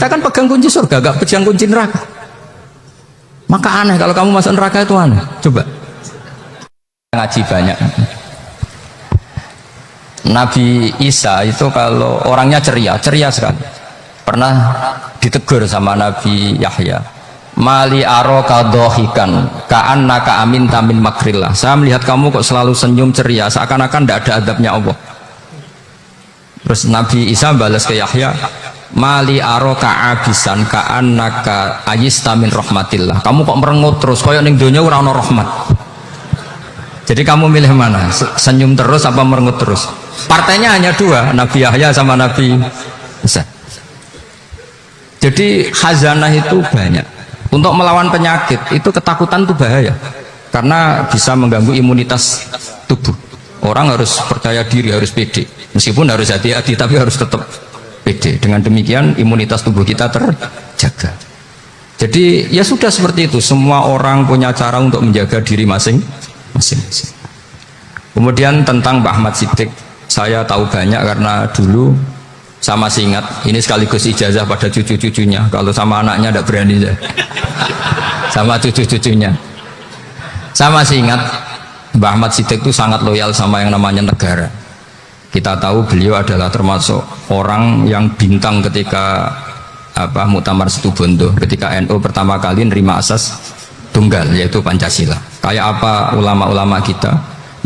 Kita kan pegang kunci surga, gak pegang kunci neraka. Maka aneh kalau kamu masuk neraka itu aneh. Coba ngaji banyak. Nabi Isa itu kalau orangnya ceria sekali. Pernah ditegur sama Nabi Yahya, mali aroka dohikan ka'annaka aminta min makrillah. Saya melihat kamu kok selalu senyum ceria, seakan-akan tidak ada adabnya Allah. Terus Nabi Isa balas ke Yahya, mali aroka abisan ka'annaka ayista min rahmatillah. Kamu kok merengut terus, koyo ning donya ora ana rahmat. Jadi kamu milih mana? Senyum terus apa merengut terus? Partainya hanya dua, Nabi Yahya sama Nabi Isa. Jadi khazanah itu banyak. Untuk melawan penyakit itu ketakutan itu bahaya, karena bisa mengganggu imunitas tubuh. Orang harus percaya diri, harus pede, meskipun harus hati-hati, tapi harus tetap pede. Dengan demikian imunitas tubuh kita terjaga. Jadi ya sudah seperti itu. Semua orang punya cara untuk menjaga diri masing-masing. Kemudian tentang Mbah Ahmad Siddiq, saya tahu banyak karena dulu saya masih ingat. Ini sekaligus ijazah pada cucu-cucunya. Kalau sama anaknya tidak berani saya. Sama cucu-cucunya. Saya masih ingat Mbah Ahmad Siddiq itu sangat loyal sama yang namanya negara. Kita tahu beliau adalah termasuk orang yang bintang ketika Muktamar Situbondo, ketika NU pertama kali nerima asas tunggal, yaitu Pancasila. Kayak apa ulama-ulama kita,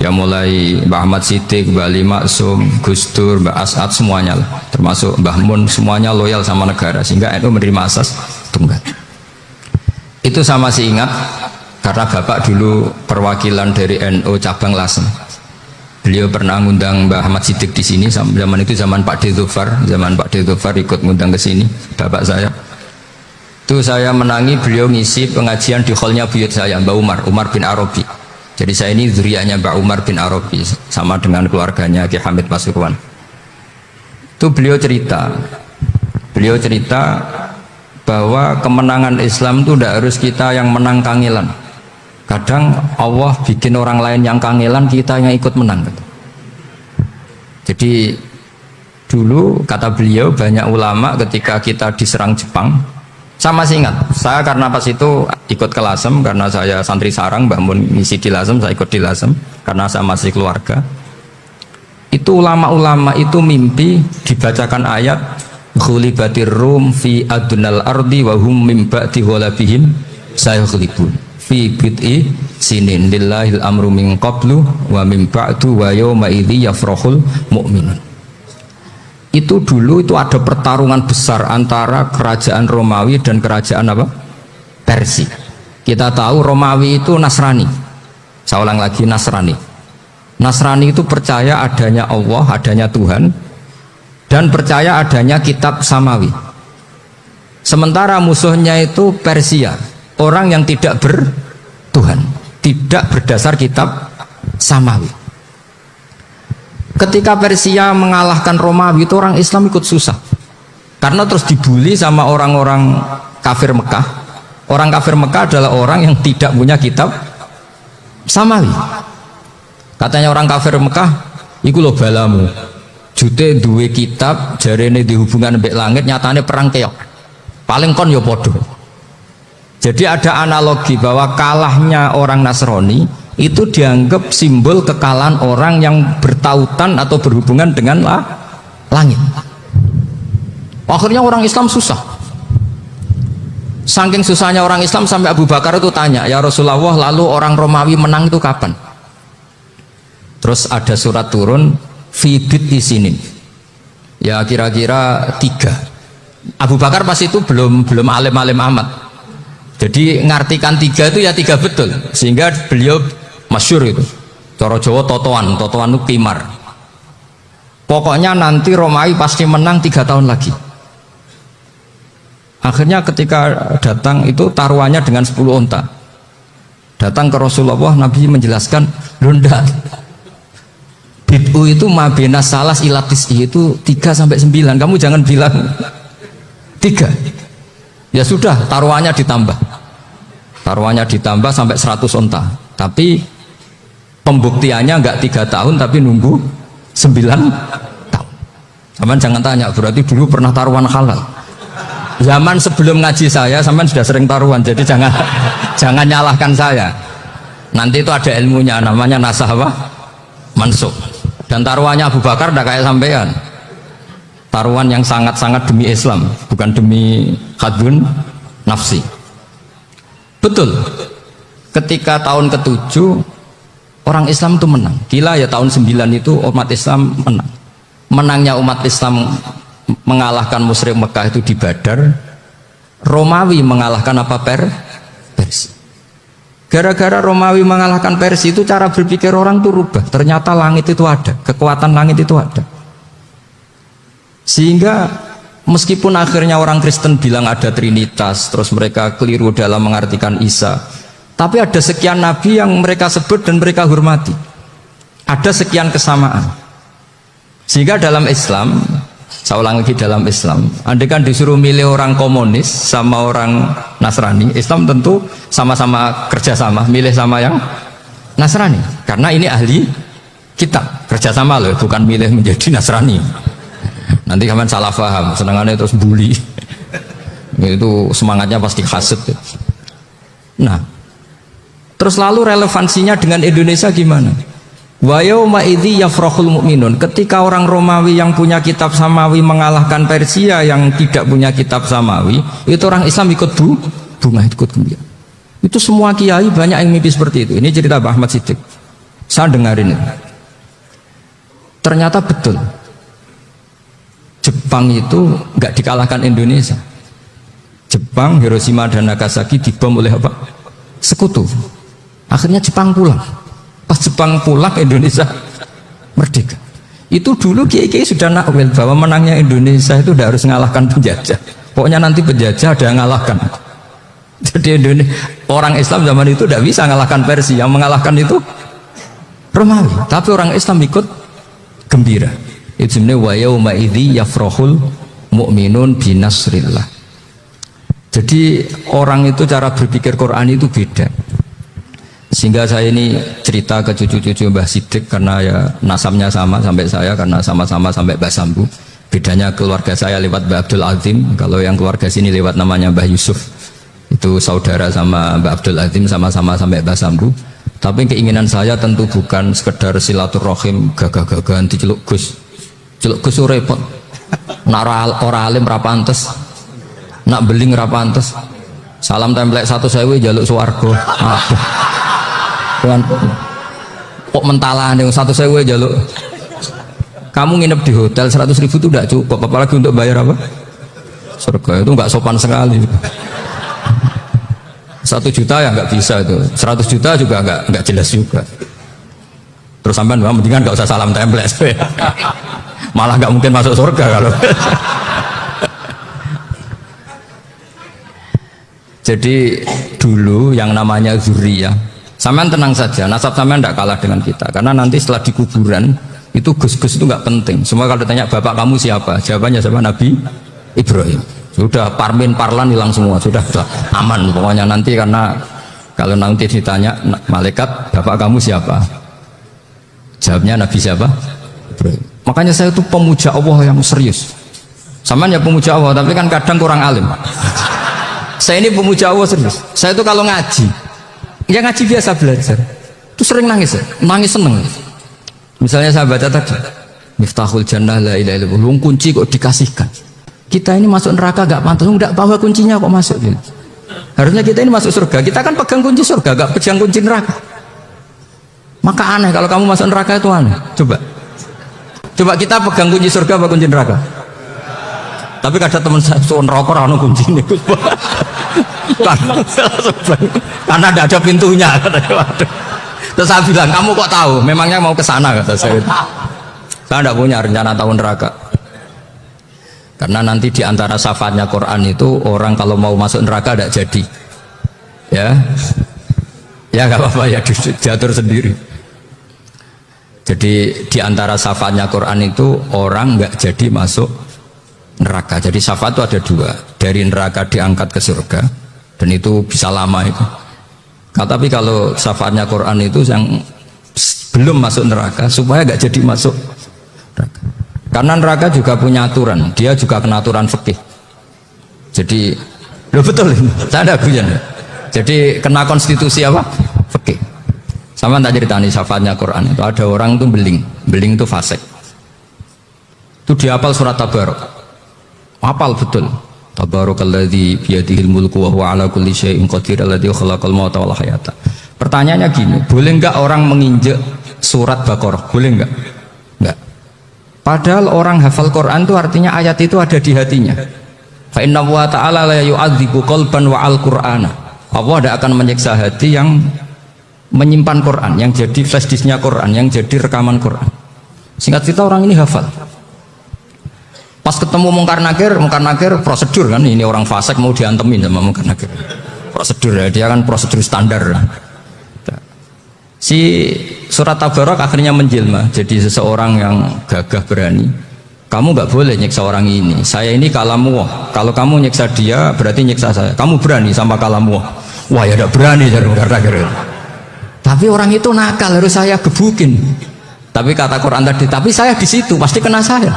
ya mulai Mbah Ahmad Siddiq, Mbah Ali Maksum, Gus Dur, Mbah As'ad, semuanya lah, termasuk Mbah Mun, semuanya loyal sama negara, sehingga NU menerima asas tunggal. Itu saya masih ingat karena bapak dulu perwakilan dari NU cabang Lasem. Beliau pernah ngundang Mbah Ahmad Siddiq di sini. Zaman itu zaman Pak D. Dzufar ikut ngundang ke sini, bapak saya. Itu saya menangi beliau ngisi pengajian di hallnya buyut saya, Mbah Umar bin Arabi. Jadi saya ini zuriatnya Mbah Umar bin Arabi, sama dengan keluarganya Ki Hamid Pasuruan. Itu beliau cerita bahwa kemenangan Islam itu tidak harus kita yang menang kangelan. Kadang Allah bikin orang lain yang kangelan, kita yang ikut menang. Jadi dulu kata beliau, banyak ulama ketika kita diserang Jepang, saya masih ingat, saya karena pas itu ikut ke Lasem, karena saya santri sarang, Mbah Mun ngisi di Lasem, saya ikut di Lasem karena saya masih keluarga. Itu ulama-ulama itu mimpi dibacakan ayat ghulibatir rum fi adnal ardi wa hum mim ba'di ghalabihim sayaghlibun fi bid'i sinin lillahil amru min qablu wa min ba'du wa yawma idzi yafrahul mu'minun. Itu dulu itu ada pertarungan besar antara kerajaan Romawi dan kerajaan Persia. Kita tahu Romawi itu Nasrani. Saya ulang lagi, Nasrani. Nasrani itu percaya adanya Allah, adanya Tuhan, dan percaya adanya kitab samawi. Sementara musuhnya itu Persia, orang yang tidak bertuhan, tidak berdasar kitab samawi. Ketika Persia mengalahkan Romawi, itu orang Islam ikut susah, karena terus dibully sama orang-orang kafir Mekah. Orang kafir Mekah adalah orang yang tidak punya kitab samawi. Katanya orang kafir Mekah, iku lo balamu jute duwe kitab jarene di hubungan mbek langit, nyatane perang keok, paling kon yo podo. Jadi ada analogi bahwa kalahnya orang Nasrani itu dianggap simbol kekalahan orang yang bertautan atau berhubungan dengan langit. Akhirnya orang Islam susah. Saking susahnya orang Islam sampai Abu Bakar itu tanya, ya Rasulullah, lalu orang Romawi menang itu kapan? Terus ada surat turun fibit di sini, ya kira-kira 3. Abu Bakar pas itu belum alim-alim amat, jadi ngartikan 3 itu ya 3 betul, sehingga beliau masyhur itu cara Jawa totoan itu kimar. Pokoknya nanti Romawi pasti menang 3 tahun lagi. Akhirnya ketika datang itu taruhannya dengan 10 unta. Datang ke Rasulullah, Nabi menjelaskan, "Lunda, bid'u itu mabena salas ilatis itu 3-9. Kamu jangan bilang 3. Ya sudah, taruhannya ditambah sampai 100 unta. Tapi pembuktiannya enggak 3 tahun, tapi nunggu 9 tahun. Aman, jangan tanya, berarti dulu pernah taruhan halal. zaman sebelum ngaji saya sampean sudah sering taruhan, jadi jangan jangan nyalahkan saya. Nanti itu ada ilmunya, namanya nasah apa? Mansukh. Dan taruhannya Abu Bakar tidak kayak sampean. Taruhan yang sangat-sangat demi Islam, bukan demi khadun nafsi. Betul. Ketika tahun ke-7 orang Islam itu menang. Gila ya, tahun 9 itu umat Islam menang. Menangnya umat Islam mengalahkan musyrik Mekah itu di Badar. Romawi mengalahkan apa? Persia. Gara-gara Romawi mengalahkan Persia itu cara berpikir orang itu rubah. Ternyata langit itu ada, kekuatan langit itu ada. Sehingga meskipun akhirnya orang Kristen bilang ada Trinitas, terus mereka keliru dalam mengartikan Isa, tapi ada sekian nabi yang mereka sebut dan mereka hormati. Ada sekian kesamaan. Sehingga dalam Islam, saya ulang lagi, dalam Islam, andai kan disuruh milih orang komunis sama orang Nasrani, Islam tentu sama-sama kerjasama, milih sama yang Nasrani, karena ini ahli kitab, kerjasama loh, bukan milih menjadi Nasrani. Nanti kalian salah paham, senangannya terus bully. Itu semangatnya pasti hasad. Nah, terus lalu relevansinya dengan Indonesia gimana? Wa yauma idzi yafrahul mu'minun. Ketika orang Romawi yang punya kitab samawi mengalahkan Persia yang tidak punya kitab samawi, itu orang Islam ikut bunga, ikut gembira. Itu semua kiai banyak yang mimpi seperti itu. Ini cerita Pak Ahmad Siddiq. Saya dengarin itu. Ternyata betul. Jepang itu nggak dikalahkan Indonesia. Jepang, Hiroshima dan Nagasaki dibom oleh apa? Sekutu. Akhirnya Jepang pulang. Pas Jepang pulang, Indonesia merdeka. Itu dulu kiai-kiai sudah nakwil bahwa menangnya Indonesia itu tidak harus mengalahkan penjajah. Pokoknya nanti penjajah ada yang mengalahkan. Jadi orang Islam zaman itu tidak bisa mengalahkan Persia. Yang mengalahkan itu Romawi. Tapi orang Islam ikut gembira. Itu sebenarnya wa yauma idzi yafrahul mu'minun binasrillah. Jadi orang itu cara berpikir Quran itu beda. Sehingga saya ini cerita ke cucu-cucu Mbah Siddiq karena ya nasabnya sama sampai saya, karena sama-sama sampai Mbah Sambu. Bedanya keluarga saya lewat Mbah Abdul Azim, kalau yang keluarga sini lewat namanya Mbah Yusuf. Itu saudara sama Mbah Abdul Azim, sama-sama sampai Mbah Sambu. Tapi keinginan saya tentu bukan sekedar silaturahim gagah-gagahan diceluk Gus. Celuk Gus repot. Nak ora alim ra pantes. Nak beling ra pantes. Salam templek 1.000 jaluk swarga. Dengan kok mentalan yang 1.000 jaluk. Kamu nginep di hotel 100.000 itu tidak cukup, apalagi untuk bayar apa? Surga. Itu nggak sopan sekali. 1 juta ya nggak bisa itu, 100 juta juga nggak jelas juga. Terus sampean mendingan nggak usah salam template, malah nggak mungkin masuk surga kalau. Jadi dulu yang namanya zuriyah, sampean tenang saja, nasab sampean tidak kalah dengan kita, karena nanti setelah di kuburan itu gus-gus itu nggak penting. Semua kalau ditanya bapak kamu siapa, jawabannya siapa? Nabi Ibrahim. Sudah parmin parlan hilang semua, sudah aman pokoknya nanti, karena kalau nanti ditanya malaikat bapak kamu siapa, jawabnya Nabi siapa? Ibrahim. Makanya saya itu pemuja Allah yang serius. Sampean ya pemuja Allah, tapi kan kadang kurang alim. Saya ini pemuja Allah serius. Saya itu kalau ngaji, ya ngaji biasa belajar, itu sering nangis, nangis seneng. Misalnya saya baca tadi, Miftahul Jannah la ilaha illallah, kunci kok dikasihkan. Kita ini masuk neraka gak pantas, enggak bawa kuncinya kok masuk gitu. Harusnya kita ini masuk surga, kita kan pegang kunci surga, gak pegang kunci neraka. Maka aneh kalau kamu masuk neraka, itu aneh. Coba kita pegang kunci surga apa kunci neraka? Tapi kadang teman saya soal rokok anu kunci ini. Karena tidak ada pintunya. Terus saya bilang, kamu kok tahu? Memangnya mau ke sana, kata saya. Saya tidak punya rencana tahun neraka. Karena nanti di antara syafaatnya Quran itu orang kalau mau masuk neraka tidak jadi. Ya nggak apa-apa ya, diatur sendiri. Jadi di antara syafaatnya Quran itu orang nggak jadi masuk neraka. Jadi syafaat itu ada 2, dari neraka diangkat ke surga, dan itu bisa lama itu. Tapi kalau syafaatnya Quran itu yang belum masuk neraka supaya nggak jadi masuk neraka. Karena neraka juga punya aturan, dia juga kena aturan fikih. Jadi lo betul, saya ada guyon. Jadi kena konstitusi apa? Fikih. Sama tak ceritani syafaatnya Quran itu ada orang itu beling itu fasik. Itu dihafal surat Tabarok. Hafal betul. Tabarakalladzi biyadihil mulku wa huwa ala kulli syai'in qadir alladzi khalaqal mauta wal hayata. Pertanyaannya gini, boleh enggak orang menginjek surat Baqarah? Boleh enggak? Enggak. Padahal orang hafal Quran itu artinya ayat itu ada di hatinya. Fa inna wa ta'ala la yu'adzibu qalban wa al-Qur'ana. Allah tidak akan menyiksa hati yang menyimpan Quran, yang jadi flash disknya Quran, yang jadi rekaman Quran. Singkat cerita orang ini hafal. Pas ketemu Mungkar Nakir prosedur kan, ini orang fasik mau diantemin sama Mungkar Nakir. Prosedur ya, dia kan prosedur standar. Si surat Tabarok akhirnya menjelma jadi seseorang yang gagah berani. Kamu nggak boleh nyiksa orang ini. Saya ini kalamullah. Kalau kamu nyiksa dia berarti nyiksa saya. Kamu berani sama kalamullah. Wah ya tidak berani jadi Mungkar Nakir. Tapi orang itu nakal, harus saya gebukin. Tapi kata Quran tadi, tapi saya di situ pasti kena saya.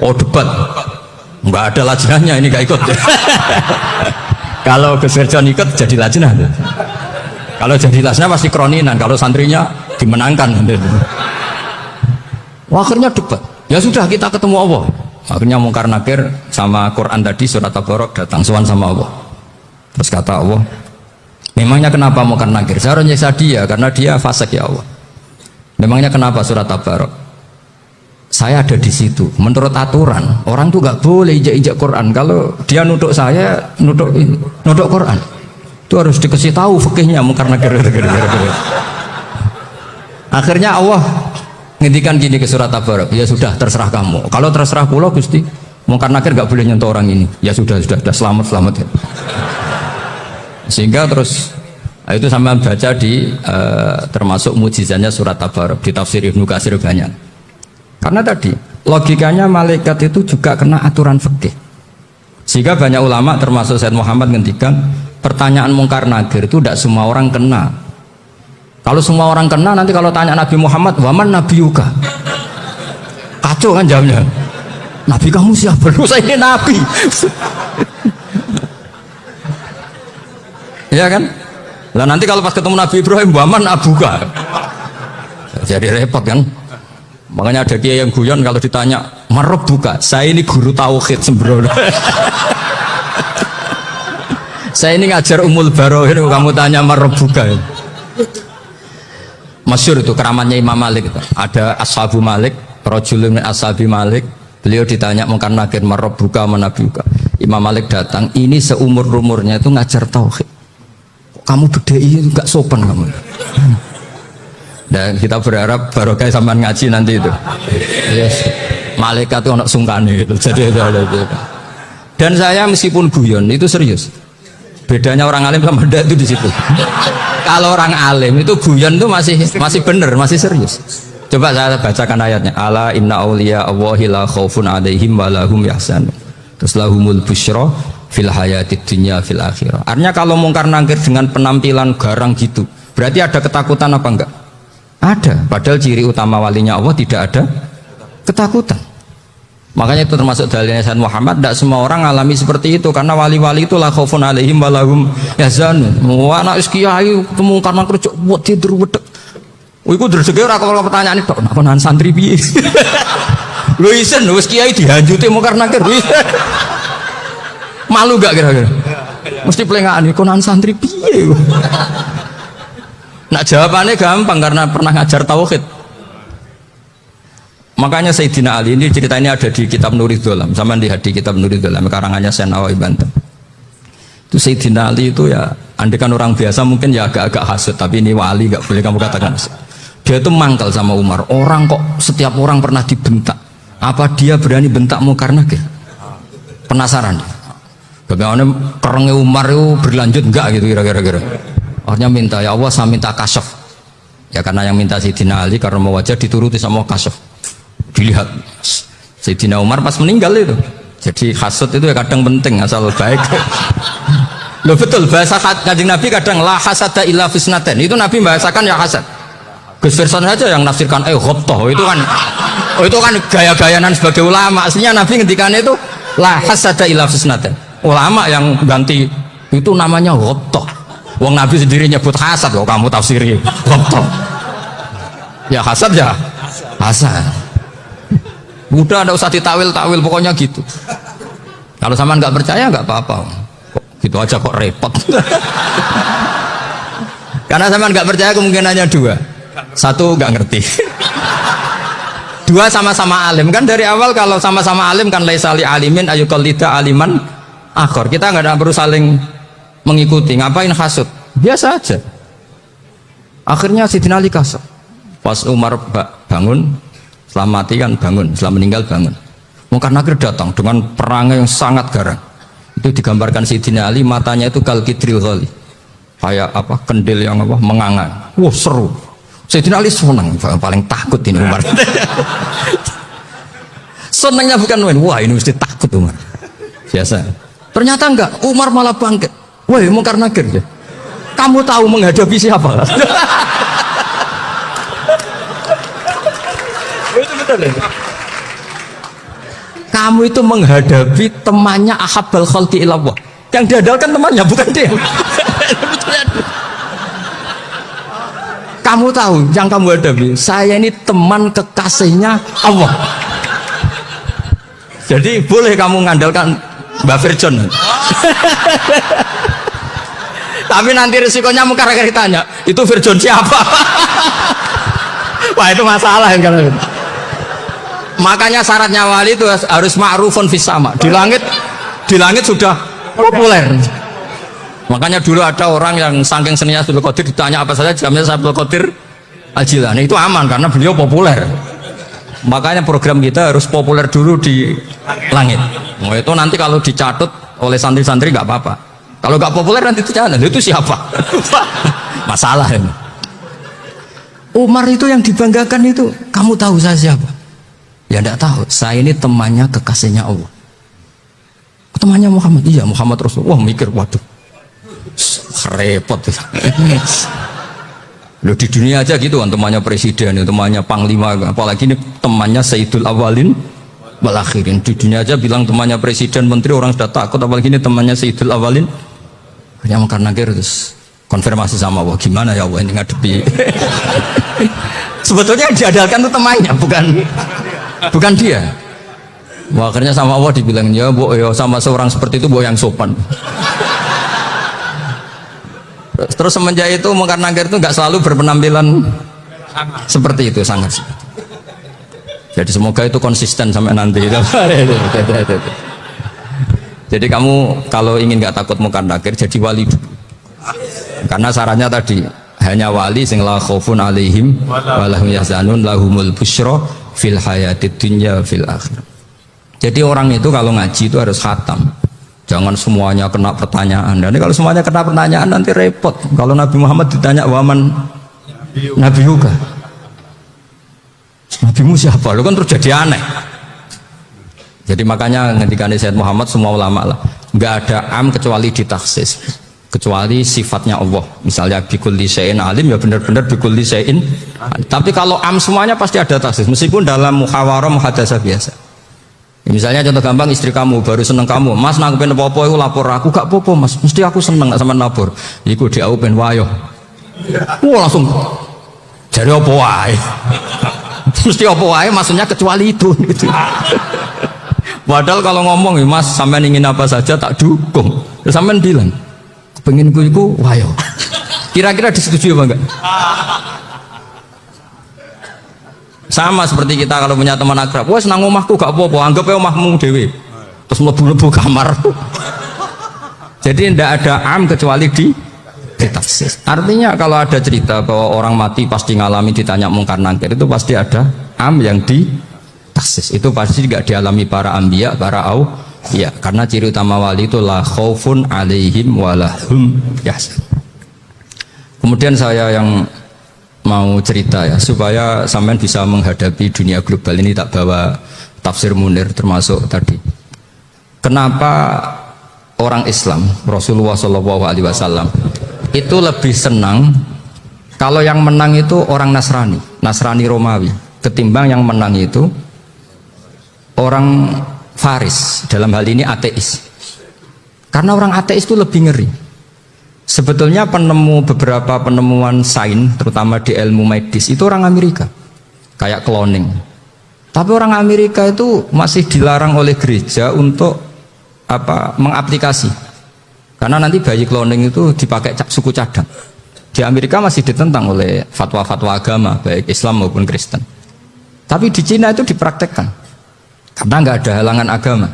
Oh debat, nggak ada lajnahnya ini nggak ikut. Kalau Gus Wirjon ikut jadi lajnah. Kalau jadi lajnah pasti kroninan. Kalau santrinya dimenangkan. Wah, akhirnya debat. Ya sudah kita ketemu Allah. Akhirnya Mungkar Nakir sama Quran tadi surat Tabarok datang sowan sama Allah. Terus kata Allah, memangnya kenapa Mungkar Nakir? Saya harus nyiksa dia karena dia fasik ya Allah. Memangnya kenapa surat Tabarok? Saya ada di situ. Menurut aturan orang tuh nggak boleh injak-injak Quran. Kalau dia nuduk saya, nuduk Quran, itu harus dikasih tahu fikihnya Mungkar Nakir. Akhirnya Allah ngendikan gini ke surat Tabarok, ya sudah terserah kamu. Kalau terserah pulau Gusti, Mungkar Nakir nggak boleh nyentuh orang ini. Ya sudah selamat ya. Sehingga terus itu sama baca di termasuk mujizatnya surat Tabarok di tafsir Ibnu Katsir banyak. Karena tadi logikanya malaikat itu juga kena aturan fikih. Sehingga banyak ulama termasuk Said Muhammad ngendikan pertanyaan Mungkar Nakir itu tidak semua orang kena. Kalau semua orang kena nanti kalau tanya Nabi Muhammad, waman nabiyuka? Kacau kan jawabnya. Nabi kamu siapa? Lu saya ini nabi. Ya kan? Lah nanti kalau pas ketemu Nabi Ibrahim, waman abuka? Jadi repot kan? Makanya ada kiai yang guyon kalau ditanya marebuka, saya ini guru tauhid sembrono. Saya ini ngajar Umul Barohin, kamu tanya marebuka. Masyhur itu keramatnya Imam Malik itu. Ada Ashabu Malik, rajulun min ashabi Malik. Beliau ditanya Mungkar Nakir marebuka manabiuka. Imam Malik datang, ini seumur-umurnya itu ngajar tauhid. Kamu bedai enggak sopan kamu. Dan kita berharap barokah sampean ngaji nanti itu. Yes. Malaikat itu anak sungkane gitu. Jadi itu. Dan saya meskipun guyon itu serius. Bedanya orang alim sama ndak itu di situ. Kalau orang alim itu guyon itu masih benar, masih serius. Coba saya bacakan ayatnya. Ala inna auliya Allahi la khaufun alaihim wa lahum yahzanun. Terus lahumul busyra fil hayatid dunya fil akhirah. Artinya kalau Mungkar Nakir dengan penampilan garang gitu, berarti ada ketakutan apa enggak? Ada. Padahal ciri utama walinya Allah tidak ada ketakutan. Makanya itu termasuk dalilnya Sayyid Muhammad, tidak semua orang alami seperti itu karena wali-wali itu la khaufun alaihim wa lahum yahzanun. Wah anak kiai ketemu karena kerja buat tidur wedek. Iku dreseke ora kok pertanyaan itu, nek konan santri piye? Lho isen wis kiai dihanjuti Mungkar Nakir. Malu gak kira-kira? Mesti pelengahan konan santri piye? Nak jawabannya gampang karena pernah ngajar tauhid. Makanya Sayyidina Ali ini cerita ini ada di kitab Nurul Dolam, sama di kitab Nurul Dolam karangannya Syekh Nawawi Banten. Itu Sayyidina Ali itu ya, andekan orang biasa mungkin ya agak-agak hasut, tapi ini wali gak boleh kamu katakan. Dia itu mangkal sama Umar. Orang kok setiap orang pernah dibentak, apa dia berani bentak Mungkar Nakir? Penasaran. Bagaimana kerengnya Umar itu berlanjut enggak gitu kira-kira. Akhirnya minta, ya Allah saya minta kasyaf. Ya karena yang minta Sayyidina Ali karena mau wajah dituruti sama kasyaf. Dilihat Sayyidina Umar pas meninggal itu. Jadi hasud itu ya kadang penting asal baik. Loh betul bahasa Kanjeng Nabi kadang la hasada illa fisnaten. Itu Nabi bahasakan ya hasad. Gus Wirjon saja yang nafsirkan ghobtoh itu kan gaya-gayanan sebagai ulama. Aslinya Nabi ngendikannya itu la hasada illa fisnaten. ulama yang ganti itu namanya ghobtoh. Wong Nabi sendiri nyebut hasad, kok kamu tafsiri ghobtoh. Ya hasad ya hasad. Udah, ada usah ditawil-tawil, pokoknya gitu. Kalau sama nggak percaya nggak apa-apa. Kok gitu aja kok repot. Karena sama nggak percaya kemungkinannya dua. Satu nggak ngerti. Dua sama-sama alim. Kan dari awal kalau sama-sama alim kan laisali alimin ayuqallida aliman akhor. Kita nggak perlu saling mengikuti. Ngapain hasud? Biasa aja. Akhirnya Sidina Ali kasar. Pas Umar bangun, setelah mati kan bangun, setelah meninggal bangun. Mungkar Nakir datang dengan perangai yang sangat garang. Itu digambarkan Sidina Ali, matanya itu kal kidril ghali, kayak apa, kendil yang apa, menganga. Wah, seru. Sidina Ali senang, paling takut ini Umar. Senangnya bukan main, wah ini mesti takut Umar. Biasa. Ternyata enggak, Umar malah bangkit. Woi, Mungkar Nakir deh. Kamu tahu menghadapi siapa? Kamu itu menghadapi temannya ahabbal khalqi ilallah. Yang diandalkan temannya bukan dia. Kamu tahu yang kamu hadapi, saya ini teman kekasihnya Allah. Jadi boleh kamu mengandalkan Mbak Virjon. Tapi nanti risikonya Mungkar Nakir tanya, itu Virjon siapa? Wah, itu masalah kan. Makanya syaratnya wali itu harus ma'rufun fis sama. Di langit sudah populer. Makanya dulu ada orang yang saking seninya Abdul Qadir ditanya apa saja jamnya Abdul Qadir Al-Jilani, itu aman karena beliau populer. Makanya program kita harus populer dulu di langit. Nah, itu nanti kalau dicatut oleh santri-santri nggak apa-apa. Kalau nggak populer nanti itu siapa? Masalah ini. Umar itu yang dibanggakan itu, kamu tahu saya siapa? Ya enggak tahu, saya ini temannya kekasihnya Allah. Temannya Muhammad, iya Muhammad Rasulullah. Wah, mikir, waduh, repot. Loh, di dunia aja gitu kan, temannya presiden, temannya panglima, apalagi ini temannya Sayyidul Awalin wal Akhirin. Di dunia aja bilang temannya presiden, menteri, orang sudah takut, apalagi ini temannya Sayyidul Awalin. Hanya Mungkar Nakir terus konfirmasi sama Allah, gimana ya Allah ini ngadepi. Sebetulnya yang diandalkan itu temannya, bukan dia. Wah, akhirnya sama Allah dibilang, ya bu, ya sama seorang seperti itu bu yang sopan. Terus semenjak itu Mungkar Nakir itu nggak selalu berpenampilan seperti itu, sangat. Jadi semoga itu konsisten sampai nanti. Jadi kamu kalau ingin nggak takut Mungkar Nakir, jadi wali dulu. Karena sarannya tadi hanya wali sing la khaufun alaihim walahum yahzanun lahumul busyra fil hayatid dunya fil akhirah. Jadi orang itu kalau ngaji itu harus khatam. Jangan semuanya kena pertanyaan. Dan kalau semuanya kena pertanyaan nanti repot. Kalau Nabi Muhammad ditanya waman Nabi juga. Nabimu siapa? Lu kan terus jadi aneh. Jadi makanya ketika Sayyid Muhammad semua ulama lah, nggak ada am kecuali ditaksis. Kecuali sifatnya Allah, misalnya bikulli syai'in alim, ya benar-benar bikulli syai'in. Tapi kalau am semuanya pasti ada taksis, meskipun dalam muhawarah muhadasah biasa. Ya, misalnya contoh gampang, istri kamu baru seneng kamu, mas nangkepin apa-apa itu lapor aku, gak apa-apa mas, mesti aku seneng gak sama lapor. Iku di aku pengen wayo. Wah langsung jadi apa wae. Mesti apa wae, maksudnya kecuali itu. Gitu. Padahal kalau ngomong, mas sampean ingin apa saja tak dukung. Terus sampean bilang, pengen ku iku wayo. Kira-kira disetujui apa enggak? Sama seperti kita kalau punya teman akrab, wah senang omahku gak apa-apa, anggap ya omahmu dewe. Terus mlebu-mlebu kamar. Jadi tidak ada am kecuali ditaksis. Artinya kalau ada cerita bahwa orang mati pasti ngalami ditanya Mungkar Nakir, itu pasti ada am yang ditaksis. Itu pasti tidak dialami para anbiya, para ya, karena ciri utama wali itu la khaufun alaihim walahum yahzan. Kemudian saya yang mau cerita ya, supaya sampean bisa menghadapi dunia global ini, tak bawa tafsir Munir termasuk tadi. Kenapa orang Islam, Rasulullah SAW itu lebih senang kalau yang menang itu orang Nasrani Romawi, ketimbang yang menang itu orang Faris, dalam hal ini ateis. Karena orang ateis itu lebih ngeri. Sebetulnya beberapa penemuan sains, terutama di ilmu medis, itu orang Amerika, kayak cloning. Tapi orang Amerika itu masih dilarang oleh gereja untuk mengaplikasi. Karena nanti bayi cloning itu dipakai suku cadang. Di Amerika masih ditentang oleh fatwa-fatwa agama, baik Islam maupun Kristen. Tapi di Cina itu dipraktekkan, karena nggak ada halangan agama.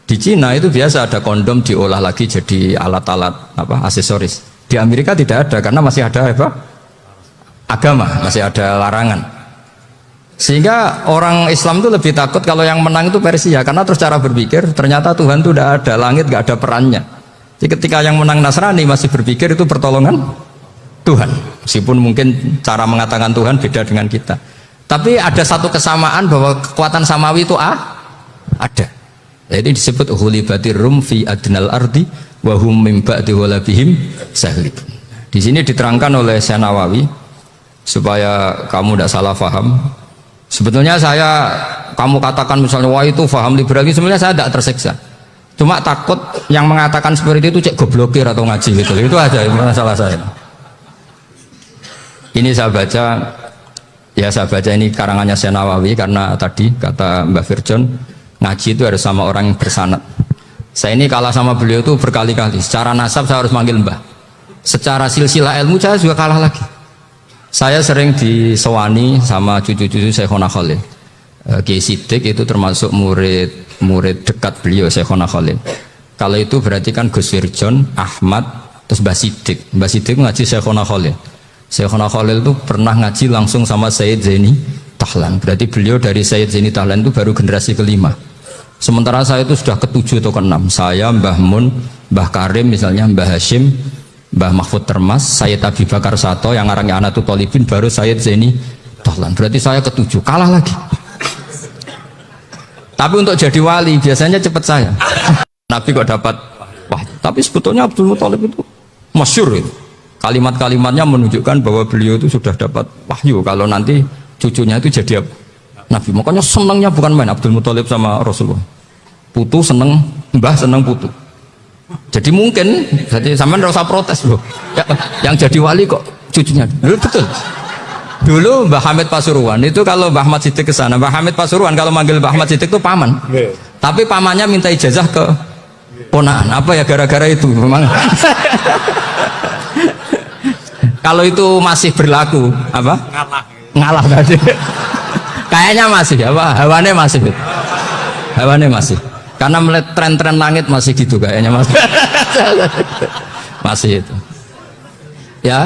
Di Cina itu biasa ada kondom diolah lagi jadi alat-alat aksesoris. Di Amerika tidak ada karena masih ada agama, masih ada larangan. Sehingga orang Islam itu lebih takut kalau yang menang itu Persia, karena terus cara berpikir ternyata Tuhan itu tidak ada, langit nggak ada perannya. Jadi ketika yang menang Nasrani masih berpikir itu pertolongan Tuhan, meskipun mungkin cara mengatakan Tuhan beda dengan kita. Tapi ada satu kesamaan bahwa kekuatan samawi itu ada. Jadi disebut hulibatir rum fi adnal ardi wa hum min ba'di ghalabihim sahlib. Di sini diterangkan oleh Syekh Nawawi supaya kamu tidak salah paham. Sebetulnya kamu katakan misalnya wah itu paham liberalisme, sebenarnya saya tidak tersiksa. Cuma takut yang mengatakan seperti itu cek goblokir atau ngaji gitu. Itu aja masalah saya. Ini saya baca ini karangannya Syekh Nawawi karena tadi kata Mbak Firjon ngaji itu harus sama orang yang bersanad. Saya ini kalah sama beliau itu berkali-kali. Secara nasab saya harus manggil mbah. Secara silsilah ilmu saya juga kalah lagi. Saya sering disewani sama cucu-cucu Syekhona Khalil. Kiai Siddiq itu termasuk murid dekat beliau Syekhona Khalil. Kalau itu berarti kan Gus Firjon, Ahmad, terus Mbah Siddiq. Mbah Siddiq ngaji Syekhona Khalil. Syekhona Khalil itu pernah ngaji langsung sama Sayyid Zaini Tahlan. Berarti beliau dari Sayyid Zaini Tahlan itu baru generasi kelima. Sementara saya itu sudah ke-7 atau ke-6. Saya, Mbah Mun, Mbah Karim misalnya, Mbah Hashim, Mbah Mahfud Termas, Sayyid Abi Bakar Sato yang ngarangnya Anatul Thalibin, baru Sayyid Zaini Tahlan. Berarti saya ke-7, kalah lagi. Tapi untuk jadi wali biasanya cepat saya. Nabi kok dapat wah, tapi sebetulnya Abdul Muthalib itu masyhur itu. Kalimat-kalimatnya menunjukkan bahwa beliau itu sudah dapat wahyu kalau nanti cucunya itu jadi Nabi. Makanya senangnya bukan main Abdul Muthalib sama Rasulullah. Putu seneng, mbah seneng putu. Jadi mungkin, jadi sampean nggak usah protes loh. Ya, yang jadi wali kok cucunya. Betul. Dulu Mbah Hamid Pasuruan itu kalau Mbah Ahmad Siddiq ke sana, Mbah Hamid Pasuruan kalau manggil Mbah Ahmad Siddiq itu paman. Tapi pamannya minta ijazah ke ponaan. Apa ya gara-gara itu memang. Kalau itu masih berlaku apa? Ngalah tadi. Kayaknya masih hawane masih. Karena melihat tren-tren langit masih gitu kayaknya masih itu. Ya,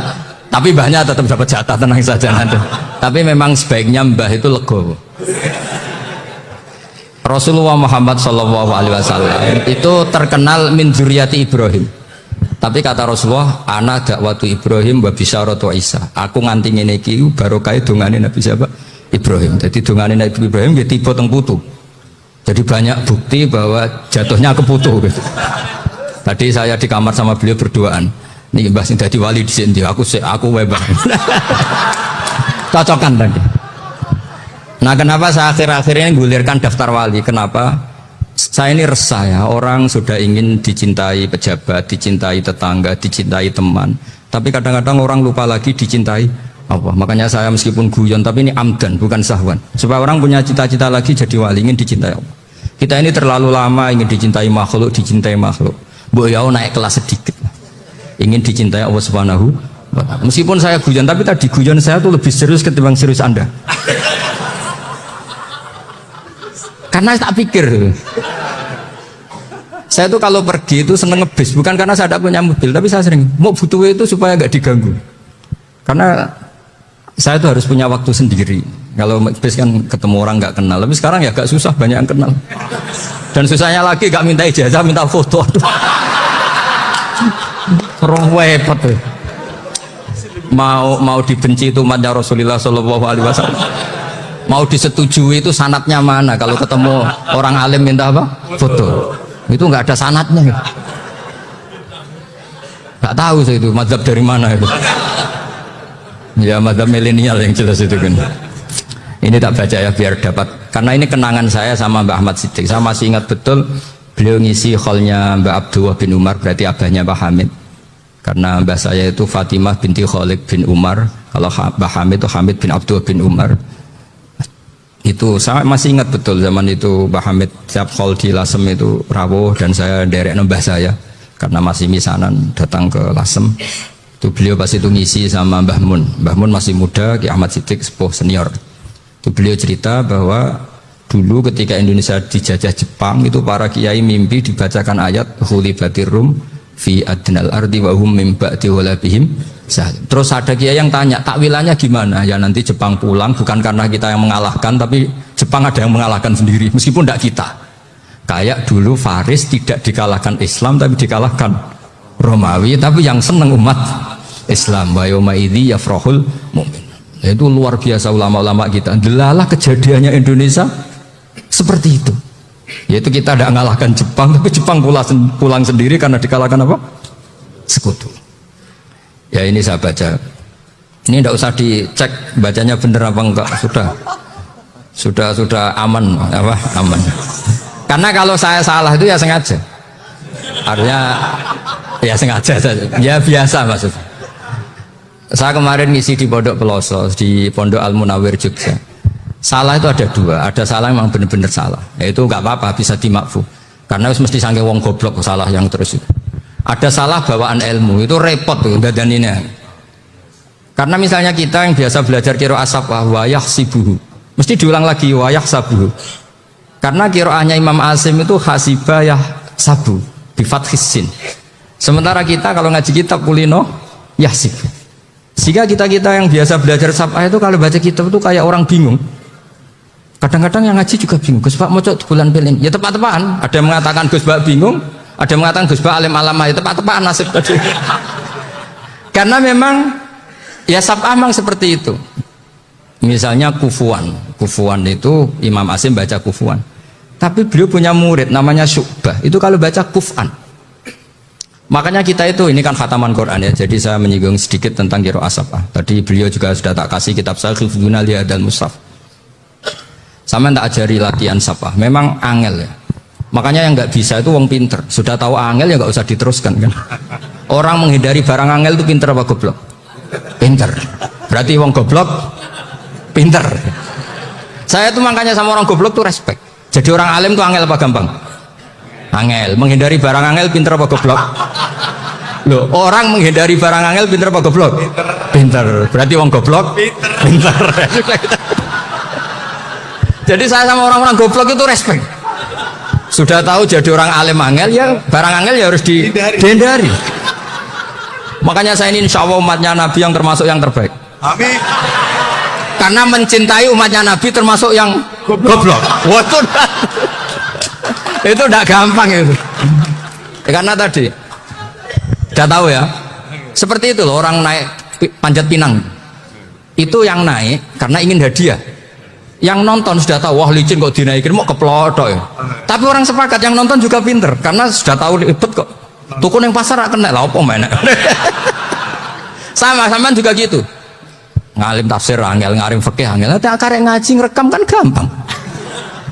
tapi mbahnya tetap dapat jatah, tenang saja nanti. Tapi memang sebaiknya mbah itu legowo. Rasulullah Muhammad SAW itu terkenal min dzurriyyati Ibrahim. Tapi kata Rasulullah, ana dakwatu Ibrahim wa bisyaratu Isa. Aku nganti ngene iki barokah dongane Nabi siapa? Ibrahim. Jadi dongane Nabi Ibrahim dia tiba teng putu. Jadi banyak bukti bahwa jatuhnya ke putu gitu. Tadi saya di kamar sama beliau berduaan. Nih Mbah sing dadi wali di sini, aku webah. Cocokan tadi. Nah, kenapa saya akhir-akhir ini gulirkan daftar wali? Kenapa? Saya ini resah ya, orang sudah ingin dicintai pejabat, dicintai tetangga, dicintai teman. Tapi kadang-kadang orang lupa lagi dicintai Allah. Makanya saya meskipun guyon, tapi ini amdan, bukan sahwan. Supaya orang punya cita-cita lagi jadi wali, ingin dicintai Allah. Kita ini terlalu lama ingin dicintai makhluk. Boyau naik kelas sedikit. Ingin dicintai Allah Subhanahu wa Ta'ala. Meskipun saya guyon, tapi tadi guyon saya tuh lebih serius ketimbang serius Anda. Karena tak pikir saya tuh kalau pergi itu seneng ngebis, bukan karena saya tidak punya mobil, tapi saya sering mau butuh itu supaya nggak diganggu. Karena saya tuh harus punya waktu sendiri. Kalau ngebis kan ketemu orang nggak kenal, tapi sekarang ya agak susah, banyak yang kenal. Dan susahnya lagi nggak minta ijazah, minta foto. Terong wepet tuh. Mau dibenci itu umatnya Rasulullah Shallallahu Alaihi Wasallam. Mau disetujui itu sanatnya mana? Kalau ketemu orang alim minta apa? Foto. Itu nggak ada sanatnya. Nggak tahu saya itu mazhab dari mana itu. Ya mazhab milenial yang jelas itu kan. Ini tak baca ya biar dapat. Karena ini kenangan saya sama Mbah Ahmad Siddiq. Saya masih ingat betul Beliau ngisi kholnya Mbak Abdullah bin Umar, berarti abahnya Mbak Hamid. Karena mbah saya itu Fatimah binti Khalid bin Umar, kalau Mbak Hamid itu Hamid bin Abdullah bin Umar. Itu saya masih ingat betul zaman itu Mbak Hamid tiap khol di Lasem itu rawuh dan saya derek mbah saya karena masih misanan datang ke Lasem. Itu beliau pas itu ngisi sama Mbah Mun. Mbah Mun masih muda, Ki Ahmad Siddiq sepuh senior. Itu beliau cerita bahwa dulu ketika Indonesia dijajah Jepang itu para kiai mimpi dibacakan ayat Khulibatir Rum fi adnal ardi wa hum min ba'di walabihim. Terus ada kiai yang tanya, takwilannya gimana? Ya nanti Jepang pulang bukan karena kita yang mengalahkan, tapi Jepang ada yang mengalahkan sendiri meskipun tidak kita. Kayak dulu Faris tidak dikalahkan Islam tapi dikalahkan Romawi, tapi yang seneng umat Islam. Wa yauma idzi yafrahul mu'min. Itu luar biasa ulama-ulama kita. Delalah kejadiannya Indonesia seperti itu. Yaitu kita tidak mengalahkan Jepang, tapi Jepang pulang sendiri karena dikalahkan apa? Sekutu. Ya ini saya baca. Ini tidak usah dicek bacanya benar apa enggak. Sudah aman apa? Aman. Karena kalau saya salah itu ya sengaja. Artinya ya sengaja saja. Ya biasa maksudnya. Saya kemarin ngisi di Pondok Peloso, di Pondok Al Munawir Jogja. Salah itu ada dua, ada salah yang memang benar-benar salah. Ya itu nggak apa-apa, bisa dimakfu. Karena mesti sange wong goblok salah yang terus itu. Ada salah bawaan ilmu, itu repot tuh dadaninnya. Karena misalnya kita yang biasa belajar qiraah safah wa yahsibuhu, mesti diulang lagi wa yahsabuhu. Karena qiraahnya Imam Asim itu hasibah yahsabu bi fathis sin. Sementara kita kalau ngaji kitab kulino yahsibu. Sehingga kita-kita yang biasa belajar safah itu kalau baca kitab itu kayak orang bingung. Kadang-kadang yang ngaji juga bingung. Gus Pak mau cok bulan pelin. Ya tepat-tepatan. Ada yang mengatakan Gus Pak bingung, ada yang mengatakan Gus Pak alim alama. Ya tepat-tepatan nasib tadi. Karena memang ya safah memang seperti itu. Misalnya kufuan. Kufuan itu Imam Asim baca kufuan. Tapi beliau punya murid namanya Syu'bah. Itu kalau baca kuf'an. Makanya kita itu, ini kan khataman Quran ya. Jadi saya menyinggung sedikit tentang qiraah safah. Tadi beliau juga sudah tak kasih kitab saya Hifdzuna Lihadal Mushaf. Sama tak ajari latihan safah. Memang angel ya. Makanya yang nggak bisa itu wong pinter. Sudah tahu angel ya nggak usah diteruskan kan. Orang menghindari barang angel itu pinter apa goblok? Pinter. Berarti wong goblok pinter. Saya tuh makanya sama orang goblok tuh respect. Jadi orang alim tuh angel apa gampang? Angel. Menghindari barang angel pinter apa goblok? Loh, orang menghindari barang angel pinter apa goblok? Pinter. Berarti wong goblok pinter. Jadi saya sama orang-orang goblok itu respect. Sudah tahu jadi orang alim angel ya barang angel ya harus dihindari. Makanya saya ini insya Allah umatnya Nabi yang termasuk yang terbaik. Amin. Karena mencintai umatnya Nabi termasuk yang goblok. Waduh. Itu tidak gampang itu. Karena tadi sudah tahu ya. Seperti itu loh orang naik panjat pinang. Itu yang naik karena ingin hadiah. Yang nonton sudah tahu, wah licin kok dinaikin mau keplotok ya. Tapi orang sepakat yang nonton juga pinter karena sudah tahu ribet kok. Tuku yang pasar akan naik lah apa mana. Sama juga gitu. Ngalim tafsir angel, ngalim fikih angel. Nanti akarek ngaji ngerekam kan gampang.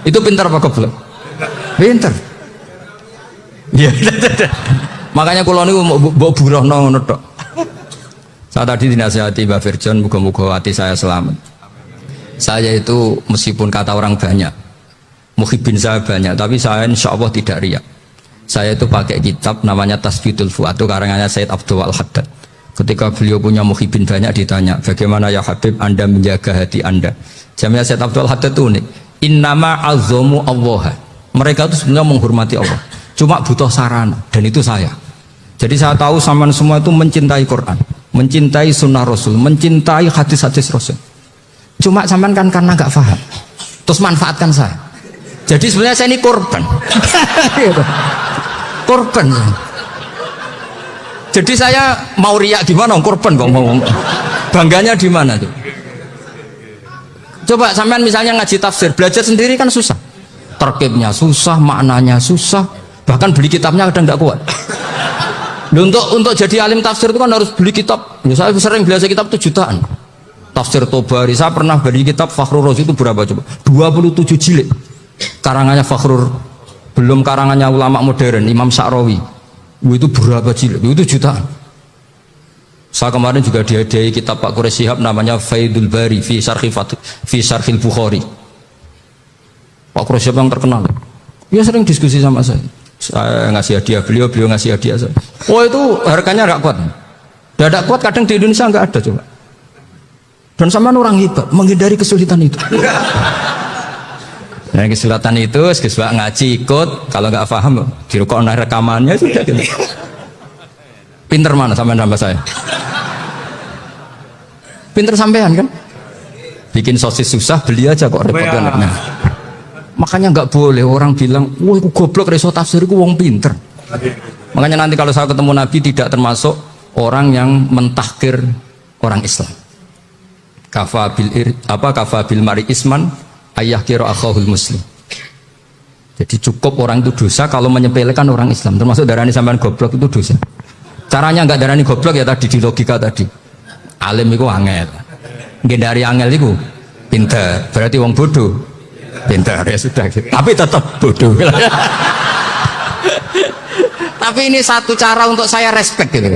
Itu pinter apa goblok? Pinter. Iya. Makanya kalau ini mau buruh ngono tok. Saya tadi dinasihati Mbak Firjon, muga-muga hati saya selamat. Saya itu meskipun kata orang banyak, muhibin saya banyak, tapi saya insya Allah tidak riak. Saya itu pakai kitab namanya Tasbidul Fuad, itu karangannya Sayyid Abdul Al-Haddad. Ketika beliau punya muhibin banyak ditanya, bagaimana ya Habib Anda menjaga hati Anda? Jamnya Sayyid Abdul Al-Haddad itu unik. Innama azzamu Allah. Mereka itu sebenarnya menghormati Allah. Cuma butuh sarana, dan itu saya. Jadi saya tahu sama semua itu mencintai Quran, mencintai sunnah Rasul, mencintai hadis-hadis Rasul. Cuma sampean kan karena nggak paham, terus manfaatkan saya. Jadi sebenarnya saya ini korban. Korban. Jadi saya mau riak di mana? Korban kok mau. Bangganya di mana tuh? Coba sampean misalnya ngaji tafsir, belajar sendiri kan susah. Terkibnya susah, maknanya susah. Bahkan beli kitabnya kadang nggak kuat. Untuk jadi alim tafsir itu kan harus beli kitab. Ya, saya sering belajar kitab itu jutaan. Tafsir Tobari, saya pernah beli kitab Fakhrur Razi itu berapa coba? 27 jilid. Karangannya Fakhrur Belum karangannya ulama modern, Imam Sa'rawi. Itu berapa jilid? Itu jutaan. Saya kemarin juga dihadiahi kitab Pak Quraish Shihab namanya Faidul Bari fi Syarhil Bukhari. Pak Quraish Shihab yang terkenal. Dia sering diskusi sama saya. Saya ngasih hadiah beliau ngasih hadiah saya. Oh itu harganya nggak kuat. Tidak kuat kadang di Indonesia nggak ada coba. Dan sama orang hebat menghindari kesulitan itu. Nah kesulitan itu, sekesbak ngaji ikut, kalau nggak paham dirukuk rekamannya sudah gitu. Pinter mana sampean nambah saya? Pinter sampean kan? Bikin sosis susah, beli aja kok repot banget. Nah, makanya nggak boleh orang bilang, wah aku goblok reso tafsir, aku wong pinter. Makanya nanti kalau saya ketemu Nabi tidak termasuk orang yang mentahkir orang Islam. Kafa bil mari isman ayah kira akhahul muslim. Jadi cukup orang itu dosa kalau menyepelekan orang Islam, termasuk darani sampean goblok itu dosa. Caranya enggak darani goblok ya tadi di logika tadi. Alim itu angel. Nggih dari angel itu pinter. Berarti wong bodoh. Pinter ya sudah gitu. Tapi tetap bodoh. Tapi ini satu cara untuk saya respect gitu.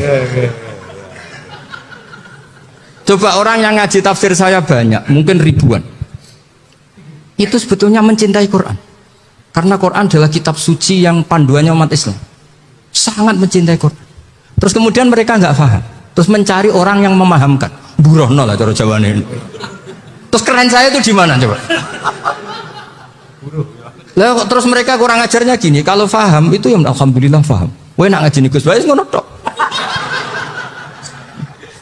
Coba orang yang ngaji tafsir saya banyak, mungkin ribuan. Itu sebetulnya mencintai Quran. Karena Quran adalah kitab suci yang panduannya umat Islam. Sangat mencintai Quran. Terus kemudian mereka nggak paham. Terus mencari orang yang memahamkan. Burohno lah cara jawabannya. Terus keren saya itu di mana coba? Lah terus mereka kurang ajarnya gini. Kalau paham itu ya alhamdulillah paham. Weh nak ngaji Gus Bae ngono tok.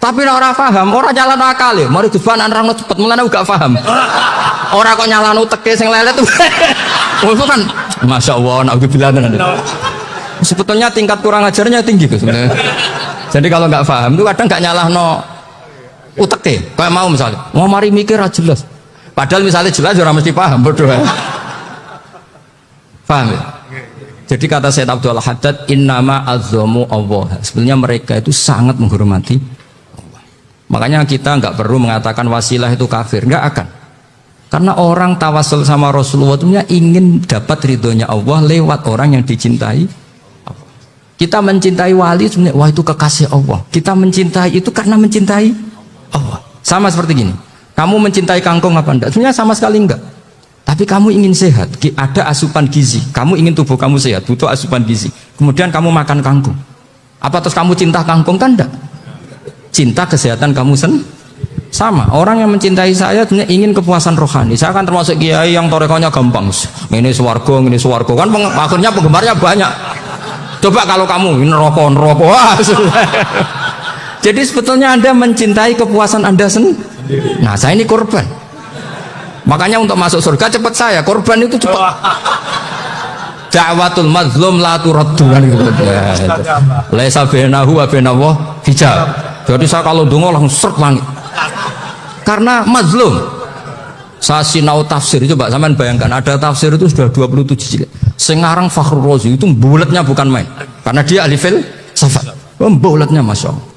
Tapi orang paham, orang jalan akal ya. Mari Gus Bae nerangno cepet mulane gak paham. Orang kok nyalano teke sing lelet tuh. Oh itu kan Masya Allah, naudzubillah. Sebetulnya tingkat kurang ajarnya tinggi tuh sebenarnya. Jadi kalau nggak paham itu kadang nggak nyalahno uteke. Kayak mau misalnya, mau mari mikir aja jelas. Padahal misalnya jelas orang mesti paham, bodoh ya. Paham ya? Jadi kata Sayyid Abdul Haddad, innama azzamu Allah. Sebenarnya mereka itu sangat menghormati Allah. Makanya kita nggak perlu mengatakan wasilah itu kafir, nggak akan. Karena orang tawasul sama Rasulullah itu ingin dapat ridhonya Allah lewat orang yang dicintai Allah. Kita mencintai wali sebenarnya, wah itu kekasih Allah. Kita mencintai itu karena mencintai Allah. Sama seperti gini, kamu mencintai kangkung apa enggak? Sebenarnya sama sekali enggak. Tapi kamu ingin sehat, ada asupan gizi. Kamu ingin tubuh kamu sehat, butuh asupan gizi. Kemudian kamu makan kangkung. Apa terus kamu cinta kangkung? Kan enggak. Cinta kesehatan kamu sama. Orang yang mencintai saya ingin kepuasan rohani. Saya kan termasuk kiai yang torekonya gampang. Ini swarga kan akhirnya penggemarnya banyak. Coba kalau kamu ini rokok. Jadi sebetulnya Anda mencintai kepuasan Anda sendiri. Nah, saya ini korban. Makanya untuk masuk surga cepat saya. Korban itu cepat. Da'watul mazlum la turaddu. Laisa bainahu wa bainallah hijab. Jadi saya kalau dongo langsung seret langit. Karena mazlum. Saya sinau tafsir, coba sampean bayangkan ada tafsir itu sudah 27 jilid. Sekarang Fakhrul Razi itu bulatnya bukan main. Karena dia ahli filsafat. Bulatnya Masya Allah.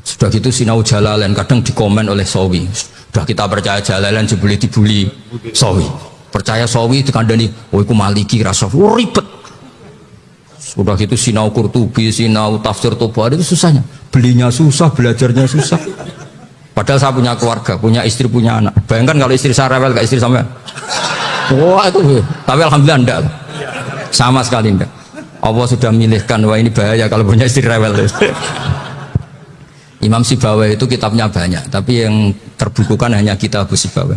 Sudah gitu sinau Jalalain kadang dikomen oleh Sawi. Sudah kita percaya Jalalain dibuli Sawi. Percaya Sawi dikandani, oh itu Maliki rasa ribet. Sudah gitu sinau Qurtubi, sinau tafsir Tobari itu susahnya. Belinya susah, belajarnya susah. Padahal saya punya keluarga, punya istri, punya anak. Bayangkan kalau istri saya rewel, gak istri sampean. Wah itu, tapi alhamdulillah enggak. Sama sekali enggak. Allah sudah milihkan, wah ini bahaya kalau punya istri rewel. Imam Sibawai itu kitabnya banyak, tapi yang terbukukan hanya kitab Abu Sibawai.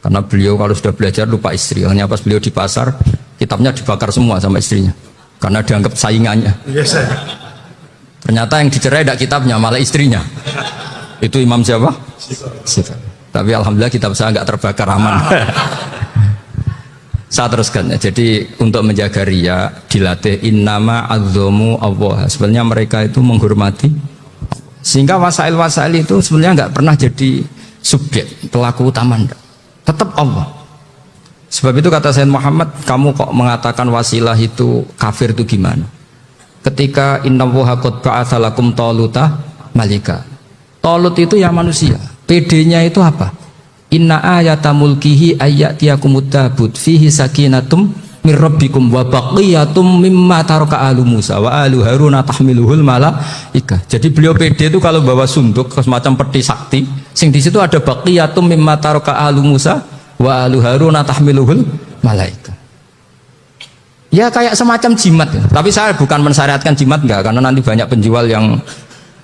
Karena beliau kalau sudah belajar lupa istri. Hanya pas beliau di pasar, kitabnya dibakar semua sama istrinya. Karena dianggap saingannya. Ternyata yang dicerai tidak kitabnya, malah istrinya. Itu Imam siapa? Sifat. Tapi alhamdulillah kitab saya nggak terbakar, aman. Saya teruskan ya. Jadi untuk menjaga ria dilatih innama azzamu Allah. Sebenarnya mereka itu menghormati. Sehingga wasail itu sebenarnya nggak pernah jadi subjek pelaku utama, enggak. Tetap Allah. Sebab itu kata Sayyid Muhammad, kamu kok mengatakan wasilah itu kafir itu gimana? Ketika innallaha qad ba'atsa lakum taluta malika. Talut itu ya manusia. PD-nya itu apa? Inna ayata mulkihi ayyatiyakumut tabut fihi sakinatum mir rabbikum wa baqiyatum mimma taraka alu Musa wa alu Harun tahmiluhul malaikah. Jadi beliau pede itu kalau bawa sunduk semacam peti sakti, sing di situ ada baqiyatum mimma taraka alu Musa wa alu Harun tahmiluhul malaikah. Ya kayak semacam jimat ya. Tapi saya bukan mensyariatkan jimat enggak, karena nanti banyak penjual yang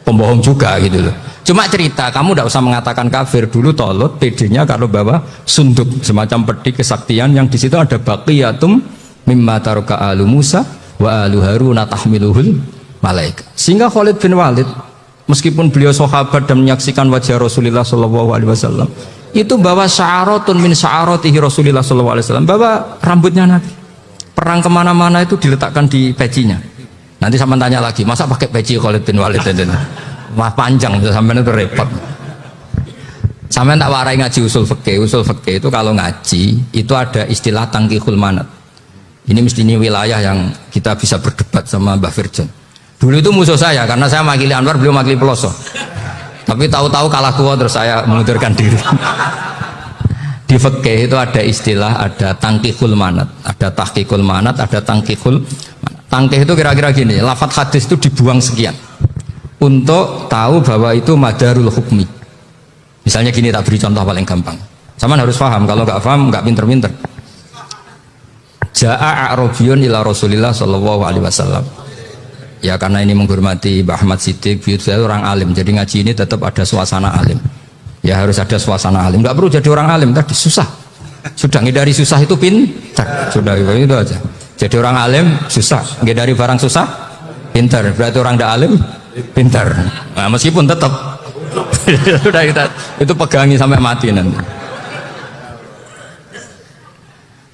pembohong juga gitu loh. Cuma cerita, kamu tidak usah mengatakan kafir. Dulu Tolut PD-nya kalau bawa sunduk semacam peti kesaktian yang di situ ada baqiyatum mimma taraka alu Musa wa alu Harun tahmiluhul malaika. Sehingga Khalid bin Walid meskipun beliau sahabat dan menyaksikan wajah Rasulullah sallallahu alaihi wasallam, itu bawa sya'aratun min sya'aratihi Rasulullah sallallahu alaihi wasallam, bawa rambutnya Nabi. Perang kemana-mana itu diletakkan di pecinya. Nanti sama tanya lagi, masa pakai peci Khalid bin Walid itu? Wah panjang itu sampai itu repot. Sampai tak warai ngaji usul fikih. Usul fikih itu kalau ngaji itu ada istilah tangkihul manat. Ini mesti ini wilayah yang kita bisa berdebat sama Mbah Firjon. Dulu itu musuh saya karena saya makili Anwar, beliau makili Peloso. Tapi tahu-tahu kalah tua terus saya mengundurkan diri. Di fikih itu ada istilah, ada tangkihul manat, ada tahqiqul manat, ada tangkihul manat. Tangkih itu kira-kira gini, lafadz hadis itu dibuang sekian untuk tahu bahwa itu madarul hukmi. Misalnya gini, tak beri contoh paling gampang. Sama harus paham, kalau nggak paham nggak pinter-pinter. Ja'a a'rabiyun ila Rasulillah sallallahu alaihi wasallam. Ya karena ini menghormati Mbah Ahmad Siddiq, saya orang alim, jadi ngaji ini tetap ada suasana alim. Ya harus ada suasana alim. Nggak perlu jadi orang alim, tadi susah. Sudah ngindari susah itu pintar. Sudah itu aja. Jadi orang alim susah, ngindari barang susah pintar. Berarti orang tidak alim pintar. Nah, meskipun tetap sudah kita itu pegangi sampai mati nanti.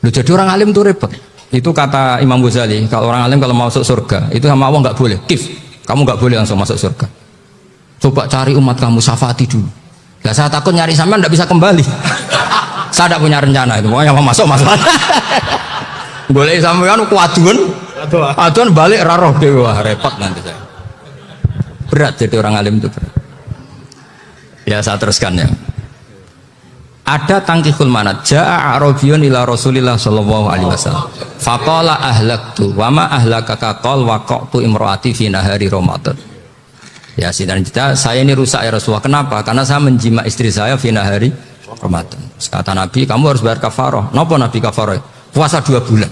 Loh, jadi orang alim itu repot. Itu kata Imam Ghazali, kalau orang alim kalau mau masuk surga itu sama Allah nggak boleh. Kif, kamu nggak boleh langsung masuk surga. Coba cari umat kamu, syafaati dulu. Nah, saya takut nyari sampean nggak bisa kembali. Saya tidak punya rencana itu, pokoknya mau masuk. Boleh sampean aduan balik raroh dewa, repot nanti saya. Berat jadi orang alim itu berat. Ya saya teruskan ya. Ada tangkihul manat. Ja'a a'rabiyun ila Rasulillah sallallahu alaihi wasallam. Faqala ahlaktu wa ma ahlakaka qal waqa'tu imraati fi nahari Ramadan. Ya sidang kita, saya ini rusak ya Rasulullah. Kenapa? Karena saya menjima istri saya fi nahari Ramadan. Kata Nabi, kamu harus bayar kafarah. Napa Nabi kafarah? Puasa 2 bulan.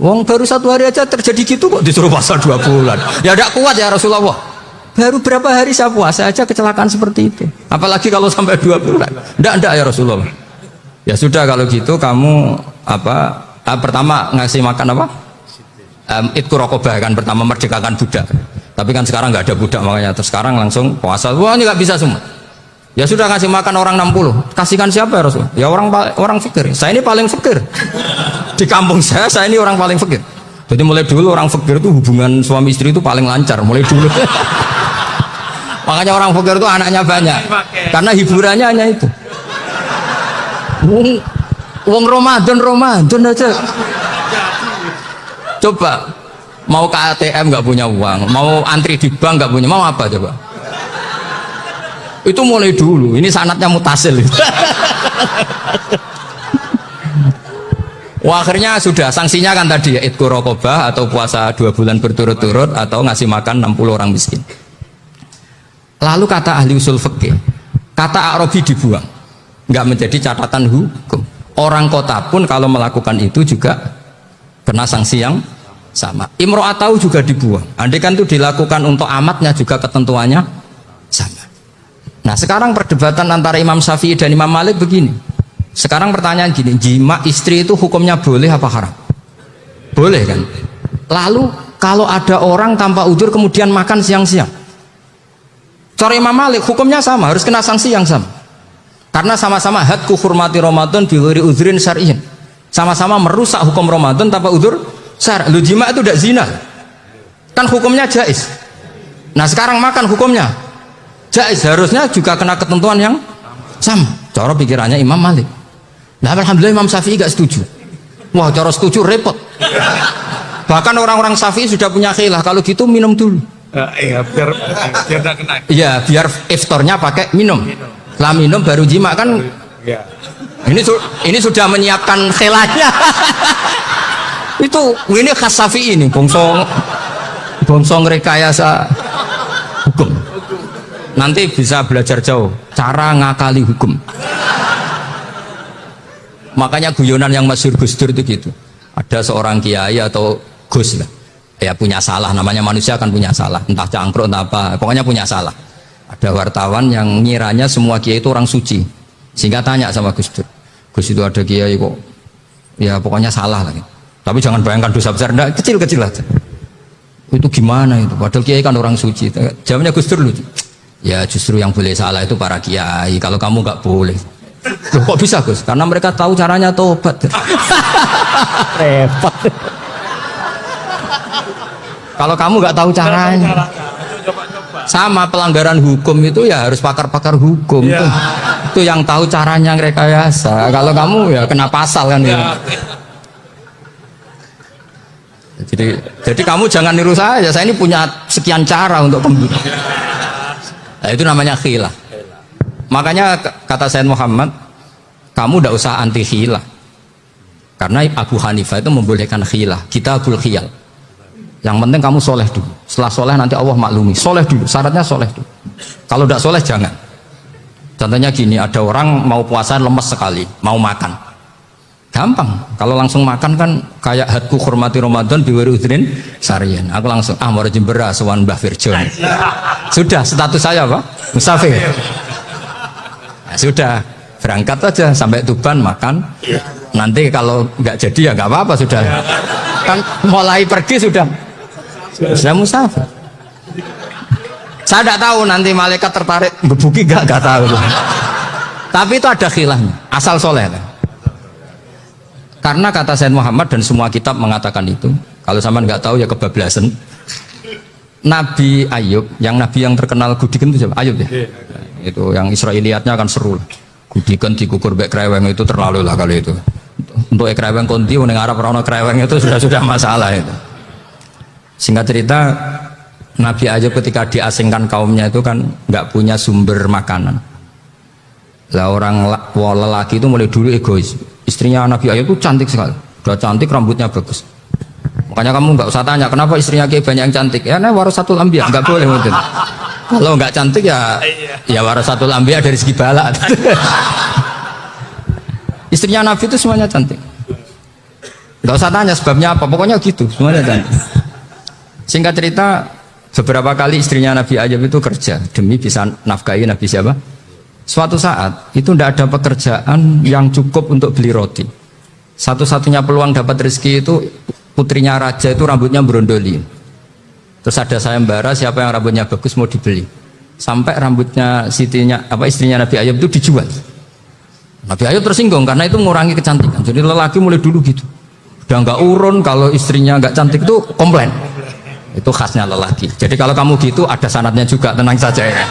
Wong baru 1 hari aja terjadi gitu kok disuruh puasa 2 bulan. Ya tidak kuat ya Rasulullah. Baru berapa hari saya puasa aja kecelakaan seperti itu. Apalagi kalau sampai 2 bulan. Tidak ya Rasulullah. Ya sudah kalau gitu kamu pertama ngasih makan apa? Itku rokobah kan, pertama merdekakan budak. Tapi kan sekarang nggak ada budak, makanya terus sekarang langsung puasa. Wah ini nggak bisa semua. Ya sudah ngasih makan orang 60. Kasihkan siapa ya Rasul? Ya orang fakir. Saya ini paling fakir. Di kampung saya ini orang paling fakir. Jadi mulai dulu orang fakir itu hubungan suami istri itu paling lancar. Mulai dulu. Makanya orang fakir itu anaknya banyak. Karena hiburannya hanya itu. Wong Ramadan aja. Coba mau ke ATM nggak punya uang, mau antri di bank nggak punya, mau apa coba? Itu mulai dulu. Ini sanatnya mutasil. Wah, akhirnya sudah sanksinya kan tadi ya, itqu raqabah atau puasa 2 bulan berturut-turut atau ngasih makan 60 orang miskin. Lalu kata ahli usul fikih, kata Arabi dibuang, nggak menjadi catatan hukum. Orang kota pun kalau melakukan itu juga kena sanksi yang sama. Imro'atau juga dibuang. Andai kan itu dilakukan untuk amatnya juga ketentuannya sama. Nah sekarang perdebatan antara Imam Syafi'i dan Imam Malik begini. Sekarang pertanyaan gini, jima istri itu hukumnya boleh apa haram? Boleh kan? Lalu kalau ada orang tanpa udzur kemudian makan siang-siang, cara Imam Malik hukumnya sama, harus kena sanksi yang sama. Karena sama-sama hadku hurmati Ramadan bi ghairi udzrin syar'iyyin. Sama-sama merusak hukum Ramadan tanpa udzur syar'. Lu jima itu tidak zina. Kan hukumnya jaiz. Nah, sekarang makan hukumnya jaiz, harusnya juga kena ketentuan yang sama. Cara pikirannya Imam Malik. Nah, alhamdulillah Imam Syafi'i gak setuju. Wah, cara setuju repot. Bahkan orang-orang Syafi'i sudah punya khilaf, kalau gitu minum dulu. Iya, biar tidak kena. Iya, biar iftarnya pakai minum. Setelah minum baru jima kan. Ya. Ini sudah menyiapkan khilafnya. Itu ini khas Syafi'i ini, bongso ngerekayasa hukum. Nanti bisa belajar jauh cara ngakali hukum. Makanya guyonan yang masyhur Gus Dur itu gitu. Ada seorang kiai atau Gus lah, ya punya salah, namanya manusia kan punya salah, entah cangkruk entah apa, pokoknya punya salah. Ada wartawan yang ngiranya semua kiai itu orang suci, sehingga tanya sama Gus Dur, Gus itu ada kiai kok, ya pokoknya salah lagi. Tapi jangan bayangkan dosa besar, enggak, kecil-kecil aja. Itu gimana itu? Padahal kiai kan orang suci. Jawabnya Gus Dur lucu. Ya justru yang boleh salah itu para kiai. Kalau kamu nggak boleh. Loh, kok bisa Gus? Karena mereka tahu caranya tobat. Repot. Kalau kamu nggak tahu caranya. Sama pelanggaran hukum itu ya harus pakar-pakar hukum. Itu yang tahu caranya rekayasa. Kalau kamu ya kena pasal kan ya. Jadi kamu jangan niru saya ini punya sekian cara untuk kembali. Nah, itu namanya khilah. Makanya kata Sayyid Muhammad, kamu tidak usah anti khilah. Karena Abu Hanifah itu membolehkan khilah, kitabul khiyal. Yang penting kamu soleh dulu. Setelah soleh nanti Allah maklumi. Soleh dulu, syaratnya soleh dulu. Kalau tidak soleh jangan. Contohnya gini, ada orang mau puasa lemes sekali, mau makan. Gampang, kalau langsung makan kan kayak hatku hormati Ramadan biwari udrin sarian. Aku langsung mau jembera sowan Mbah Firjon. Sudah status saya Pak musafir. Nah, sudah berangkat aja sampai Tuban makan. Nanti kalau nggak jadi ya nggak apa-apa sudah. Kan mulai pergi sudah musafir. Saya tidak tahu nanti malaikat tertarik bebuki nggak tahu. Tapi itu ada khilafnya asal soleh. Karena kata Sayyid Muhammad dan semua kitab mengatakan itu. Kalau sama nggak tahu ya kebablasan. Nabi Ayub, yang nabi yang terkenal Gudiken itu siapa? Ayub ya. Itu yang Israiliyatnya akan seru. Gudiken dikukur bek kreweng itu terlalu lah kalau itu. Untuk kreweng konti ning arep ora ono kreweng itu sudah masalah itu. Singkat cerita, Nabi Ayub ketika diasingkan kaumnya itu kan nggak punya sumber makanan. Lah orang lelaki itu mulai dulu egois. Istrinya Nabi Ayub itu cantik sekali, udah cantik, rambutnya bagus. Makanya kamu nggak usah tanya kenapa istrinya Kiai banyak yang cantik. Ya, nah warasatul anbiya, nggak boleh mungkin. Kalau nggak cantik ya warasatul anbiya dari segi balak. Istrinya Nabi itu semuanya cantik. Nggak usah tanya sebabnya apa, pokoknya gitu, semuanya cantik. Singkat cerita, beberapa kali istrinya Nabi Ayub itu kerja demi bisa nafkahi Nabi siapa? Suatu saat itu tidak ada pekerjaan yang cukup untuk beli roti. Satu-satunya peluang dapat rezeki itu putrinya raja itu rambutnya berondoli. Terus ada sayembara siapa yang rambutnya bagus mau dibeli. Sampai rambutnya istrinya Nabi Ayub itu dijual. Nabi Ayub tersinggung karena itu mengurangi kecantikan. Jadi lelaki mulai dulu gitu. Udah nggak urun kalau istrinya nggak cantik itu komplain. Itu khasnya lelaki. Jadi kalau kamu gitu ada sanadnya juga, tenang saja ya.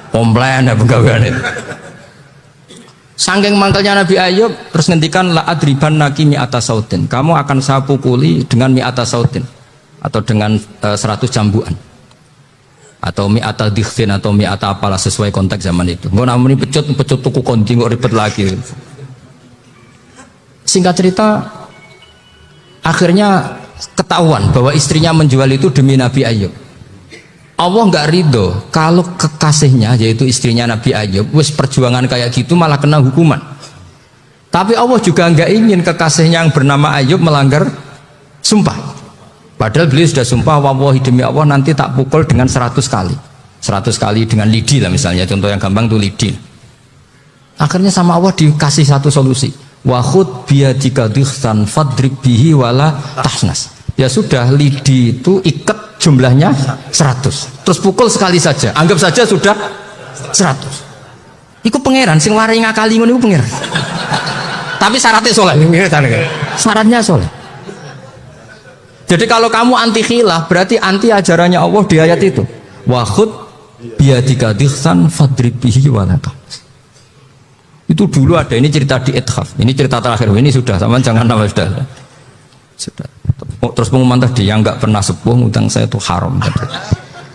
Komplain ya pegawaian itu. Saking mangkelnya Nabi Ayub terus ngendikan la adriban naki mi'ata sautin. Kamu akan saya pukuli dengan mi'ata sautin atau dengan 100 jambuan. Atau mi'ata dikhfin atau mi'ata apalah sesuai konteks zaman itu. Nggak namun ini pecut tuku konti nggak ribet lagi. Singkat cerita akhirnya ketahuan bahwa istrinya menjual itu demi Nabi Ayub. Allah nggak ridho kalau kekasihnya yaitu istrinya Nabi Ayub wis perjuangan kayak gitu malah kena hukuman. Tapi Allah juga nggak ingin kekasihnya yang bernama Ayub melanggar sumpah. Padahal beliau sudah sumpah, wallahi demi Allah nanti tak pukul dengan 100 kali. 100 kali dengan lidi lah misalnya, contoh yang gampang tuh lidi. Akhirnya sama Allah dikasih satu solusi. Wa khud biyadika dikhsan fadrib bihi wala tahnas. Ya sudah, lidi itu ikat jumlahnya 100. Terus pukul sekali saja. Anggap saja sudah 100. Iku pangeran sing warai ngakali ngono iku pangeran. Tapi syaratnya soleh. Syaratnya soleh. Jadi kalau kamu anti khilaf berarti anti ajarannya Allah di ayat itu. Wa khud biyadika dikhsan fadrib bihi wala tahnas. Itu dulu ada, ini cerita di Ithaf. Ini cerita terakhir. Ini sudah, sama jangan nama sudah. Terus pengumuman tadi yang nggak pernah sepuh ngutang saya itu haram tadi.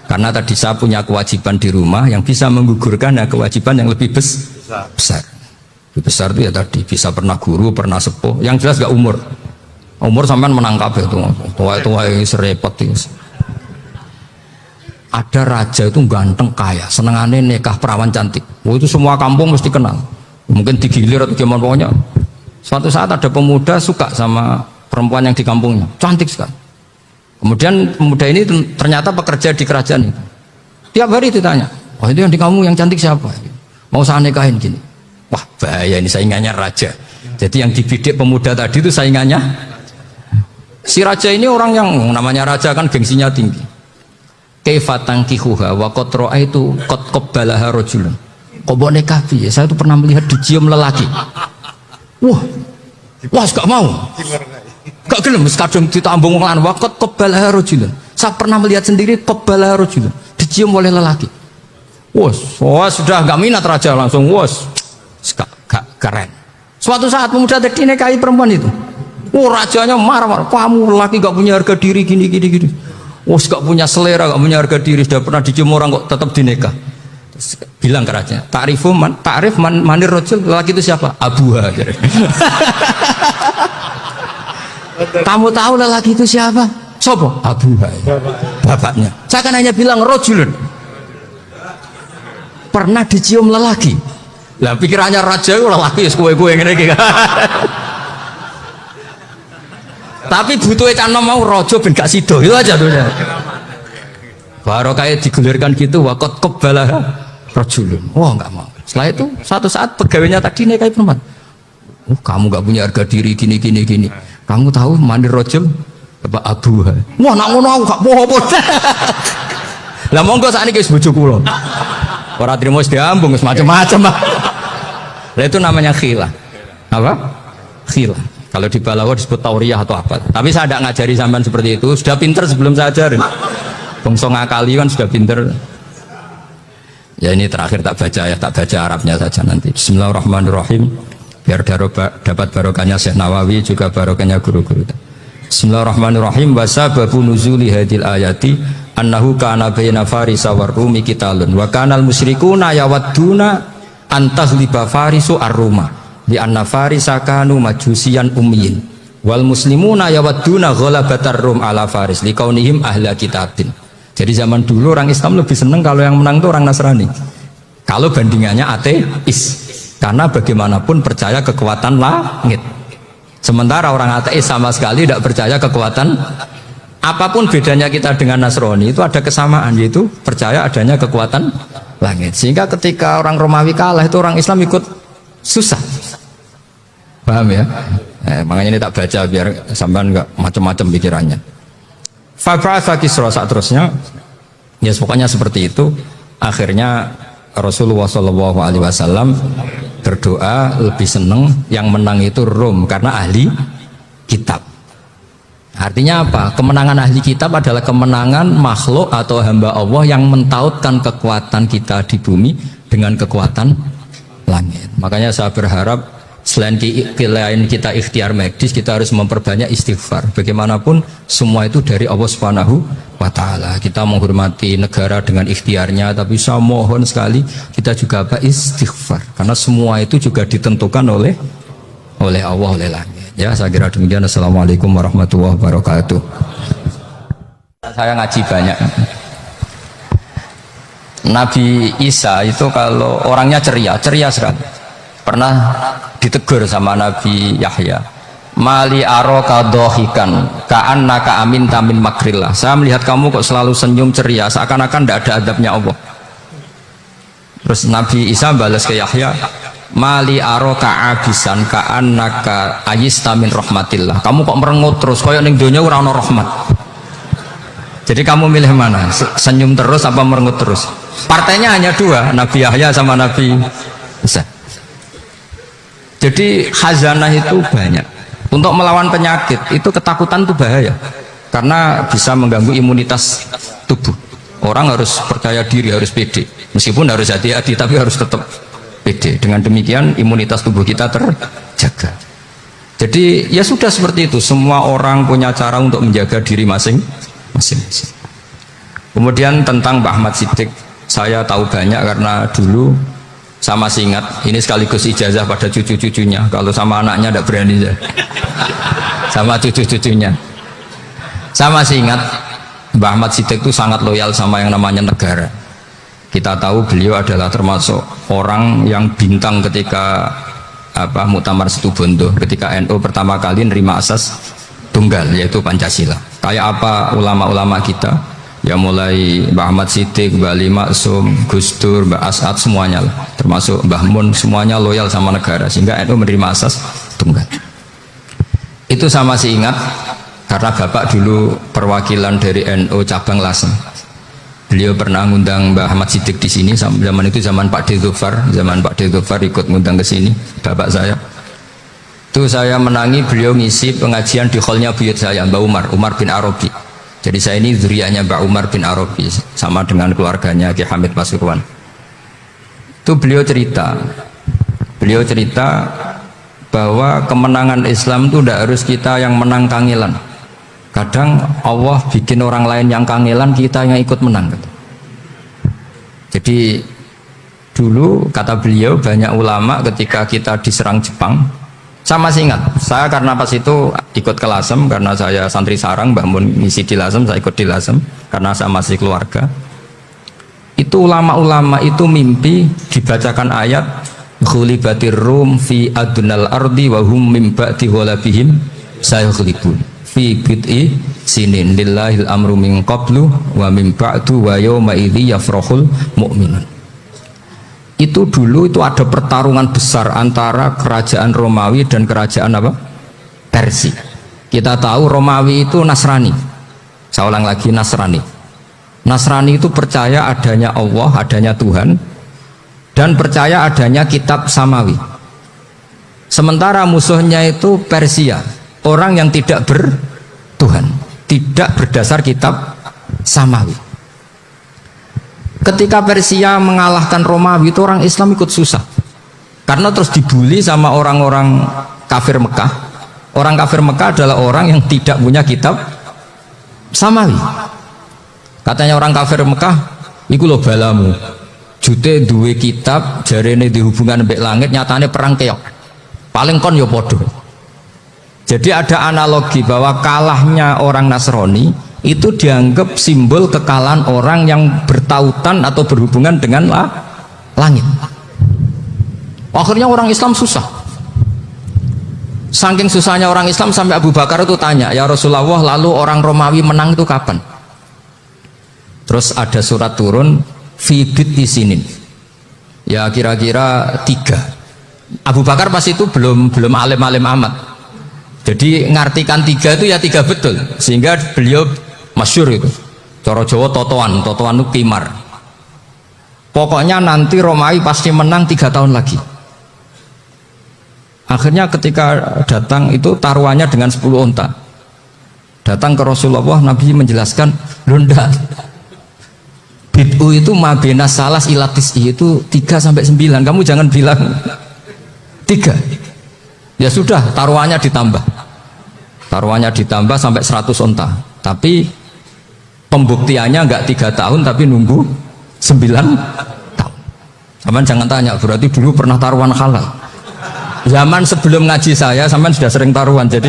Karena tadi saya punya kewajiban di rumah yang bisa menggugurkan ya kewajiban yang lebih besar. Lebih besar itu ya tadi bisa pernah guru, pernah sepuh. Yang jelas nggak umur. Umur sampean menang kabeh tuh. Tua-tua yang serepot itu. Ada raja itu ganteng kaya, senengannya nikah perawan cantik. Oh, itu semua kampung mesti kenal. Mungkin digilir atau gimana pokoknya. Suatu saat ada pemuda suka sama perempuan yang di kampungnya, cantik sekali. Kemudian pemuda ini ternyata bekerja di kerajaan itu. Tiap hari ditanya, oh itu yang di kamu yang cantik siapa? Mau saya nikahin gini. Wah bahaya ini saingannya raja. Jadi yang dibidik pemuda tadi itu saingannya. Si raja ini orang yang namanya raja kan gengsinya tinggi. Kaifatang kihuha wa kotroa itu kot kobbalaha rojulun. Kok boleh kafi? Saya itu pernah melihat dicium lelaki. Wah gak mau. Gak gelem kadang ditambung lan wa kot kobbalaha rojulun. Saya pernah melihat sendiri kobbalaha rojulun. Dicium oleh lelaki. Wah sudah gak minat raja langsung gak keren. Suatu saat pemuda tadi nikahi perempuan itu. Rajanya marah-marah. Kamu laki gak punya harga diri gini. Gak punya selera, gak punya harga diri. Sudah pernah dicium orang kok tetap dinikah. Terus bilang ke raja, takrif manir rojul, laki itu siapa? Abuha. Kamu tahu lelaki itu siapa? Sopo? Abuha. Bapaknya. Saya kan hanya bilang rojulun. Pernah dicium lelaki. Lah pikirannya raja itu lelaki kue-kue ngene. Tapi butuhnya cana mau rojo ben gak sido itu aja tuh ya. Baru kayak digulirkan gitu wakot kebala rojulun. Wah nggak mau. Setelah itu suatu saat pegawainya tadi nikahi perempuan. Kamu nggak punya harga diri gini. Kamu tahu mandir rojul apa abuha? Wah nak ngono aku gak apa-apa. Lah monggo saat ini guys bojo kula. Ora trimo wis diambung macam-macam. Lah itu namanya khilah. Apa? Khilah. Kalau di Balawa disebut tauriyah atau apa. Tapi saya tidak ngajari sampean seperti itu. Sudah pinter sebelum saya ajarin. Bongso ngakali kan sudah pinter. Ya ini terakhir tak baca Arabnya saja nanti. Bismillahirrahmanirrahim. Biar dapat barokahnya Syekh Nawawi juga barokahnya guru-guru. Bismillahirrahmanirrahim. Wasababu nuzuli hadil ayati annahu kana baina farisa war rumi qitalun wa kanal musyrikuna yawadduna antahliba farisu ar-ruma di anna farisa kanu majusian ummiyin wal muslimuna yawadduna ghalabatar rum ala faris liqaunihim ahla kitabin. Jadi zaman dulu orang Islam lebih senang kalau yang menang itu orang Nasrani. Kalau bandingannya ateis. Karena bagaimanapun percaya kekuatan langit. Sementara orang ateis sama sekali tidak percaya kekuatan. Apapun bedanya kita dengan Nasrani itu ada kesamaan, yaitu percaya adanya kekuatan langit. Sehingga ketika orang Romawi kalah itu orang Islam ikut susah. Paham ya? Makanya ini tak baca biar sampean nggak macam-macam pikirannya. Fab'atha Kisra saat terusnya, ya pokoknya seperti itu. Akhirnya Rasulullah SAW berdoa lebih seneng yang menang itu Rom karena ahli kitab. Artinya apa? Kemenangan ahli kitab adalah kemenangan makhluk atau hamba Allah yang mentautkan kekuatan kita di bumi dengan kekuatan langit. Makanya saya berharap selain kita ikhtiar medis, kita harus memperbanyak istighfar. Bagaimanapun semua itu dari Allah Subhanahu wa ta'ala. Kita menghormati negara dengan ikhtiarnya, tapi saya mohon sekali kita juga istighfar, karena semua itu juga ditentukan oleh Allah, oleh langit. Ya, saya kira demikian. Assalamualaikum warahmatullahi wabarakatuh. Saya ngaji banyak. Nabi Isa itu kalau orangnya ceria sekali. Pernah ditegur sama Nabi Yahya, mali aroka dohikan ka'annaka amin tamin makrillah. Saya melihat kamu kok selalu senyum ceria, seakan-akan tidak ada adabnya Allah. Terus Nabi Isa balas ke Yahya, mali aroka abisan ka'annaka ayistamin rahmatillah. Kamu kok merengut terus koyo ning donya ora ono rahmat. Jadi kamu milih mana? Senyum terus apa merengut terus? Partainya hanya dua, Nabi Yahya sama Nabi Isa. Jadi khazanah itu banyak. Untuk melawan penyakit itu ketakutan itu bahaya, karena bisa mengganggu imunitas tubuh. Orang harus percaya diri, harus pede. Meskipun harus hati-hati, tapi harus tetap pede. Dengan demikian imunitas tubuh kita terjaga. Jadi ya sudah seperti itu. Semua orang punya cara untuk menjaga diri masing-masing. Kemudian tentang Mbah Ahmad Siddiq, saya tahu banyak karena dulu Sama ingat, ini sekaligus ijazah pada cucu-cucunya. Kalau sama anaknya tidak berani ya. Sama cucu-cucunya. Sama ingat, Mbah Ahmad Siddiq itu sangat loyal sama yang namanya negara. Kita tahu beliau adalah termasuk orang yang bintang ketika Muktamar Situbondo, ketika NU pertama kali nerima asas tunggal yaitu Pancasila. Kayak apa ulama-ulama kita? Ya mulai Mbah Ahmad Siddiq, Mbah Ali Maksum, Gus Dur, Mbah As'ad semuanya lah, termasuk Mbah Mun, semuanya loyal sama negara sehingga NU menerima asas tunggal. Itu sama ingat karena Bapak dulu perwakilan dari NU cabang Lasem. Beliau pernah ngundang Mbah Ahmad Siddiq di sini zaman itu zaman Pak Dzufar ikut ngundang ke sini bapak saya. Itu saya menangi beliau ngisi pengajian di hallnya buyut saya Mbah Umar bin Arabi. Jadi saya ini zuriyahnya Mbah Umar bin Arabi sama dengan keluarganya Ki Hamid Pasuruan. Itu beliau cerita bahwa kemenangan Islam itu tidak harus kita yang menang kangelan. Kadang Allah bikin orang lain yang kangelan, kita yang ikut menang. Jadi dulu kata beliau banyak ulama ketika kita diserang Jepang. Sama ingat, saya karena pas itu ikut ke Lasem karena saya santri sarang, Mbah Mun ngisi di Lasem, saya ikut di Lasem karena saya masih keluarga. Itu ulama-ulama itu mimpi dibacakan ayat ghulibatir rum fi adnal ardi wa hum mim ba'di ghalabihim sayaghlibun fi bid'i sinin lillahil amru min qablu wa min ba'du wa yawma idzi yafrahul mu'minun. Itu dulu itu ada pertarungan besar antara kerajaan Romawi dan kerajaan Persia. Kita tahu Romawi itu Nasrani. Saya ulang lagi, Nasrani. Nasrani itu percaya adanya Allah, adanya Tuhan, dan percaya adanya kitab samawi. Sementara musuhnya itu Persia, orang yang tidak bertuhan, tidak berdasar kitab samawi. Ketika Persia mengalahkan Romawi itu orang Islam ikut susah karena terus dibully sama orang-orang kafir Mekah. Orang kafir Mekah adalah orang yang tidak punya kitab samawi. Katanya orang kafir Mekah iku lho balamu jute duwe kitab jarene dihubungan mbek langit, nyatane perang keok paling kon yo podo. Jadi ada analogi bahwa kalahnya orang Nasrani itu dianggap simbol kekalahan orang yang bertautan atau berhubungan dengan langit. Akhirnya orang Islam susah. Saking susahnya orang Islam sampai Abu Bakar itu tanya, ya Rasulullah, lalu orang Romawi menang itu kapan? Terus ada surat turun fi bid'i sinin. Ya kira-kira 3. Abu Bakar pas itu belum alim-alim amat. Jadi ngartikan 3 itu ya 3 betul. Sehingga beliau masyhur itu. Cara Jawa totoan itu kimar. Pokoknya nanti Romawi pasti menang 3 tahun lagi. Akhirnya ketika datang itu taruhannya dengan 10 unta. Datang ke Rasulullah, Nabi menjelaskan, "Lunda. Bid'u itu mabena salas ilatis itu 3 sampai 9. Kamu jangan bilang 3. Ya sudah, taruhannya ditambah. Taruhannya ditambah sampai 100 unta. Tapi pembuktiannya enggak 3 tahun tapi nunggu 9 tahun. Sampean jangan tanya, berarti dulu pernah taruhan halal. Zaman sebelum ngaji saya sampean sudah sering taruhan, jadi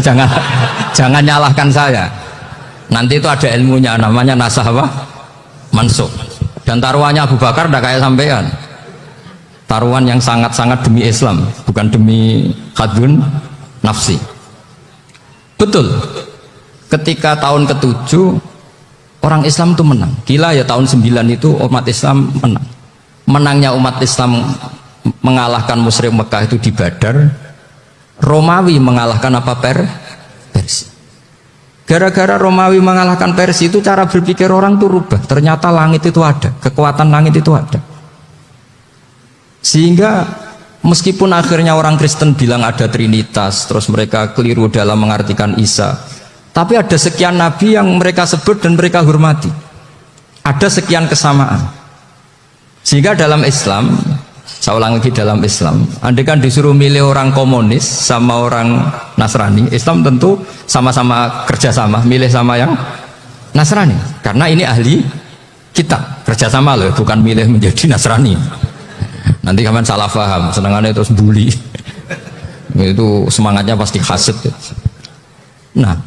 jangan nyalahkan saya. Nanti itu ada ilmunya, namanya nasah mansukh. Dan taruhannya Abu Bakar tidak kayak sampean. Taruhan yang sangat-sangat demi Islam, bukan demi khadun nafsi. Betul. Ketika tahun ke-7 orang Islam itu menang. Gila ya, tahun 9 itu umat Islam menang. Menangnya umat Islam mengalahkan musyrik Mekah itu di Badar. Romawi mengalahkan apa? Persia. Gara-gara Romawi mengalahkan Persia itu cara berpikir orang itu rubah. Ternyata langit itu ada, kekuatan langit itu ada. Sehingga meskipun akhirnya orang Kristen bilang ada Trinitas, terus mereka keliru dalam mengartikan Isa, tapi ada sekian nabi yang mereka sebut dan mereka hormati. Ada sekian kesamaan. Sehingga dalam Islam, saya ulang lagi, dalam Islam, andai kan disuruh milih orang komunis sama orang Nasrani, Islam tentu sama-sama kerjasama, milih sama yang Nasrani, karena ini ahli kitab, kerjasama loh, bukan milih menjadi Nasrani. Nanti kalian salah paham, senangannya terus bully. Itu semangatnya pasti hasad. Nah,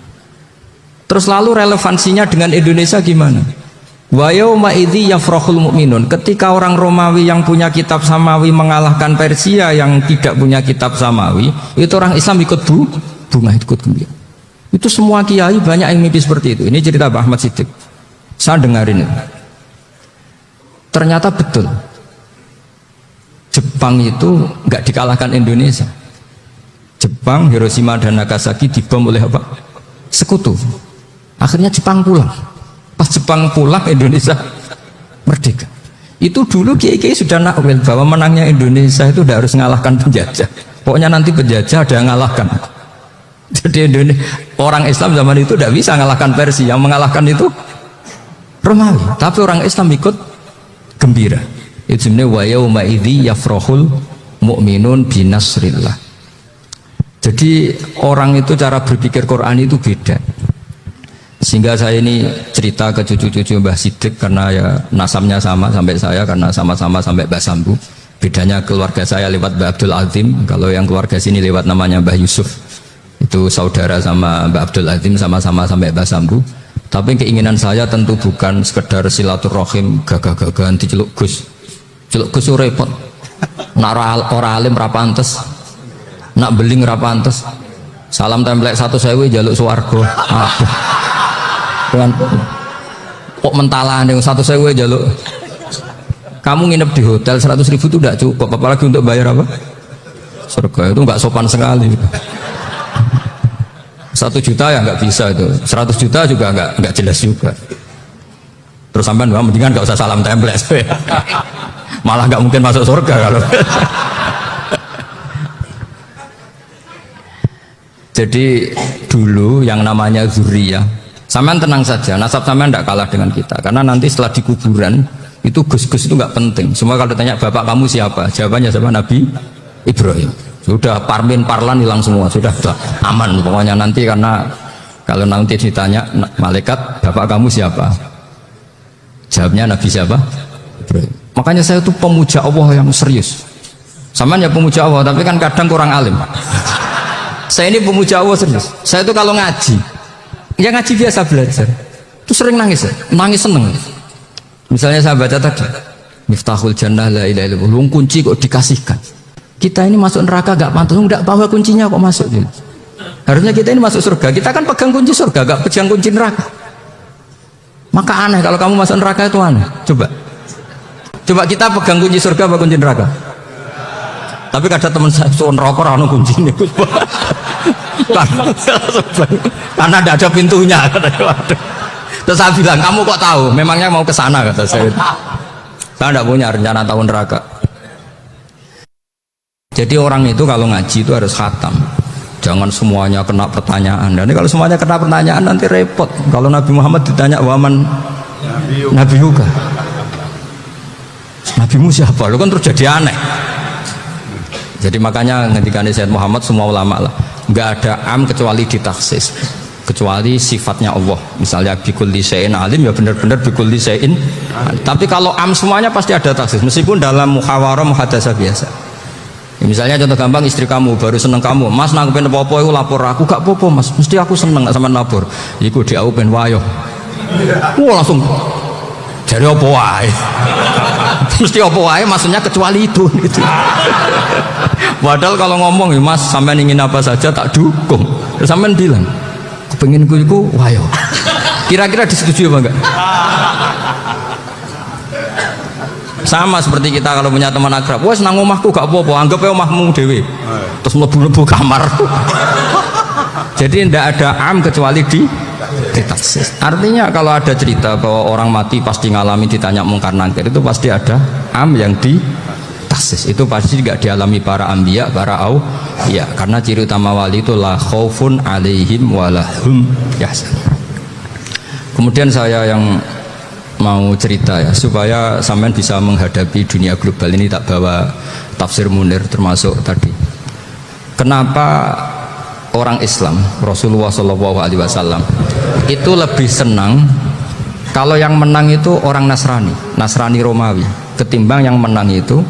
terus lalu relevansinya dengan Indonesia gimana? Wa yauma idzi yafrahul mu'minun. Ketika orang Romawi yang punya kitab Samawi mengalahkan Persia yang tidak punya kitab Samawi, itu orang Islam ikut bunga, ikut gembira. Itu semua kiai banyak yang mimpi seperti itu. Ini cerita Pak Ahmad Siddiq. Saya dengarin itu. Ternyata betul. Jepang itu nggak dikalahkan Indonesia. Jepang, Hiroshima dan Nagasaki dibom oleh apa? Sekutu. Akhirnya Jepang pulang. Pas Jepang pulang, Indonesia merdeka. Itu dulu kiai-kiai sudah nakwil bahwa menangnya Indonesia itu tidak harus mengalahkan penjajah. Pokoknya nanti penjajah ada yang mengalahkan. Jadi orang Islam zaman itu tidak bisa mengalahkan Persia. Yang mengalahkan itu Romawi. Tapi orang Islam ikut gembira. Itu sebenarnya wa yauma idzi yafrahul mu'minun binasrillah. Jadi orang itu cara berpikir Quran itu beda. Sehingga saya ini cerita ke cucu-cucu Mbah Siddiq karena ya nasabnya sama sampai saya, karena sama-sama sampai Mbah Sambu. Bedanya keluarga saya lewat Mbah Abdul Azim, kalau yang keluarga sini lewat namanya Mbah Yusuf. Itu saudara sama Mbah Abdul Azim, sama-sama sampai Mbah Sambu. Tapi keinginan saya tentu bukan sekedar silaturahim gagah-gagahan diceluk Gus. Celuk Gus repot. Nak ora alim ra pantes. Nak beling ra pantes. Salam templek 1.000 jaluk swarga. Aduh. Kan kok mentalan yang 1.000 jaluk. Kamu nginep di hotel 100.000 itu tidak cukup, apalagi untuk bayar apa? Surga. Itu nggak sopan sekali. 1 juta ya nggak bisa itu, 100 juta juga nggak jelas juga. Terus sampai mendingan nggak usah salam template. Malah nggak mungkin masuk surga kalau. Jadi dulu yang namanya zuriyah, sampean tenang saja, nasab sampean tidak kalah dengan kita, karena nanti setelah di kuburan itu gus-gus itu nggak penting. Semua kalau ditanya bapak kamu siapa, jawabannya siapa? Nabi Ibrahim. Sudah parmin parlan hilang semua, sudah aman pokoknya nanti, karena kalau nanti ditanya malaikat bapak kamu siapa, jawabnya Nabi siapa? Ibrahim. Makanya saya tuh pemuja Allah yang serius. Sampean ya pemuja Allah, tapi kan kadang kurang alim. Saya ini pemuja Allah serius. Saya tuh kalau ngaji, ya ngaji biasa belajar, tuh sering nangis, nangis seneng. Misalnya saya baca tadi, Miftahul Jannah la ilaha illallah, kunci kok dikasihkan. Kita ini masuk neraka gak pantas, enggak bawa kuncinya kok masuk. Harusnya kita ini masuk surga, kita kan pegang kunci surga, gak pegang kunci neraka. Maka aneh kalau kamu masuk neraka itu aneh. Coba kita pegang kunci surga apa kunci neraka? Tapi kadang teman saya soal neraka ora ono kuncinya. Karena tidak ada pintunya. Terus saya bilang, kamu kok tahu? Memangnya mau ke sana, kata saya. Saya tidak punya rencana tahun neraka. Jadi orang itu kalau ngaji itu harus khatam. Jangan semuanya kena pertanyaan. Dan kalau semuanya kena pertanyaan nanti repot. Kalau Nabi Muhammad ditanya waman Nabi juga. Nabimu siapa? Lu kan terus jadi aneh. Jadi makanya ketika Sayyid Muhammad semua ulama lah, nggak ada am kecuali ditaksis, kecuali sifatnya Allah. Misalnya bikulli syai'in alim, ya benar-benar bikulli syai'in. Tapi kalau am semuanya pasti ada taksis, meskipun dalam muhawarah muhadasah biasa. Ya, misalnya contoh gampang, istri kamu baru seneng kamu, mas nanggepin apa-apa itu lapor aku, gak apa-apa mas, mesti aku seneng gak sama lapor. Iku di aku ben wayo. Langsung jadi apa wae. Mesti apa wae, maksudnya kecuali itu gitu. Padahal kalau ngomong ya mas sampean ingin apa saja tak dukung. Terus sampean bilang kepengin ku iku wayo. Kira-kira disetujui apa enggak? Sama seperti kita kalau punya teman akrab, wes nang omahku gak apa-apa, anggap aja omahmu dhewe. Terus mlebu-mlebu kamar. Jadi tidak ada am kecuali ditaksis. Artinya kalau ada cerita bahwa orang mati pasti ngalami ditanya mungkar nangkir, itu pasti ada am yang ditaksis. Itu pasti tidak dialami para anbiya, para auliya. Karena ciri utama wali itu la khaufun alaihim walahum yahzanun. Kemudian saya yang mau cerita ya, supaya sampean bisa menghadapi dunia global ini, tak bawa tafsir Munir termasuk tadi. Kenapa orang Islam, Rasulullah SAW itu lebih senang kalau yang menang itu orang Nasrani Romawi, ketimbang yang menang itu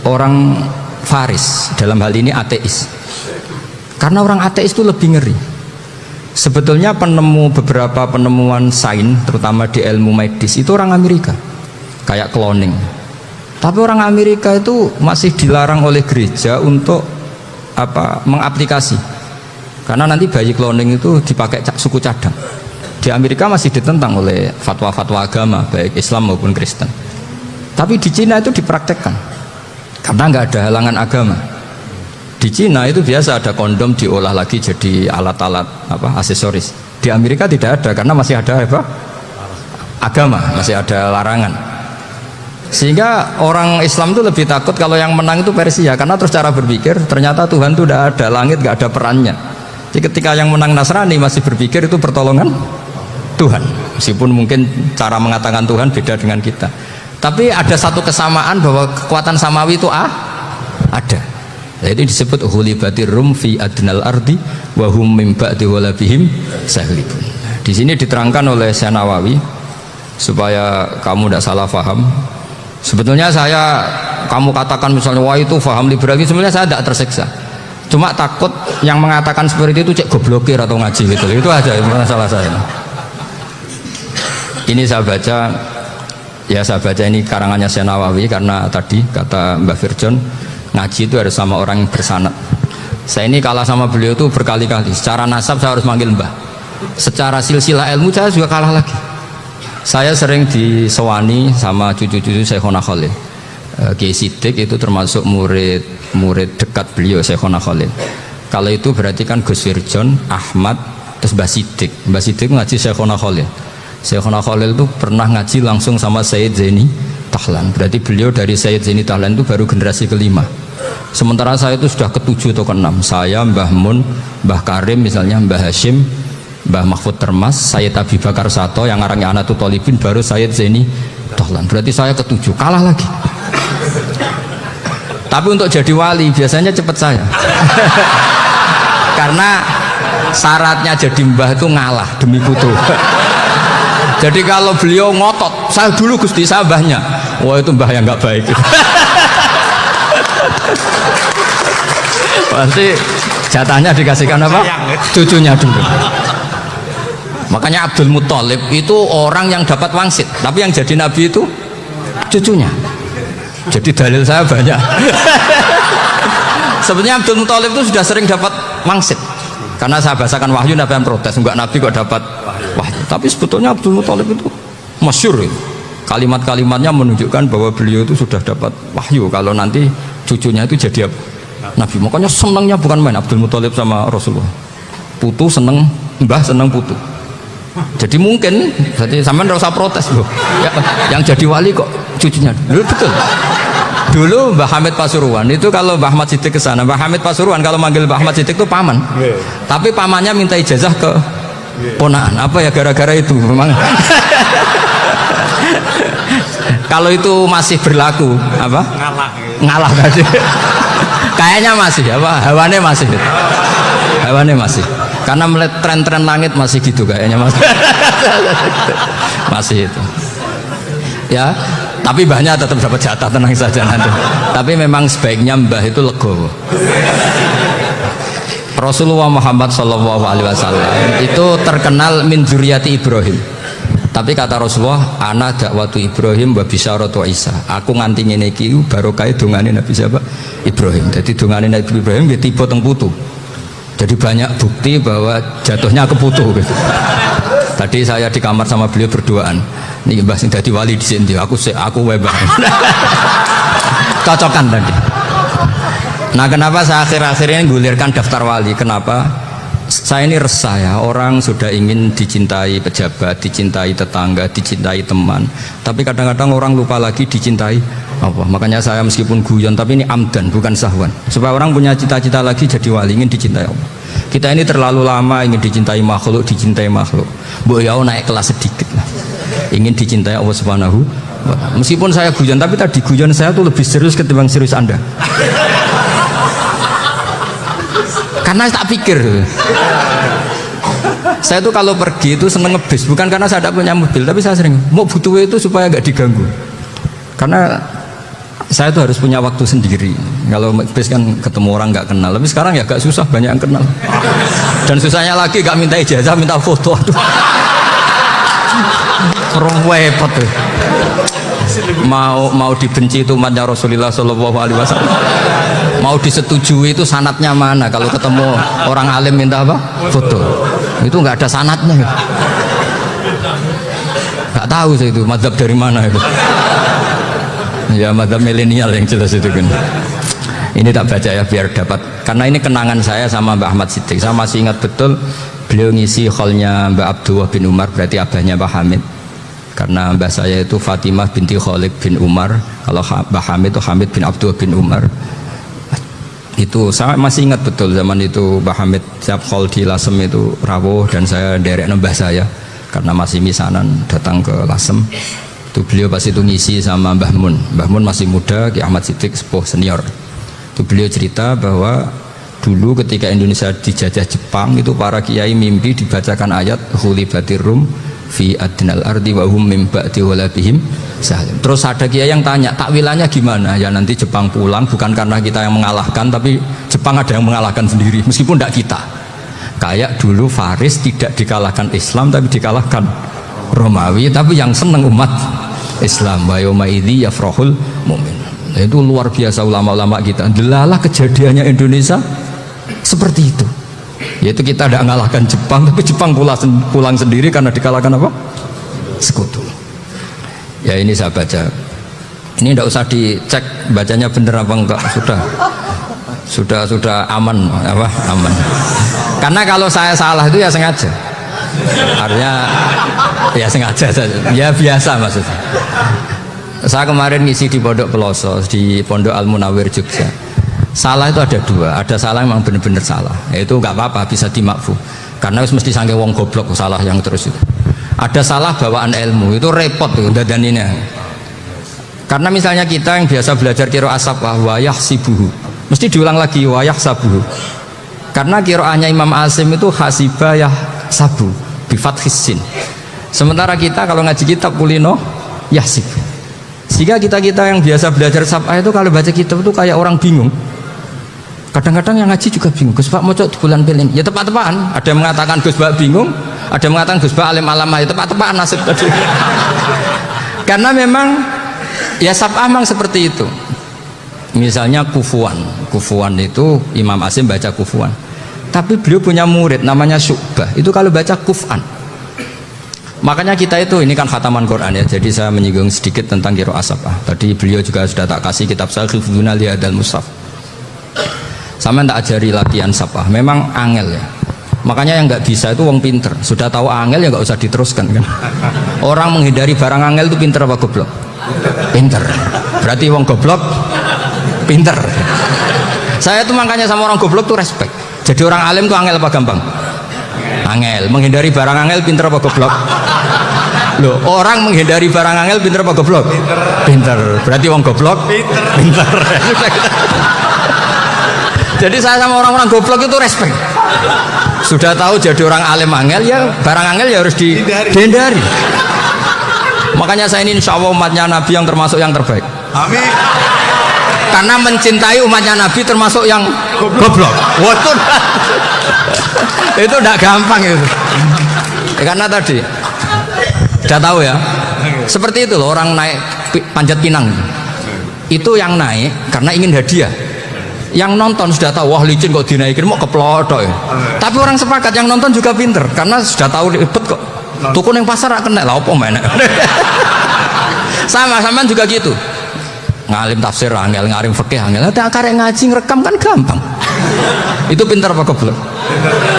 orang Faris, dalam hal ini ateis. Karena orang ateis itu lebih ngeri. Sebetulnya beberapa penemuan sains, terutama di ilmu medis, itu orang Amerika, kayak cloning. Tapi orang Amerika itu masih dilarang oleh gereja untuk mengaplikasi. Karena nanti bayi cloning itu dipakai suku cadang. Di Amerika masih ditentang oleh fatwa-fatwa agama, baik Islam maupun Kristen. Tapi di Cina itu dipraktekkan, karena nggak ada halangan agama. Di Cina itu biasa ada kondom diolah lagi jadi alat-alat aksesoris. Di Amerika tidak ada, karena masih ada agama, masih ada larangan. Sehingga orang Islam itu lebih takut kalau yang menang itu Persia, karena terus cara berpikir ternyata Tuhan itu tidak ada, langit nggak ada perannya. Jadi ketika yang menang Nasrani masih berpikir itu pertolongan Tuhan, meskipun mungkin cara mengatakan Tuhan beda dengan kita. Tapi ada satu kesamaan bahwa kekuatan samawi itu ada. Itu disebut hulibatir rum fi adnal ardi wa hum min ba'di walabihim sahlibun. Di sini diterangkan oleh Syekh Nawawi supaya kamu tidak salah paham. Sebetulnya kamu katakan misalnya wah itu paham liberalisme, sebenarnya saya tidak tersiksa. Cuma takut yang mengatakan seperti itu cek goblokir atau ngaji gitu. Itu aja masalah saya. Ini saya baca ini karangannya Syekh Nawawi, karena tadi kata Mbak Firjon ngaji itu harus sama orang yang bersanad. Saya ini kalah sama beliau itu berkali-kali. Secara nasab saya harus manggil Mbah. Secara silsilah ilmu saya juga kalah lagi. Saya sering disewani sama cucu-cucu Syekhona Khalil. Kiai Siddiq itu termasuk murid dekat beliau Syekhona Khalil. Kalau itu berarti kan Gus Firjon, Ahmad, terus Mbah Siddiq. Mbah Siddiq ngaji Syekhona Khalil. Syekhona Khalil itu pernah ngaji langsung sama Sayyid Zaini Tahlan. Berarti beliau dari Sayyid Zaini Tahlan itu baru generasi kelima. Sementara saya itu sudah ke-7 atau ke-6. Saya, Mbah Mun, Mbah Karim misalnya, Mbah Hashim, Mbah Mahfud Termas, Sayyid Abi Bakar Sato yang ngarangnya Anatul Thalibin, baru Sayyid Zaini Tahlan. Berarti saya ke-7, kalah lagi. Tapi untuk jadi wali biasanya cepat saya. Karena syaratnya jadi mbah itu ngalah demi putu. Jadi kalau beliau ngotot, saya dulu Gusti, saya mbahnya. Wah itu mbah yang nggak baik. Pasti jatahnya dikasihkan apa? Cucunya dulu. Makanya Abdul Muthalib itu orang yang dapat wangsit, tapi yang jadi nabi itu cucunya. Jadi dalil saya banyak. Sebenarnya Abdul Muthalib itu sudah sering dapat wangsit. Karena saya bahasakan wahyu, Nabi yang protes, enggak nabi kok dapat wahyu. Tapi sebetulnya Abdul Muthalib itu masyhur. Kalimat-kalimatnya menunjukkan bahwa beliau itu sudah dapat wahyu kalau nanti cucunya itu jadi nabi. Makanya senangnya bukan main Abdul Muthalib sama Rasulullah. Putu seneng, mbah seneng putu. Jadi mungkin, jadi sampean enggak usah protes loh. Ya, yang jadi wali kok cucunya. Dulu betul. Dulu Mbah Hamid Pasuruan itu kalau Mbah Ahmad Siddiq ke sana, Mbah Hamid Pasuruan kalau manggil Mbah Ahmad Siddiq itu paman. Tapi pamannya minta ijazah ke ponakan. Apa ya gara-gara itu memang. Kalau itu masih berlaku apa? Ngalah tadi. Kayaknya masih apa? Hawane masih. Hawane masih. Karena melihat tren-tren langit masih gitu kayaknya masih. Masih itu. Ya, tapi mbahnya tetap dapat jatah, tenang saja nanti. Tapi memang sebaiknya mbah itu legowo. Rasulullah Muhammad SAW itu terkenal min dzurriyyati Ibrahim. Tapi kata Rasulullah, ana dakwatu Ibrahim wa bisyaratu Isa. Aku nganti ngene iki barokah dongane Nabi siapa? Ibrahim. Jadi dongane Nabi Ibrahim dia tiba teng putu. Jadi banyak bukti bahwa jatuhnya ke putu gitu. Tadi saya di kamar sama beliau berduaan. Nih Mbah sing dadi wali di sini, aku webah. Cocokan tadi. Nah, kenapa saya akhir-akhir ini gulirkan daftar wali? Kenapa? Saya ini resah ya, orang sudah ingin dicintai pejabat, dicintai tetangga, dicintai teman. Tapi kadang-kadang orang lupa lagi dicintai Allah. Makanya saya meskipun guyon, tapi ini amdan, bukan sahwan. Supaya orang punya cita-cita lagi jadi wali, ingin dicintai Allah. Kita ini terlalu lama ingin dicintai makhluk. Bu ya naik kelas sedikit lah. Ingin dicintai Allah Subhanahu wa ta'ala. Meskipun saya guyon, tapi tadi guyon saya tuh lebih serius ketimbang serius Anda. Karena tak pikir. Saya tuh kalau pergi itu seneng ngebis, bukan karena saya tidak punya mobil, tapi saya sering mau butuh itu supaya nggak diganggu. Karena saya tuh harus punya waktu sendiri. Kalau bis kan ketemu orang nggak kenal, tapi sekarang ya agak susah, banyak yang kenal. Dan susahnya lagi nggak minta ijazah, minta foto. Aduh, orang repot tuh. Mau dibenci itu umatnya Rasulullah Shallallahu Alaihi Wasallam. Mau disetujui itu sanatnya mana? Kalau ketemu orang alim minta apa? Foto. Itu nggak ada sanatnya. Nggak tahu saya itu mazhab dari mana itu. Ya mazhab milenial yang jelas itu kan. Ini tak baca ya biar dapat, karena ini kenangan saya sama Mbak Ahmad Siddiq. Saya masih ingat betul beliau ngisi kholnya Mbak Abdullah bin Umar, berarti abahnya Mbak Hamid. Karena mbah saya itu Fatimah binti Khalid bin Umar, kalau Mbak Hamid itu Hamid bin Abdullah bin Umar. Itu saya masih ingat betul zaman itu Mbak Hamid siap khol di Lasem itu rawuh, dan saya derek mbah saya karena masih misanan datang ke Lasem. Itu beliau pas itu ngisi sama Mbah Mun. Mbah Mun masih muda, Ki Ahmad Siddiq sepuh senior. Itu beliau cerita bahwa dulu ketika Indonesia dijajah Jepang itu para kiai mimpi dibacakan ayat Ghulibatir Rum fi adnal ardi wa hum min ba'di ghalabihim salim. Terus ada kiai yang tanya, takwilannya gimana? Ya nanti Jepang pulang bukan karena kita yang mengalahkan, tapi Jepang ada yang mengalahkan sendiri meskipun tidak kita. Kayak dulu Faris tidak dikalahkan Islam tapi dikalahkan Romawi, tapi yang senang umat Islam. Wa yauma idzi yafrahul mu'min. Nah, itu luar biasa ulama-ulama kita. Delalah kejadiannya Indonesia seperti itu. Yaitu kita tidak mengalahkan Jepang, tapi Jepang pulang sendiri karena dikalahkan apa? Sekutu. Ya ini saya baca. Ini tidak usah dicek bacanya bener apa enggak, sudah aman apa? Aman. Karena kalau saya salah itu ya sengaja. Artinya ya sengaja saja, ya biasa maksudnya. Saya kemarin ngisi di Pondok Peloso, di Pondok Al Munawir Jogja. Salah itu ada dua, ada salah yang memang benar-benar salah, itu nggak apa-apa, bisa dimakfu. Karena mesti sange wong goblok salah yang terus itu. Ada salah bawaan ilmu, itu repot tuh dadaninnya. Karena misalnya kita yang biasa belajar qiraah sabah wayah sibuhu, mesti diulang lagi wayah sabuhu. Karena qiraahnya Imam Asim itu hasibah yah sabu bifat hisin. Sementara kita kalau ngaji kitab kulino yahsib. Sehingga kita yang biasa belajar sabah itu kalau baca kitab itu kayak orang bingung. Kadang-kadang yang ngaji juga bingung. Gus Pak mau di bulan pilih, ya tepat-tepatan. Ada yang mengatakan Gus Pak bingung, ada yang mengatakan Gus Pak alim alamah, ya tepat-tepatan nasib tadi. Karena memang ya sabah memang seperti itu. Misalnya kufuan itu Imam Asim baca kufuan. Tapi beliau punya murid namanya Syu'bah, itu kalau baca kuf'an. Makanya kita itu, ini kan khataman Quran ya, jadi saya menyinggung sedikit tentang qiraah sabah. Tadi beliau juga sudah tak kasih kitab saya Hifdzuna Lihadal Mushaf. Sama tak ajari latihan sabah, memang angel ya. Makanya yang nggak bisa itu wong pinter, sudah tahu angel ya nggak usah diteruskan kan. Orang menghindari barang angel itu pinter apa goblok? Pinter. Berarti wong goblok pinter. Saya tuh makanya sama orang goblok tuh respect. Jadi orang alim tuh angel apa gampang? Angel. Menghindari barang angel pinter apa goblok? Loh, orang menghindari barang angel pinter apa goblok? Pinter. Berarti wong goblok pinter. Jadi saya sama orang-orang goblok itu respect. Sudah tahu jadi orang alim angel ya barang angel ya harus dihindari. Makanya saya ini insya Allah umatnya Nabi yang termasuk yang terbaik. Amin. Karena mencintai umatnya Nabi termasuk yang goblok. Waduh. Itu tidak gampang itu. Karena tadi sudah tahu ya. Seperti itu loh orang naik Panjat Pinang. Itu yang naik karena ingin hadiah. Yang nonton sudah tahu wah licin kok dinaikin mau keplodok ya. Tapi orang sepakat yang nonton juga pinter karena sudah tahu ribet kok. Tukun yang pasar akan kena lah apa mana. Sama juga gitu. Ngalim tafsir angel, ngalim fikih angel. Tapi karek ngaji ngerekam kan gampang. Itu pinter apa goblok?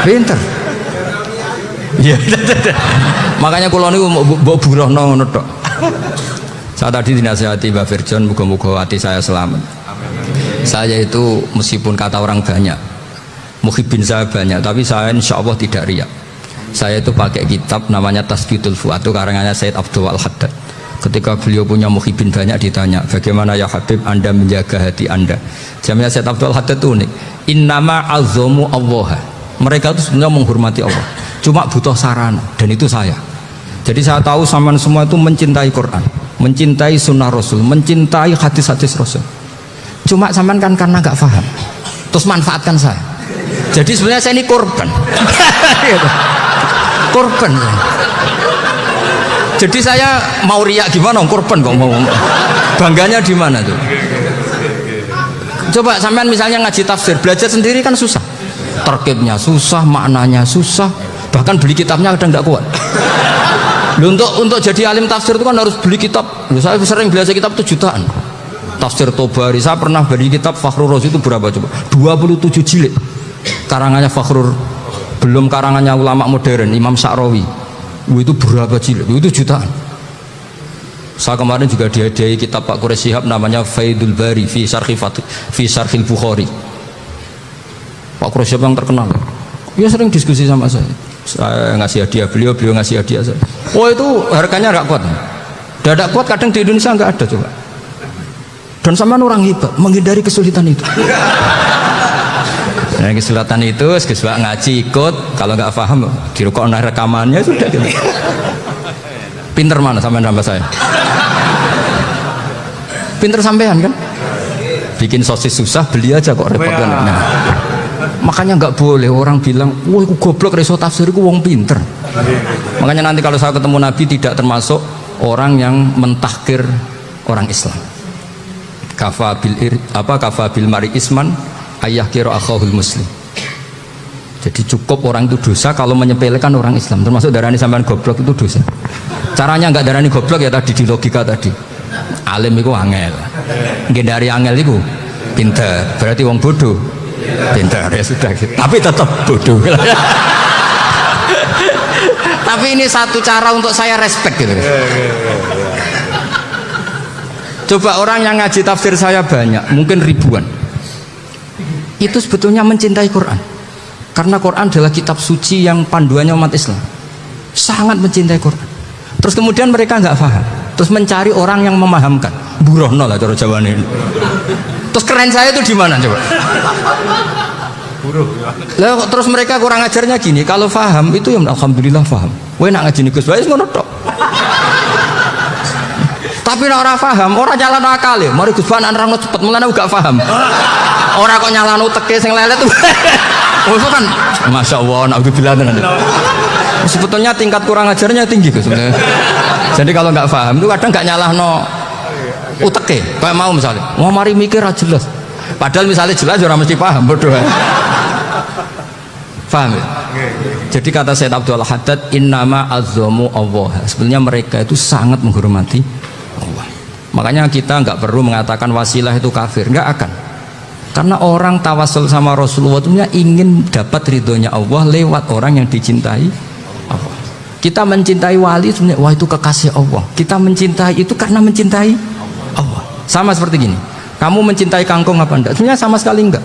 Pinter. Iya. Makanya kula niku mbok buruhno ngono tok. Saya tadi dinasihati Mbak Firjon, muga-muga hati saya selamat. Saya itu meskipun kata orang banyak, muhibin saya banyak, tapi saya insya Allah tidak riak. Saya itu pakai kitab namanya Tasbidul Fuad, itu karangannya Said Abdul Al-Haddad. Ketika beliau punya muhibin banyak ditanya, bagaimana ya Habib Anda menjaga hati Anda? Jamnya Said Abdul Al-Haddad itu unik. Innama azzamu Allah. Mereka itu sebenarnya menghormati Allah, cuma butuh sarana, dan itu saya. Jadi saya tahu sama semua itu mencintai Quran, mencintai sunnah Rasul, mencintai hadis-hadis Rasul. Cuma sampean kan karena nggak paham, terus manfaatkan saya. Jadi sebenarnya saya ini korban. Korban. Jadi saya mau riak gimana? Korban kok mau. Bangganya di mana tuh? Coba sampean misalnya ngaji tafsir, belajar sendiri kan susah. Terkibnya susah, maknanya susah, bahkan beli kitabnya kadang nggak kuat. Untuk jadi alim tafsir itu kan harus beli kitab. Saya sering belajar kitab itu jutaan. Tafsir Tobari, saya pernah beli kitab Fakhrur Razi itu berapa coba? 27 jilid. Karangannya Fakhrur, belum karangannya ulama modern Imam Sa'rawi. Itu berapa jilid? Itu jutaan. Saya kemarin juga dihadiahi kitab Pak Quraish Shihab namanya Faidul Bari fi Syarhil Bukhari. Pak Quraish Shihab yang terkenal. Dia sering diskusi sama saya. Saya ngasih hadiah beliau ngasih hadiah saya. Oh itu harganya nggak kuat. Tidak kuat kadang di Indonesia nggak ada coba. Dan sama orang hebat menghindari kesulitan itu. Nah kesulitan itu sebab ngaji ikut, kalau nggak paham dirukun rekamannya sudah gitu. Pinter mana sampean nambah saya? Pinter sampean kan? Bikin sosis susah beli aja kok repot kan. Nah, makanya nggak boleh orang bilang, wah aku goblok reso tafsir aku wong pinter. Makanya nanti kalau saya ketemu Nabi tidak termasuk orang yang mentahkir orang Islam. Kafa bil mari isman ayah kira akhahul muslim. Jadi cukup orang itu dosa kalau menyepelekan orang Islam, termasuk darani sampean goblok itu dosa. Caranya nggak darani goblok ya tadi di logika tadi. Alim itu angel, nggih dari angel itu pinter, berarti wong bodoh pinter ya sudah gitu. Tapi tetap bodoh. Tapi ini satu cara untuk saya respect gitu. Coba orang yang ngaji tafsir saya banyak, mungkin ribuan. Itu sebetulnya mencintai Quran. Karena Quran adalah kitab suci yang panduannya umat Islam. Sangat mencintai Quran. Terus kemudian mereka nggak paham. Terus mencari orang yang memahamkan. Burohno lah cara Jawa ini. Terus keren saya itu di mana coba? Lah terus mereka kurang ajarnya gini, kalau paham itu ya alhamdulillah paham. Kowe nak ngaji niku wae ngono tok. Tapi nek ora paham, ora nyalano akal ya. Mari Gus Ban nerangno cepet mulane gak paham. Ora kok nyalano teke sing lelet. Oh itu kan Masya Allah, na'udzubillah. Sebetulnya tingkat kurang ajarnya tinggi sebenarnya. Jadi kalau nggak paham itu kadang nggak nyalahno uteke. Kayak mau misalnya, wah mari mikir aja jelas. Padahal misalnya jelas orang mesti paham, bodoh. Paham ya? Jadi kata Sayyid Abdul Haddad, innama azzamu Allah. Sebenarnya mereka itu sangat menghormati Allah. Makanya kita nggak perlu mengatakan wasilah itu kafir, nggak akan. Karena orang tawasul sama Rasulullah itu ingin dapat ridhonya Allah lewat orang yang dicintai Allah. Kita mencintai wali sebenarnya, wah itu kekasih Allah. Kita mencintai itu karena mencintai Allah. Sama seperti gini, kamu mencintai kangkung apa enggak? Sebenarnya sama sekali enggak.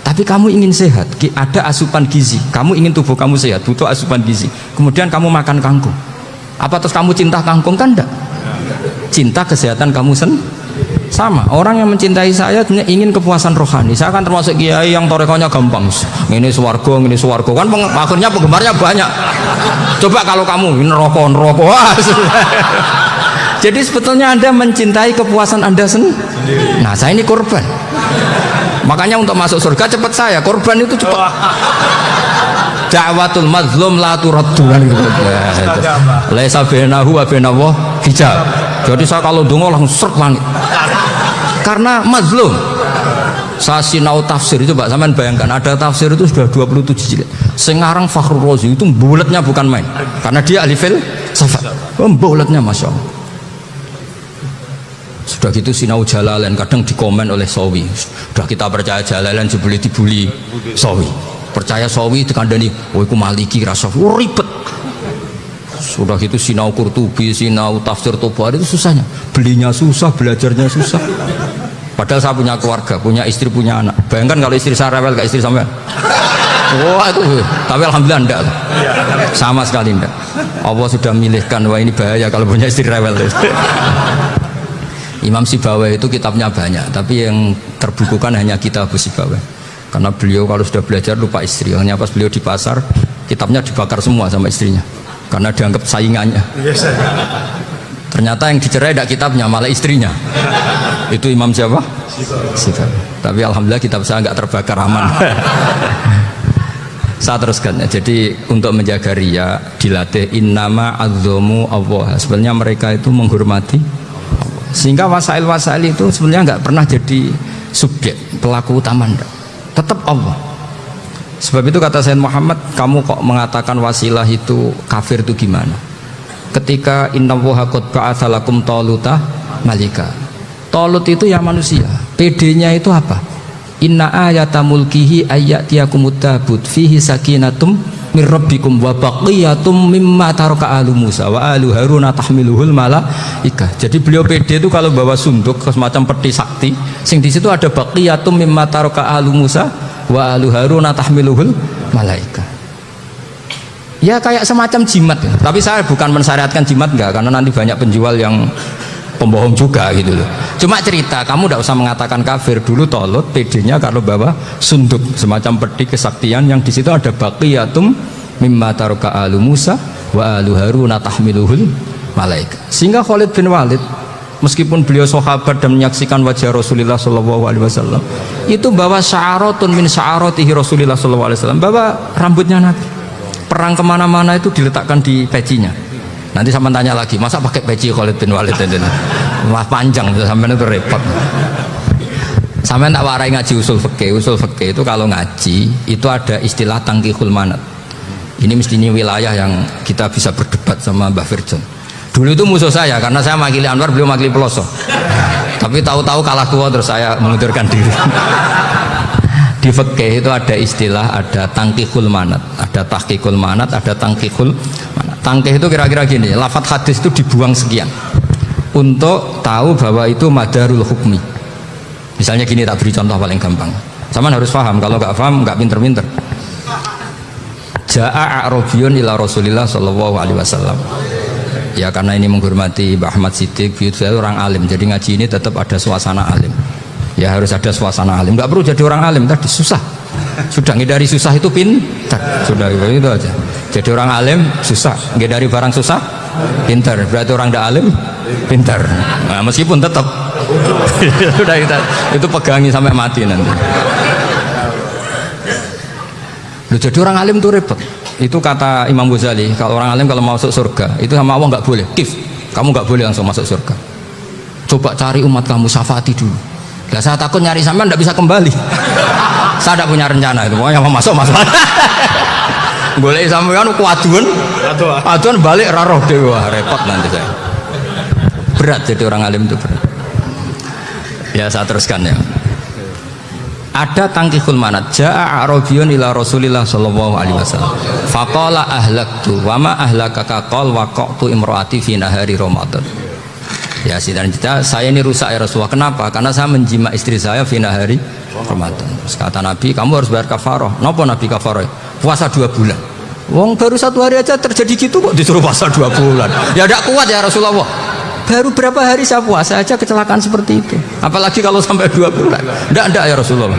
Tapi kamu ingin sehat, ada asupan gizi. Kamu ingin tubuh kamu sehat, butuh asupan gizi. Kemudian kamu makan kangkung. Apa terus kamu cinta kangkung? Kan enggak. Cinta kesehatan kamu sama. Orang yang mencintai saya ingin kepuasan rohani. Saya kan termasuk kiai yang torekonya gampang. Ini swarga kan akhirnya penggemarnya banyak. Coba kalau kamu neraka. Jadi sebetulnya Anda mencintai kepuasan Anda sendiri. Nah, saya ini korban. Makanya untuk masuk surga cepat saya. Korban itu cepat. Da'watul mazlum la turaddu. Laisa bainahu wa bainallah hijab. Jadi saya kalau dongo langsung seret langit. Karena mazlum. Saya sinau tafsir itu Pak, sampean bayangkan ada tafsir itu sudah 27 jilid. Sekarang Fakhrur Razi itu bulatnya bukan main. Karena dia ahli filsafat. Bulatnya Masya Allah. Sudah gitu sinau Jalalain kadang dikomen oleh Sawi. Sudah kita percaya Jalalain jebule dibuli Sawi. Percaya Sawi dikandani, "Oh iku Maliki rasa ribet." Sudah gitu sinau Qurtubi, sinau tafsir Tobari itu susahnya. Belinya susah, belajarnya susah. Padahal saya punya keluarga, punya istri, punya anak. Bayangkan kalau istri saya rewel kayak istri sampean. Wah itu, tapi alhamdulillah enggak. Sama sekali enggak. Allah sudah milihkan, wah ini bahaya kalau punya istri rewel. Imam Sibawai itu kitabnya banyak, tapi yang terbukukan hanya kitab Sibawai. Karena beliau kalau sudah belajar lupa istri. Hanya pas beliau di pasar, kitabnya dibakar semua sama istrinya. Karena dianggap saingannya. Ternyata yang dicerai tidak kitabnya, malah istrinya. Itu Imam siapa? Syifa'i. Tapi alhamdulillah kitab saya nggak terbakar, aman. Saya teruskan ya. Jadi untuk menjaga ria dilatih innama azzamu Allah. Sebenarnya mereka itu menghormati Allah. Sehingga wasail-wasail itu sebenarnya nggak pernah jadi subjek pelaku utama, enggak. Tetap Allah. Sebab itu kata Sayyid Muhammad, kamu kok mengatakan wasilah itu kafir itu gimana? Ketika innallaha qad ba'atsa lakum taluta malika. Talut itu ya manusia. PD-nya itu apa? Inna ayata mulkihi ayyatiyakumut tabut fihi sakinatum mir rabbikum wa baqiyatum mimma taraka alu Musa wa alu Haruna tahmiluhul malaikah. Jadi beliau PD itu kalau bawa sunduk semacam peti sakti, sing di situ ada baqiyatum mimma taraka alu Musa wa alu Haruna tahmiluhul malaikah. Ya kayak semacam jimat ya. Tapi saya bukan mensyariatkan jimat enggak, karena nanti banyak penjual yang pembohong juga gitu loh. Cuma cerita, kamu tidak usah mengatakan kafir. Dulu Tolut PD-nya kalau bawa sunduk semacam peti kesaktian yang di situ ada baqiyatum mimma taraka alu Musa wa alu Haruna tahmiluhul malaika. Sehingga Khalid bin Walid meskipun beliau sahabat dan menyaksikan wajah Rasulullah SAW, itu bawa sya'aratun min sya'aratihi Rasulullah SAW, bawa rambutnya Nabi. Perang kemana-mana itu diletakkan di pecinya. Nanti sama tanya lagi, masa pakai peci Khalid bin Walid ini? Wah panjang, sampai itu repot. Sampai tak warai ngaji usul fikih. Usul fikih itu kalau ngaji itu ada istilah tangkihul manat. Ini mestinya wilayah yang kita bisa berdebat sama Mbah Firjon. Dulu itu musuh saya karena saya makili Anwar, beliau makili Peloso. Tapi tahu-tahu kalah tua terus saya mengundurkan diri. Di fikih itu ada istilah, ada tangkihul manat, ada tahqiqul manat, ada tangkihul manat. Tangkih itu kira-kira gini, lafadz hadis itu dibuang sekian untuk tahu bahwa itu madarul hukmi. Misalnya gini, tak beri contoh paling gampang. Sama harus paham, kalau nggak paham nggak pinter-pinter. Ja'a a'rabiyun ila Rasulillah sallallahu alaihi wasallam. Ya karena ini menghormati Mbah Ahmad Siddiq, saya orang alim, jadi ngaji ini tetap ada suasana alim. Ya harus ada suasana alim, nggak perlu jadi orang alim tadi susah. Sudah ngedari susah itu pintar, sudah itu aja. Jadi orang alim susah, ngedari barang susah pintar. Berarti orang tidak alim pintar. Nah, meskipun tetap sudah itu pegangi sampai mati nanti. Loh, jadi orang alim itu repot. Itu kata Imam Ghazali, kalau orang alim kalau mau masuk surga itu sama Allah nggak boleh. Kif, kamu nggak boleh langsung masuk surga. Coba cari umat kamu, syafaati dulu. Lah saya takut nyari sampean tidak bisa kembali. Saya tidak punya rencana itu, pokoknya mau masuk. Boleh sampean kuaduan balik raroh dewe, repot nanti saya. Berat jadi orang alim itu berat. Ya saya teruskan ya. Ada tangkihul manat. Ja'a a'rabiyun ila Rasulillah sallallahu alaihi wasallam. Faqala ahlaktu wa ma ahlakaka qal waqa'tu imraati fi nahari Ramadan. Ya dan kita, saya ini rusak ya Rasulullah. Kenapa? Karena saya menjima istri saya fina hari Ramadan. Terus kata Nabi, kamu harus bayar kafarah. Napa Nabi kafarah? Puasa 2 bulan. Wong baru 1 hari aja terjadi gitu kok disuruh puasa 2 bulan. Ya tidak kuat ya Rasulullah. Baru berapa hari saya puasa aja kecelakaan seperti itu. Apalagi kalau sampai 2 bulan. Tidak ya Rasulullah.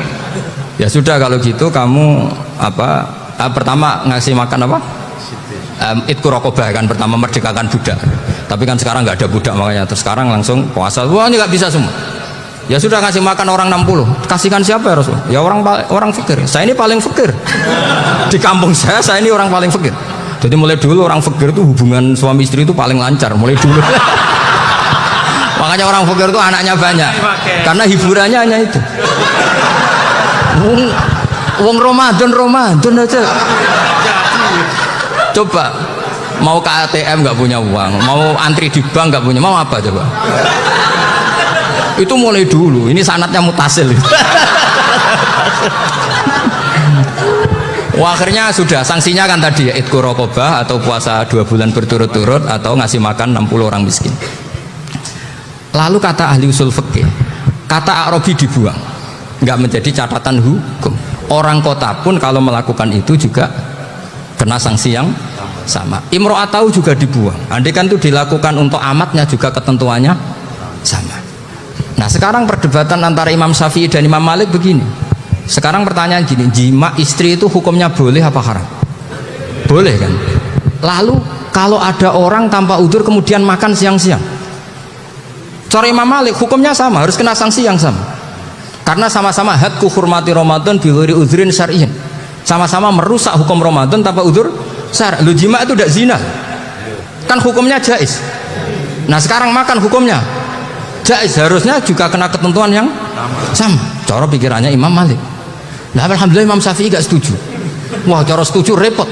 Ya sudah kalau gitu kamu pertama ngasih makan apa? Itku rokobah kan, pertama merdekakan budak. Tapi kan sekarang nggak ada budak, makanya terus sekarang langsung puasa. Wah ini nggak bisa semua. Ya sudah kasih makan orang 60. Kasihkan siapa ya Rasul? Ya orang fakir. Saya ini paling fakir di kampung saya ini orang paling fakir. Jadi mulai dulu orang fakir itu hubungan suami istri itu paling lancar mulai dulu. Makanya orang fakir itu anaknya banyak karena hiburannya hanya itu. Wong Ramadan aja. Coba mau ke ATM nggak punya uang, mau antri di bank nggak punya, mau apa coba? Itu mulai dulu. Ini sanatnya mutasil. Wah, akhirnya sudah sanksinya kan tadi ya, itqu raqabah atau puasa 2 bulan berturut-turut atau ngasih makan 60 orang miskin. Lalu kata ahli usul fikih, kata Arabi dibuang, nggak menjadi catatan hukum. Orang kota pun kalau melakukan itu juga kena sanksi yang sama. Imro'atau juga dibuang. Andai kan itu dilakukan untuk amatnya juga ketentuannya sama. Nah sekarang perdebatan antara Imam Syafi'i dan Imam Malik begini. Sekarang pertanyaan gini, jima istri itu hukumnya boleh apa haram? Boleh kan? Lalu kalau ada orang tanpa udzur kemudian makan siang-siang, Cara Imam Malik hukumnya sama, harus kena sanksi yang sama. Karena sama-sama hadku hurmati Ramadan bi ghairi udhrin syar'iyyin. Sama-sama merusak hukum Ramadan tanpa udzur syar'. Lu jima itu tidak zina. Kan hukumnya jaiz. Nah, sekarang makan hukumnya jaiz, harusnya juga kena ketentuan yang sama. Cara pikirannya Imam Malik. Nah, alhamdulillah Imam Syafi'i gak setuju. Wah, cara setuju repot.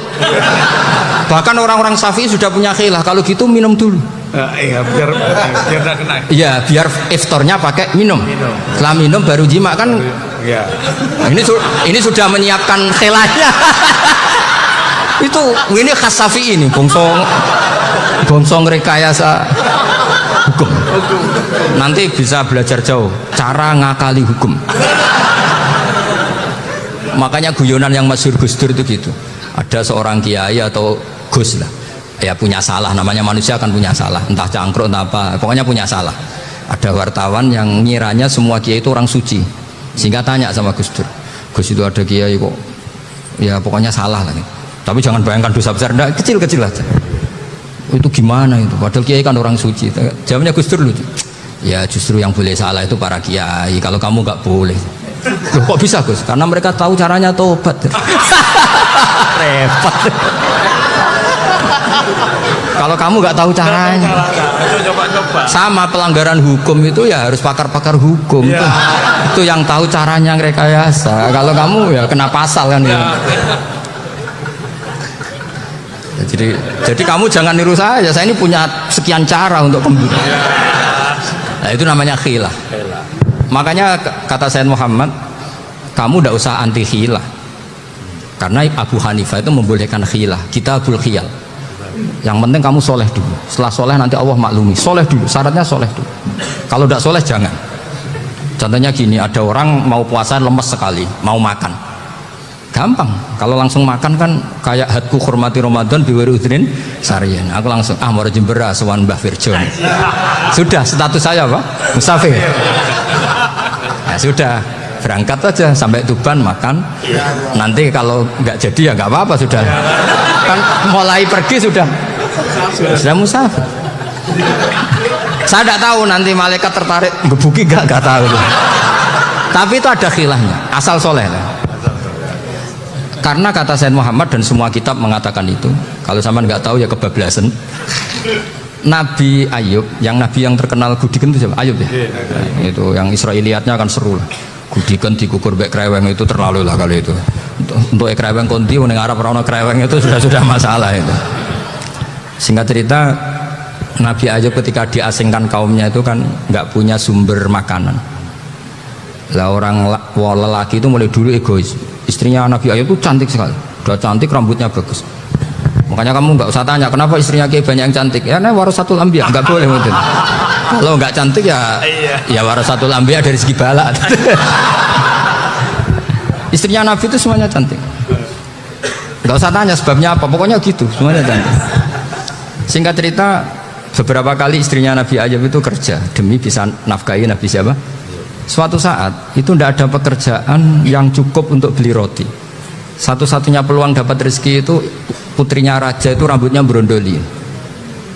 Bahkan orang-orang Syafi'i sudah punya khilaf, kalau gitu minum dulu. Iya, biar tidak kena. Iya, biar iftarnya pakai minum. Setelah minum baru jima kan. Iya. Ini sudah menyiapkan khilafnya. Ini khas Syafi'i ini, bongsong rekayasa hukum. Nanti bisa belajar jauh cara ngakali hukum. Makanya guyonan yang masyhur Gus Dur itu gitu. Ada seorang kiai atau Gus lah, ya punya salah, namanya manusia kan punya salah, entah cangkruk entah apa, pokoknya punya salah. Ada wartawan yang ngiranya semua kiai itu orang suci, sehingga tanya sama Gus Dur, Gus itu ada kiai kok ya pokoknya salah lah nih. Tapi jangan bayangkan dosa besar, enggak, kecil-kecil aja. Itu gimana itu, padahal kiai kan orang suci. Jawabnya Gus Dur lucu, ya justru yang boleh salah itu para kiai, kalau kamu nggak boleh. Loh, kok bisa Gus? Karena mereka tahu caranya tobat. Repot. Kalau kamu nggak tahu caranya, sama pelanggaran hukum itu ya harus pakar-pakar hukum. Itu yang tahu caranya rekayasa. Kalau kamu ya kena pasal kan ya. Jadi kamu jangan niru saya ini punya sekian cara untuk pembunuh. Nah, itu namanya khilaf. Makanya kata Sayyid Muhammad, kamu tidak usah anti khilaf, karena Abu Hanifah itu membolehkan khilaf, kitabul khiyal. Yang penting kamu soleh dulu, setelah soleh nanti Allah maklumi. Soleh dulu, syaratnya soleh dulu. Kalau tidak soleh jangan. Contohnya gini, ada orang mau puasa lemes sekali, mau makan, gampang. Kalau langsung makan kan kayak hadku hormati Ramadan biwari udhrin syar'iyyin. Aku langsung mau jembera sowan Mbah Firjon. Sudah status saya apa? Musafir. Ya sudah, berangkat aja sampai Tuban makan. Nanti kalau nggak jadi ya nggak apa-apa, sudah. Kan mulai pergi sudah musafir. Saya tidak tahu nanti malaikat tertarik gebuki nggak tahu. Tapi itu ada khilafnya, asal soleh lah. Karena kata Sayyid Muhammad dan semua kitab mengatakan itu. Kalau sama nggak tahu ya kebablasan. Nabi Ayub, nabi yang terkenal gudikan itu siapa? Ayub ya. Nah, itu yang Israiliyatnya kan seru lah. Gudikan dikukur bek kreweng itu terlalu lah kali itu. Untuk kreweng konti ning Arab ora ono kreweng itu sudah masalah itu. Singkat cerita, Nabi Ayub ketika diasingkan kaumnya itu kan nggak punya sumber makanan. Lah orang lelaki itu mulai dulu egois. Istrinya Nabi Ayub itu cantik sekali, udah cantik, rambutnya bagus. Makanya kamu nggak usah tanya kenapa istrinya kayak banyak yang cantik. Ya, warasatul anbiya, nggak boleh mungkin. Kalau nggak cantik ya warasatul anbiya dari segi balak. Istrinya Nabi itu semuanya cantik. Nggak usah tanya sebabnya apa, pokoknya gitu, semuanya cantik. Singkat cerita, beberapa kali istrinya Nabi Ayub itu kerja demi bisa nafkahi Nabi siapa? Suatu saat itu tidak ada pekerjaan yang cukup untuk beli roti. Satu-satunya peluang dapat rezeki itu putrinya raja itu rambutnya berondoli.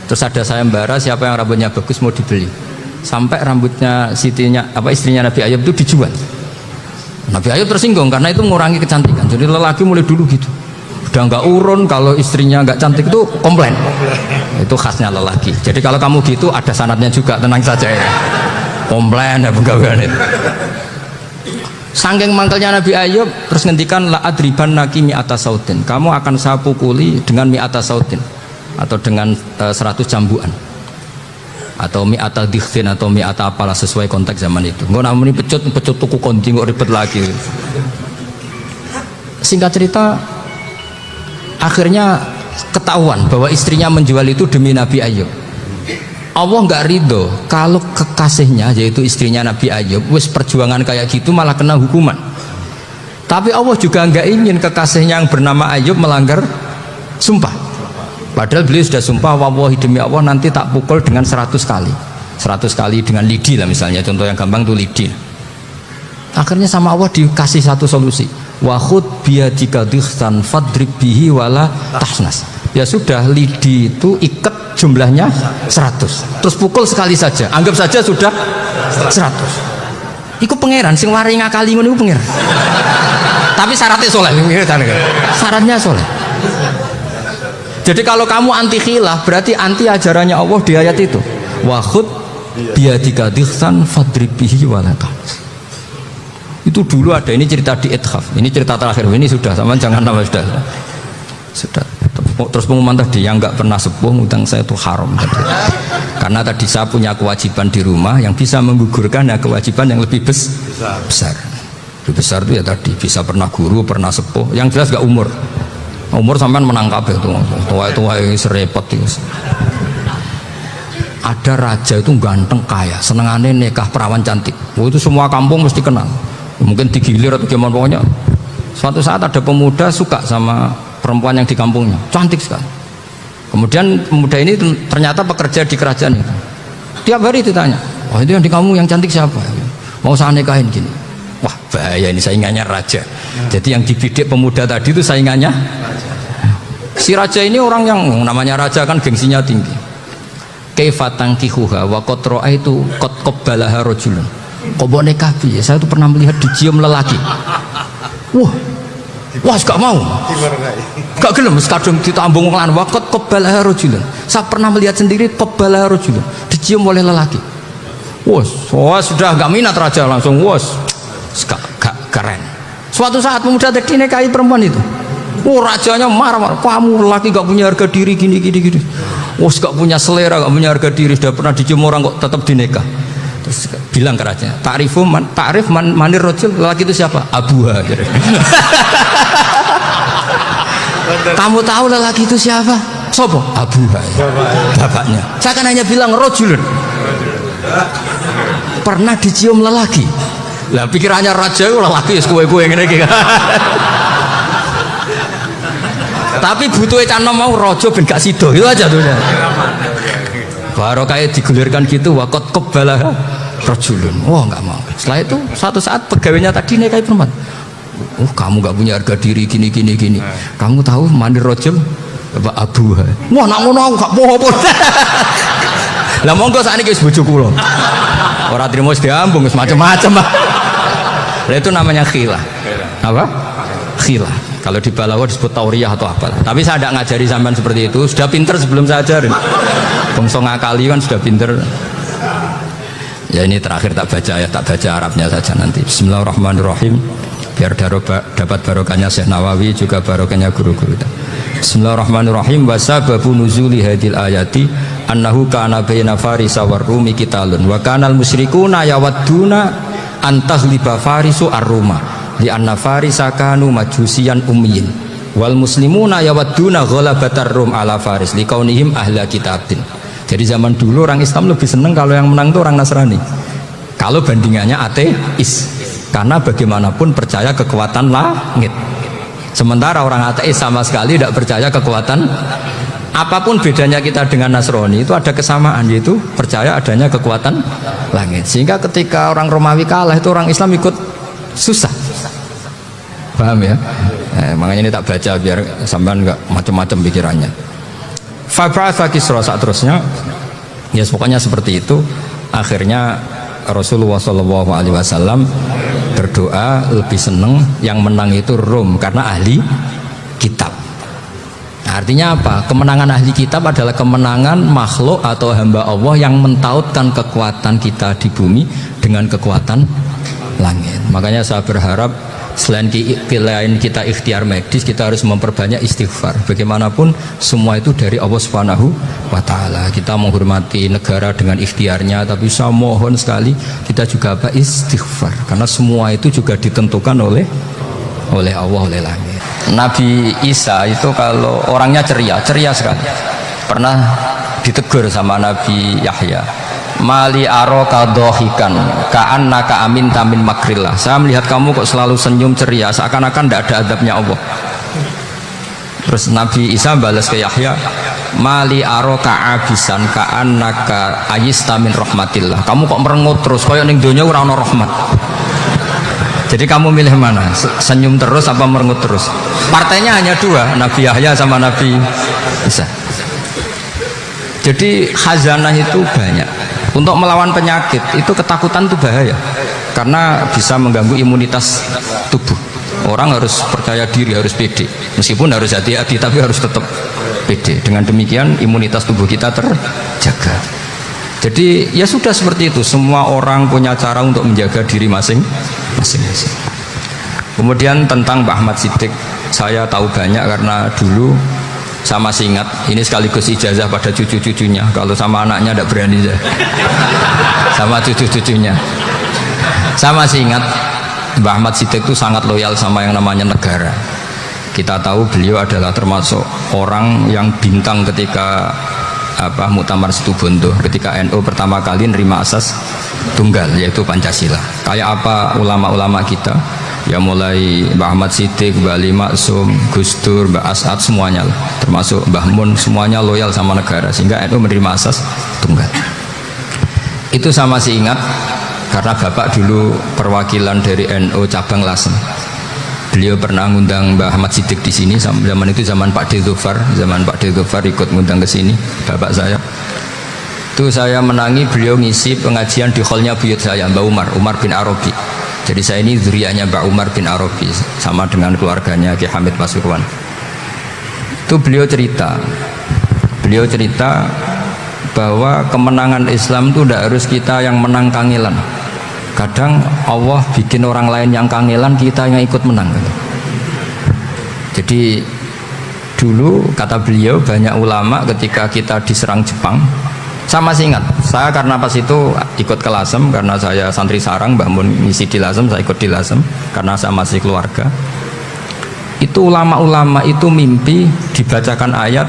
Terus ada sayembara siapa yang rambutnya bagus mau dibeli. Sampai rambutnya istrinya Nabi Ayub itu dijual. Nabi Ayub tersinggung karena itu mengurangi kecantikan. Jadi lelaki mulai dulu gitu. Udah nggak urun kalau istrinya nggak cantik itu komplain. Itu khasnya lelaki. Jadi kalau kamu gitu ada sanadnya juga, tenang saja ya. Komplain ya pegawaian itu. Saking mangkelnya Nabi Ayub terus ngendikan la adriban naki mi'ata sautin. Kamu akan saya pukuli dengan mi'ata sautin atau dengan 100 cambuan atau mi'ata dikhtin atau mi'ata apalah sesuai konteks zaman itu. Enggak namanya pecut tuku konti kok ribet lagi. Singkat cerita akhirnya ketahuan bahwa istrinya menjual itu demi Nabi Ayub. Allah nggak ridho kalau kekasihnya yaitu istrinya Nabi Ayub wis perjuangan kayak gitu malah kena hukuman. Tapi Allah juga nggak ingin kekasihnya yang bernama Ayub melanggar sumpah. Padahal beliau sudah sumpah, wallahi demi Allah nanti tak pukul dengan 100 kali. 100 kali dengan lidi lah misalnya, contoh yang gampang tuh lidi. Akhirnya sama Allah dikasih satu solusi. Wa khud biyadika dikhtan fadrib bihi wala tahsnas. Ya sudah, lidi itu ikat jumlahnya 100. Terus pukul sekali saja, anggap saja sudah 100. Iku pangeran sing wari ngakali ngono iku pangeran. Tapi syaratnya soleh, syaratnya soleh. Jadi kalau kamu anti khilaf berarti anti ajarannya Allah di ayat itu. Wa khud biyadika dikhsan fadrib bihi wala tahz. Itu dulu ada, ini cerita di Ithaf, ini cerita terakhir, ini sudah sama, jangan nama sudah. Terus pengumuman tadi yang nggak pernah sepuh ngutang saya itu haram tadi. Karena tadi saya punya kewajiban di rumah yang bisa menggugurkan ya kewajiban yang lebih besar. Lebih besar itu ya tadi bisa pernah guru, pernah sepuh, yang jelas gak umur sampean menangkap itu tua yang serepot itu. Ada raja itu ganteng kaya, senengannya nikah perawan cantik. Itu semua kampung mesti kenal. Mungkin digilir atau gimana pokoknya. Suatu saat ada pemuda suka sama perempuan yang di kampungnya, cantik sekali. Kemudian pemuda ini ternyata pekerja di kerajaan itu. Tiap hari ditanya, "Oh, itu yang di kamu yang cantik siapa? Mau saya nikahin gini." Wah, bahaya ini, saingannya raja. Jadi yang dibidik pemuda tadi itu saingannya. Si raja ini orang yang namanya raja kan gengsinya tinggi. Kaifatang kihuha wa qad ra'aitu qad qabbalaha rajulun. Kobok nikah piye? Saya itu pernah melihat dicium lelaki. Wah, gak mau. Gak gelem kadung ditambung lan waqat qabbalaha rajulun. Saya pernah melihat sendiri qabbalaha rajulun, dicium oleh lelaki. Wah, sudah gak minat raja langsung gak keren. Suatu saat pemuda tadi nikahi perempuan itu. Rajanya marah, kamu lelaki gak punya harga diri gini. Gak punya selera, gak punya harga diri, sudah pernah dicium orang kok tetap dinikah. Terus bilang ke raja, ta'rif manir rajul, lelaki itu siapa? Abuha. Kamu tahu lelaki itu siapa? Sopo? Abuha. Bapaknya. Saya kan hanya bilang rajulun. Pernah dicium lelaki. Lah pikirannya raja itu lelaki kue-kue ngene iki. Tapi butuh canom mau raja ben gak sida. Itu aja tuh. Baru kayak digulirkan gitu, wakot qabbalah rajulun. Nggak mau. Setelah itu suatu saat pegawainya tadi nikahi perempuan. Kamu nggak punya harga diri gini. Kamu tahu mandir rajul apa abuha? Nak ngono aku gak mau apa. Lah monggo sakniki wis bojo kula. Ora trimo wis diambung wis macam-macam. Lah itu namanya khilah. Apa? Khilah. Kalau di Balawa disebut tauriyah atau apa. Tapi saya tidak ngajari sampean seperti itu. Sudah pinter sebelum saya ajarin. Bangsa ngakali kan sudah pinter. Ya ini terakhir tak baca Arabnya saja nanti. Bismillahirrahmanirrahim. Biar dapat barokahnya Syekh Nawawi juga barokahnya guru-guru. Bismillahirrahmanirrahim. Wasababu nuzuli hadil ayati annahu kana baina farisa war rumi qitalun wa kanal musyrikuna yawadduna antaghliba farisu ar-ruma li anna farisa kanu majusiyan ummiyin wal muslimuna yawadduna ghalabatar rum ala faris liqaunihim ahla kitabin. Jadi zaman dulu orang Islam lebih senang kalau yang menang itu orang Nasrani. Kalau bandingannya ateis, karena bagaimanapun percaya kekuatan langit. Sementara orang ateis sama sekali tidak percaya kekuatan. Apapun bedanya kita dengan Nasrani itu ada kesamaan, yaitu percaya adanya kekuatan langit. Sehingga ketika orang Romawi kalah itu orang Islam ikut susah. Paham ya? Makanya ini tak baca biar sampean nggak macam-macam pikirannya. Fab'atha Kisra saat terusnya, ya pokoknya seperti itu. Akhirnya Rasulullah SAW berdoa lebih seneng yang menang itu Rom karena ahli kitab. Artinya apa? Kemenangan ahli kitab adalah kemenangan makhluk atau hamba Allah yang mentautkan kekuatan kita di bumi dengan kekuatan langit. Makanya saya berharap selain pilihan kita ikhtiar medis, kita harus memperbanyak istighfar. Bagaimanapun semua itu dari Allah Subhanahu wa Ta'ala. Kita menghormati negara dengan ikhtiarnya, tapi saya mohon sekali kita juga istighfar, karena semua itu juga ditentukan oleh Allah, oleh langit. Nabi Isa itu kalau orangnya ceria sekali. Pernah ditegur sama Nabi Yahya, mali aroka dohikan ka'annaka amin tamin makrillah. Saya melihat kamu kok selalu senyum ceria, seakan-akan tidak ada adabnya Allah. Terus Nabi Isa balas ke Yahya, mali aroka abisan ka'annaka ayista min rahmatillah. Kamu kok merengut terus koyo ning donya ora ana rahmat. Jadi kamu milih mana? Senyum terus apa merengut terus? Partainya hanya dua, Nabi Yahya sama Nabi Isa. Jadi khazanah itu banyak. Untuk melawan penyakit itu ketakutan itu bahaya, karena bisa mengganggu imunitas tubuh. Orang harus percaya diri, harus pede, meskipun harus hati-hati, tapi harus tetap pede. Dengan demikian imunitas tubuh kita terjaga. Jadi ya sudah seperti itu. Semua orang punya cara untuk menjaga diri masing-masing. Kemudian tentang Mbah Ahmad Siddiq, saya tahu banyak karena dulu saya masih ingat. Ini sekaligus ijazah pada cucu-cucunya. Kalau sama anaknya tidak berani saya. Sama cucu-cucunya. Saya masih ingat Mbah Ahmad Siddiq itu sangat loyal sama yang namanya negara. Kita tahu beliau adalah termasuk orang yang bintang ketika Muktamar Situbondo, ketika NU pertama kali nerima asas tunggal, yaitu Pancasila. Kayak apa ulama-ulama kita, ya mulai Mbah Ahmad Siddiq, Mbah Ali Maksum, Gus Dur, Mbah As'ad, semuanya lah, termasuk Mbah Mun, semuanya loyal sama negara, sehingga NU menerima asas tunggal. Itu saya masih ingat karena bapak dulu perwakilan dari NU cabang Lasem. Beliau pernah ngundang Mbah Ahmad Siddiq di sini. Zaman itu zaman Pak Dzofar, ikut ngundang ke sini bapak saya. Itu saya menangi beliau ngisi pengajian di hallnya buyut saya, Mbah Umar bin Arabi. Jadi saya ini zuriyahnya Mbah Umar bin Arabi, sama dengan keluarganya Ki Hamid Pasuruan. Itu beliau cerita bahwa kemenangan Islam itu tidak harus kita yang menang kangelan. Kadang Allah bikin orang lain yang kangelan, kita yang ikut menang. Jadi dulu kata beliau, banyak ulama ketika kita diserang Jepang, saya masih ingat, saya karena pas itu ikut ke Lasem, karena saya santri sarang, Mbah Mun ngisi di Lasem, saya ikut di Lasem karena saya masih keluarga. Itu ulama-ulama itu mimpi dibacakan ayat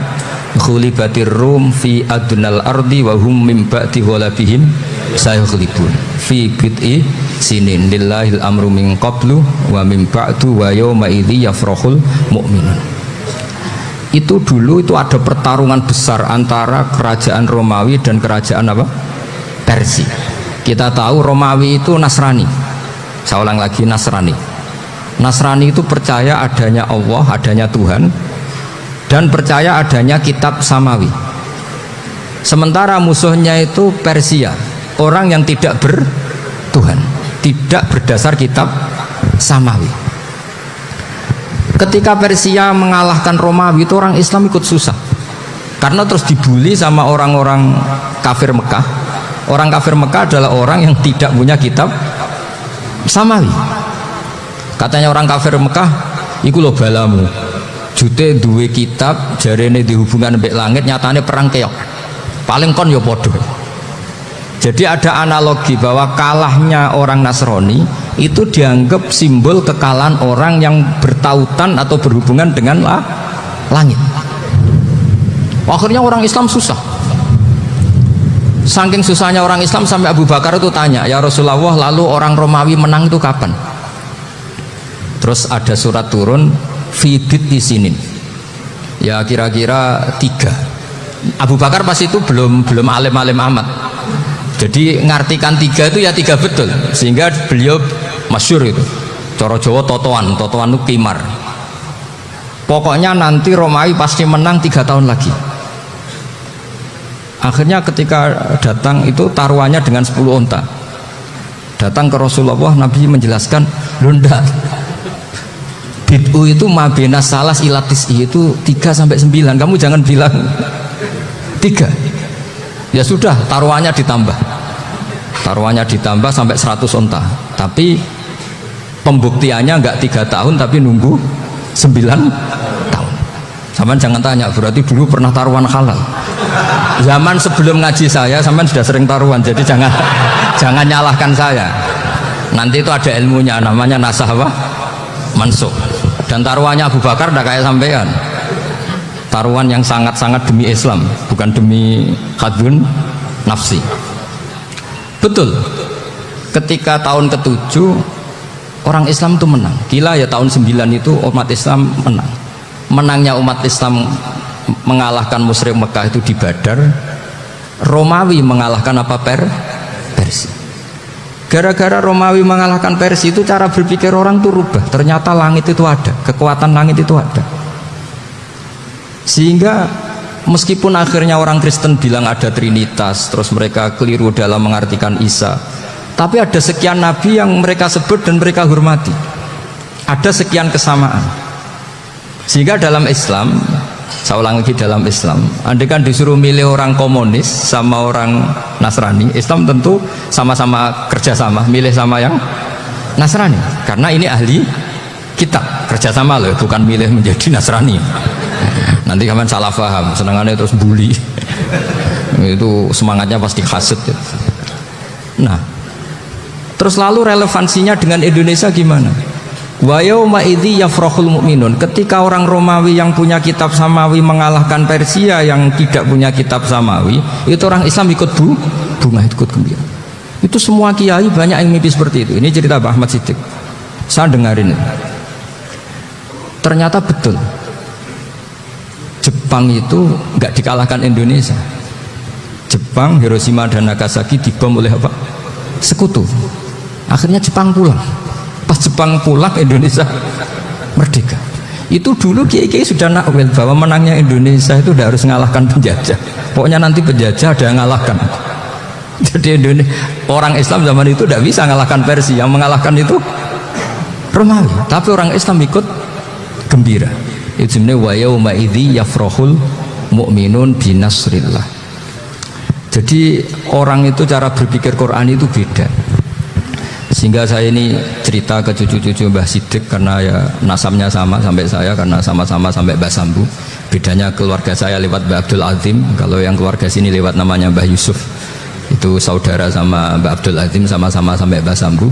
ghulibatir rum fi adnal ardi wa hum min ba'di ghalabihim sayaghlibun fi bid'i sinin lillahil amru min qablu wa min ba'du wa yawma idzi yafrahul mu'minun. Itu dulu itu ada pertarungan besar antara kerajaan Romawi dan kerajaan Persia. Kita tahu Romawi itu Nasrani. Saya ulang lagi, Nasrani. Nasrani itu percaya adanya Allah, adanya Tuhan, dan percaya adanya kitab samawi. Sementara musuhnya itu Persia, orang yang tidak bertuhan, tidak berdasar kitab samawi. Ketika Persia mengalahkan Romawi, itu orang Islam ikut susah, karena terus dibully sama orang-orang kafir Mekah. Orang kafir Mekah adalah orang yang tidak punya kitab samawi. Katanya orang kafir Mekah, iku lo balamu jute duwe kitab jarene dihubungan mbek langit, nyatane perang keok, paling kon yo podo. Jadi ada analogi bahwa kalahnya orang Nasrani itu dianggap simbol kekalahan orang yang bertautan atau berhubungan dengan langit. Akhirnya orang Islam susah. Saking susahnya orang Islam sampai Abu Bakar itu tanya, ya Rasulullah, lalu orang Romawi menang itu kapan? Terus ada surat turun fibit isinin, ya kira-kira 3. Abu Bakar pas itu belum alim-alim amat, jadi ngartikan 3 itu ya 3 betul, sehingga beliau masyhur itu coro Jawa totoan itu kimar. Pokoknya nanti Romawi pasti menang 3 tahun lagi. Akhirnya ketika datang itu taruhannya dengan 10 onta. Datang ke Rasulullah, Nabi menjelaskan, "Lunda, bid'u itu mabena salas ilatis itu 3 sampai 9. Kamu jangan bilang 3." Ya sudah, taruhannya ditambah sampai 100 onta. Tapi pembuktiannya enggak 3 tahun, tapi nunggu 9 tahun. Sampean jangan tanya, berarti dulu pernah taruhan halal. Zaman sebelum ngaji saya, sampean sudah sering taruhan, jadi jangan nyalahkan saya. Nanti itu ada ilmunya, namanya nasah mansukh. Dan taruhannya Abu Bakar tidak kayak sampean. Taruhan yang sangat-sangat demi Islam, bukan demi khadun nafsi. Betul. Ketika tahun ke-7 orang Islam itu menang. Gila ya, tahun 9 itu umat Islam menang. Menangnya umat Islam mengalahkan musyrik Mekah itu di Badar. Romawi mengalahkan Persia. Gara-gara Romawi mengalahkan Persia itu cara berpikir orang itu rubah. Ternyata langit itu ada, kekuatan langit itu ada. Sehingga meskipun akhirnya orang Kristen bilang ada Trinitas, terus mereka keliru dalam mengartikan Isa, tapi ada sekian nabi yang mereka sebut dan mereka hormati, ada sekian kesamaan. Sehingga dalam Islam, saya ulang lagi, dalam Islam, andai kan disuruh milih orang komunis sama orang Nasrani, Islam tentu sama-sama kerjasama, milih sama yang Nasrani, karena ini ahli kitab, kerjasama loh, bukan milih menjadi Nasrani. Nanti kalian salah paham, senangannya terus bully. Itu semangatnya pasti hasad. Nah, terus lalu relevansinya dengan Indonesia gimana? Wa yauma idzi yafrahul mu'minun, ketika orang Romawi yang punya kitab samawi mengalahkan Persia yang tidak punya kitab samawi, itu orang Islam ikut bunga, ikut gembira. Itu semua kiai banyak yang mimpi seperti itu. Ini cerita Pak Ahmad Siddiq, saya dengarin. Ternyata betul, Jepang itu nggak dikalahkan Indonesia. Jepang, Hiroshima dan Nagasaki dibom oleh apa? Sekutu. Akhirnya Jepang pulang. Pas Jepang pulang, Indonesia merdeka. Itu dulu kiai-kiai sudah nakwil bahwa menangnya Indonesia itu udah harus mengalahkan penjajah. Pokoknya nanti penjajah ada yang mengalahkan. Jadi Indonesia, orang Islam zaman itu tidak bisa mengalahkan Persia, yang mengalahkan itu Romawi. Tapi orang Islam ikut gembira. Itu sebenarnya wa yauma idzi yafrahul mu'minun binasrillah. Jadi orang itu cara berpikir Quran itu beda. Sehingga saya ini cerita ke cucu-cucu Mbah Siddiq, karena ya nasabnya sama sampai saya, karena sama-sama sampai Mbah Sambu. Bedanya keluarga saya lewat Mbah Abdul Azim, kalau yang keluarga sini lewat namanya Mbah Yusuf. Itu saudara sama Mbah Abdul Azim, sama-sama sampai Mbah Sambu.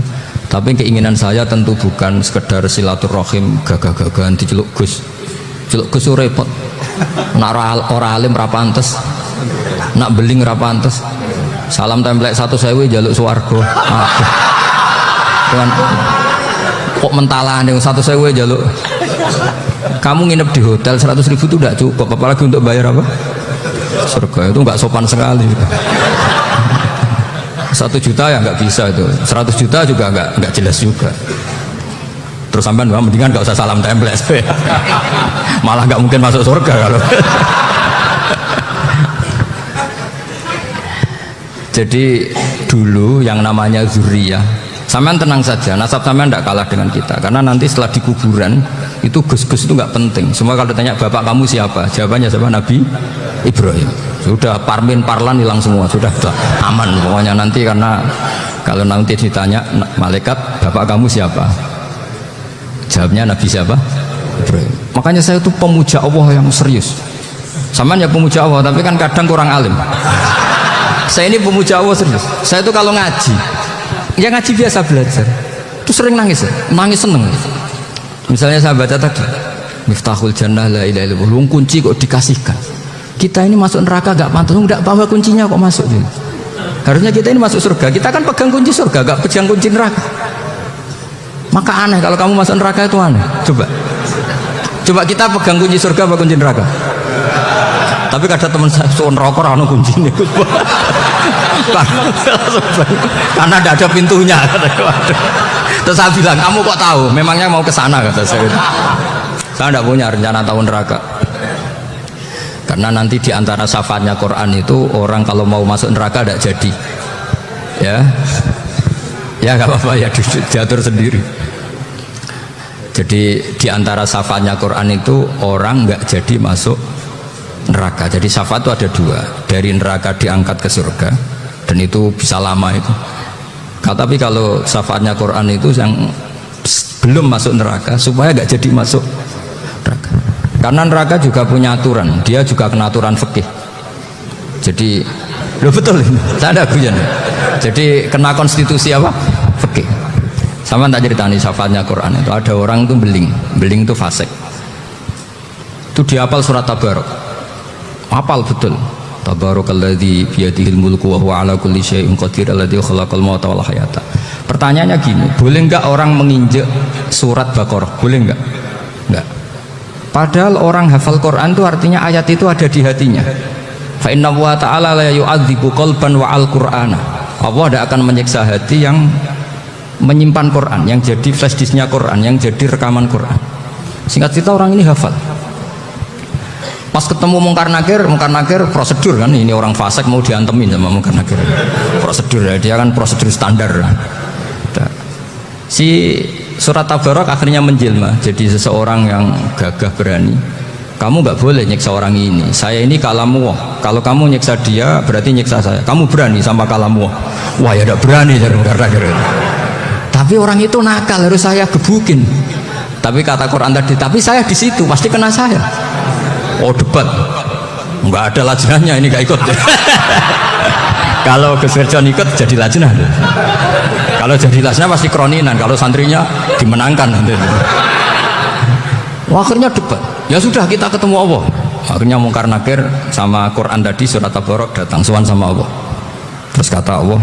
Tapi keinginan saya tentu bukan sekedar silaturahim gagah-gagahan diceluk Gus. Celuk Gus repot. Nak ora alim ra pantes. Nak beling ra pantes. Salam templek 1.000 jaluk swarga. Tuhan, kok mentalane 1.000 jaluk. Kamu nginep di hotel 100.000 itu tidak cukup, apalagi untuk bayar apa? Surga. Itu nggak sopan sekali. 1 juta ya nggak bisa itu, 100 juta juga nggak jelas juga. Terus sampean mendingan nggak usah salam template, malah nggak mungkin masuk surga kalau. Jadi dulu yang namanya zuriyah, sampean tenang saja, nasab sampean tidak kalah dengan kita, karena nanti setelah di kuburan itu gus-gus itu nggak penting. Semua kalau ditanya bapak kamu siapa, jawabannya siapa? Nabi Ibrahim. Sudah parmin parlan hilang semua, sudah aman pokoknya nanti. Karena kalau nanti ditanya malaikat bapak kamu siapa, jawabnya Nabi siapa? Ibrahim. Makanya saya itu pemuja Allah yang serius. Sampean ya pemuja Allah, tapi kan kadang kurang alim. Saya ini pemuja Allah serius. Saya itu kalau ngaji, ya ngaji biasa belajar, itu sering nangis, nangis seneng. Misalnya saya baca tadi, Miftahul Jannah la ilaha illallah, kunci kok dikasihkan. Kita ini masuk neraka gak pantas, enggak bawa kuncinya kok masuk. Harusnya kita ini masuk surga, kita kan pegang kunci surga, gak pegang kunci neraka. Maka aneh kalau kamu masuk neraka, itu aneh. Coba kita pegang kunci surga apa kunci neraka? Tapi kadang teman saya suun rokok rano kunci ini, karena tidak ada pintunya. Terus saya bilang, kamu kok tahu? Memangnya mau ke sana, kata saya. Saya tidak punya rencana tahu neraka. Karena nanti diantara syafaatnya Quran itu, orang kalau mau masuk neraka tidak jadi. Ya nggak apa-apa ya, diatur sendiri. Jadi diantara syafaatnya Quran itu, orang nggak jadi masuk neraka. Jadi syafaat itu ada 2, dari neraka diangkat ke surga, dan itu bisa lama itu. Tapi kalau syafaatnya Quran itu yang belum masuk neraka, supaya nggak jadi masuk neraka. Karena neraka juga punya aturan, dia juga kena aturan fikih. Jadi, loh betul ini, saya ada guyon. Jadi kena konstitusi apa? Fikih. Sama tak ceritani syafaatnya Quran itu, ada orang itu beling itu fasik. Itu dihafal surat Tabarok. Hafal betul. Tabarakalladzi biyadihil mulku wa huwa ala kulli syai'in qadir alladzi khalaqal mauta wal hayata. Pertanyaannya gini, boleh enggak orang menginjek surat Baqarah? Boleh enggak? Enggak. Padahal orang hafal Quran itu artinya ayat itu ada di hatinya. Fa inna wa ta'ala la yu'adzibu qalban wa al-Qur'ana. Allah tidak akan menyiksa hati yang menyimpan Quran, yang jadi flash disknya Quran, yang jadi rekaman Quran. Singkat cerita orang ini hafal. Pas ketemu Mungkar Nakir prosedur kan, ini orang fasik mau diantemin sama Mungkar Nakir. Prosedur ya, dia kan prosedur standar. Si surat Tabarak akhirnya menjelma jadi seseorang yang gagah berani. Kamu nggak boleh nyiksa orang ini. Saya ini kalamullah. Kalau kamu nyiksa dia berarti nyiksa saya. Kamu berani sama kalamullah? Wah ya tidak berani dari Mungkar Nakir. Tapi orang itu nakal, harus saya gebukin. Tapi kata Quran tadi, tapi saya di situ pasti kena saya. Oh debat, nggak ada lajnahnya ini nggak ikut. Kalau Gus Wirjon ikut jadi lajnah. Kalau jadi lajnah pasti kroninan. Kalau santrinya dimenangkan nanti. Wah, akhirnya debat. Ya sudah kita ketemu Allah. Akhirnya Mungkar Nakir sama Quran tadi surat Tabarak datang sowan sama Allah. Terus kata Allah,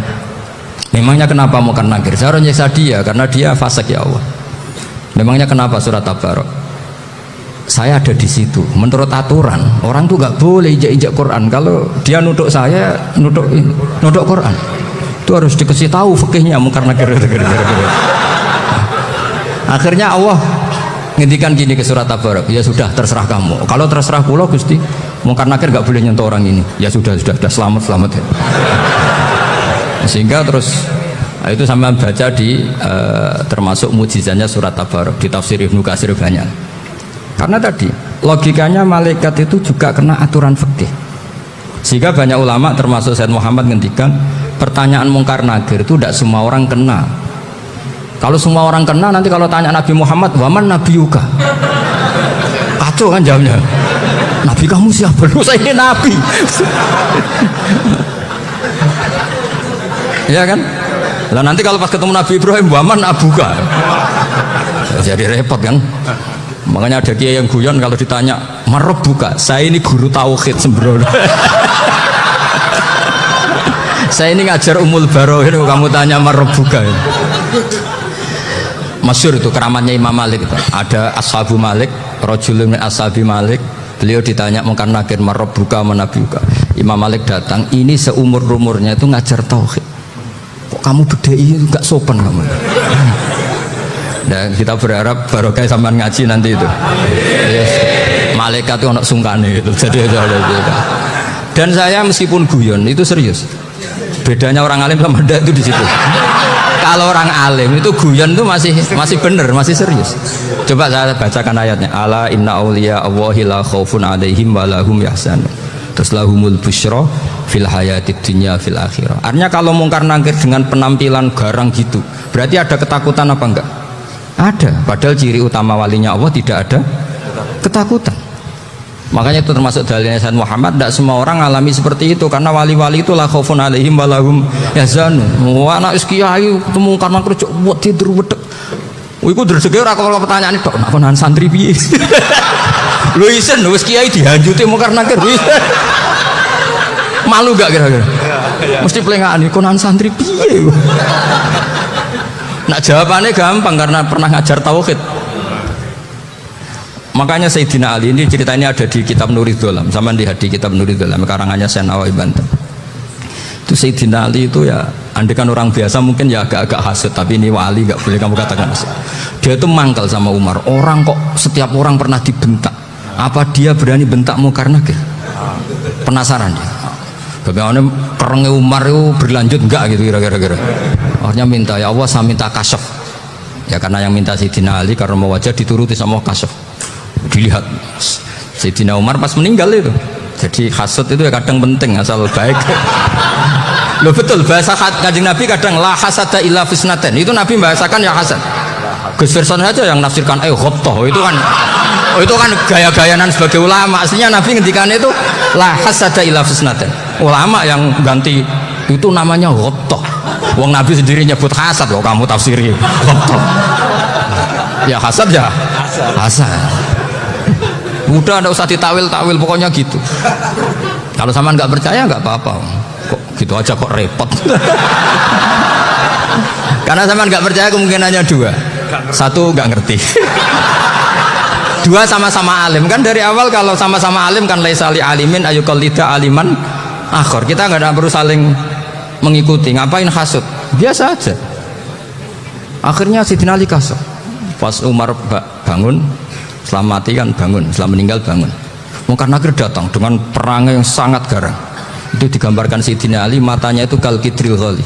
memangnya kenapa Mungkar Nakir? Saya harus nyiksa dia karena dia fasik ya Allah. Memangnya kenapa surat Tabarak? Saya ada di situ. Menurut aturan orang tuh nggak boleh injak-injak Quran. Kalau dia nutuk saya, nutuk Quran, itu harus dikasih tahu fikihnya Mungkar Nakir. Akhirnya Allah ngendikan gini ke surat Tabarak, ya sudah terserah kamu. Kalau terserah pulau Gusti, Mungkar Nakir nggak boleh nyentuh orang ini. Ya sudah selamat ya. Sehingga terus itu sama baca di termasuk mujizatnya surat Tabarak di tafsir Ibnu Katsir banyak. Karena tadi logikanya malaikat itu juga kena aturan fikih. Sehingga banyak ulama termasuk Said Muhammad ngendikan pertanyaan Mungkar Nakir itu tidak semua orang kena. Kalau semua orang kena nanti kalau tanya Nabi Muhammad, waman nabiyuka? Kacau kan jawabnya. Nabi kamu siapa? Lu saya ini nabi. Ya kan? Lah nanti kalau pas ketemu Nabi Ibrahim, waman abuka? Jadi repot kan? Makanya ada kiai yang guyon kalau ditanya marab buka, saya ini guru tauhid sembrono. Saya ini ngajar Umul Barohin, kamu tanya marab buka. Masyhur itu keramatnya Imam Malik itu. Ada Ashabu Malik, rajulun min ashabi Malik, beliau ditanya Mungkar Nakir marab buka manabi buka. Imam Malik datang, ini seumur-umurnya itu ngajar tauhid. Kok kamu bedai enggak sopan kamu? Dan kita berharap barokah sampean ngaji nanti itu. Yes. Malaikat itu anak sungkane itu. Jadi dan saya meskipun guyon itu serius. Bedanya orang alim sama ndak itu di situ. Kalau orang alim itu guyon itu masih benar, masih serius. Coba saya bacakan ayatnya. Ala inna auliya Allahi la khaufun alaihim wa lahum yahzanun. Terus lahumul busyra fil hayatid dunya fil akhirah. Artinya kalau Mungkar Nakir dengan penampilan garang gitu, berarti ada ketakutan apa enggak? Ada, padahal ciri utama walinya Allah tidak ada ketakutan. Makanya itu termasuk dalilnya Sayyid Muhammad, tidak semua orang alami seperti itu karena wali-wali itu la khaufun alaihim wa lahum yahzanun. Wah anak kiai ketemu karena kerja buat tidur wedek. Iku rezeki ora kalau pertanyaan itu nak konan santri piye. Lho isen wis kiai dihanjuti Mungkar Nakir. Malu gak kira-kira? Mesti pelengane konan santri piye. Nak jawabannya gampang karena pernah ngajar tauhid. Makanya Sayyidina Ali ini ceritanya ada di kitab Nurul Dholam. Sama lihat di kitab Nurul Dholam karangannya Syekh Nawawi Banten. Itu Sayyidina Ali itu ya, andekan orang biasa mungkin ya agak-agak hasut, tapi ini wali nggak boleh kamu katakan hasut. Dia itu mangkal sama Umar. Orang kok setiap orang pernah dibentak. Apa dia berani bentak Mungkar Nakir? Penasaran dia. Bagaimana kerengnya Umar itu berlanjut enggak gitu kira-kira. Akhirnya minta, ya Allah saya minta kasyaf. Ya karena yang minta Sayyidina Ali karena mau wajah dituruti sama kasyaf. Dilihat Sayyidina Umar pas meninggal itu. Jadi hasud itu ya kadang penting asal baik. Loh betul bahasa Kanjeng Nabi kadang la hasada illa fisnaten. Itu Nabi bahasakan ya hasad. Gus Wirson saja yang nafsirkan ghobtoh itu kan gaya-gayanan sebagai ulama. Aslinya Nabi ngendikan itu la hasada illa fisnaten. Ulama yang ganti itu namanya ghobtoh. Wong Nabi sendiri nyebut hasad loh, kamu tafsiri ghobtoh. Ya hasad ya hasad. Udah nggak usah ditawil-tawil pokoknya gitu. Kalau sama nggak percaya nggak apa-apa. Kok gitu aja kok repot. Karena sama nggak percaya kemungkinannya dua. Satu nggak ngerti. Dua sama-sama alim kan dari awal kalau sama-sama alim kan laisali alimin ayuqallida aliman akhor. Kita nggak perlu saling mengikuti. Ngapain hasud? Biasa aja. Akhirnya Sayyidina Ali kasar. Pas Umar bangun, setelah mati kan bangun, setelah meninggal bangun. Munkar Nakir datang dengan perang yang sangat garang. Itu digambarkan Sayyidina Ali, matanya itu kalkidril ghali,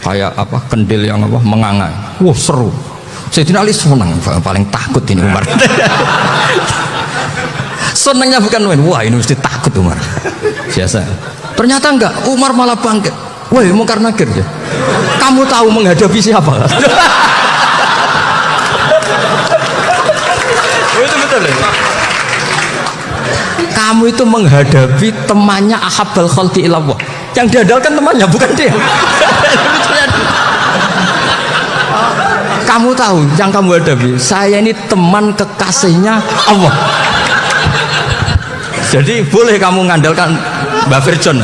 kayak apa, kendil yang apa, mengangai. Wah seru. Sayyidina Ali senang, paling takut ini Umar. Senangnya bukan main, wah ini mesti takut Umar. Biasa. Ternyata enggak, Umar malah bangkit. Woi Munkar Nakir ya, kamu tahu menghadapi siapa? Itu betul ya? Kamu itu menghadapi temannya ahabbal khalqi ilallah. Yang diandalkan temannya bukan dia. Kamu tahu yang kamu hadapi, saya ini teman kekasihnya Allah. Jadi boleh kamu mengandalkan Mbak Virjon.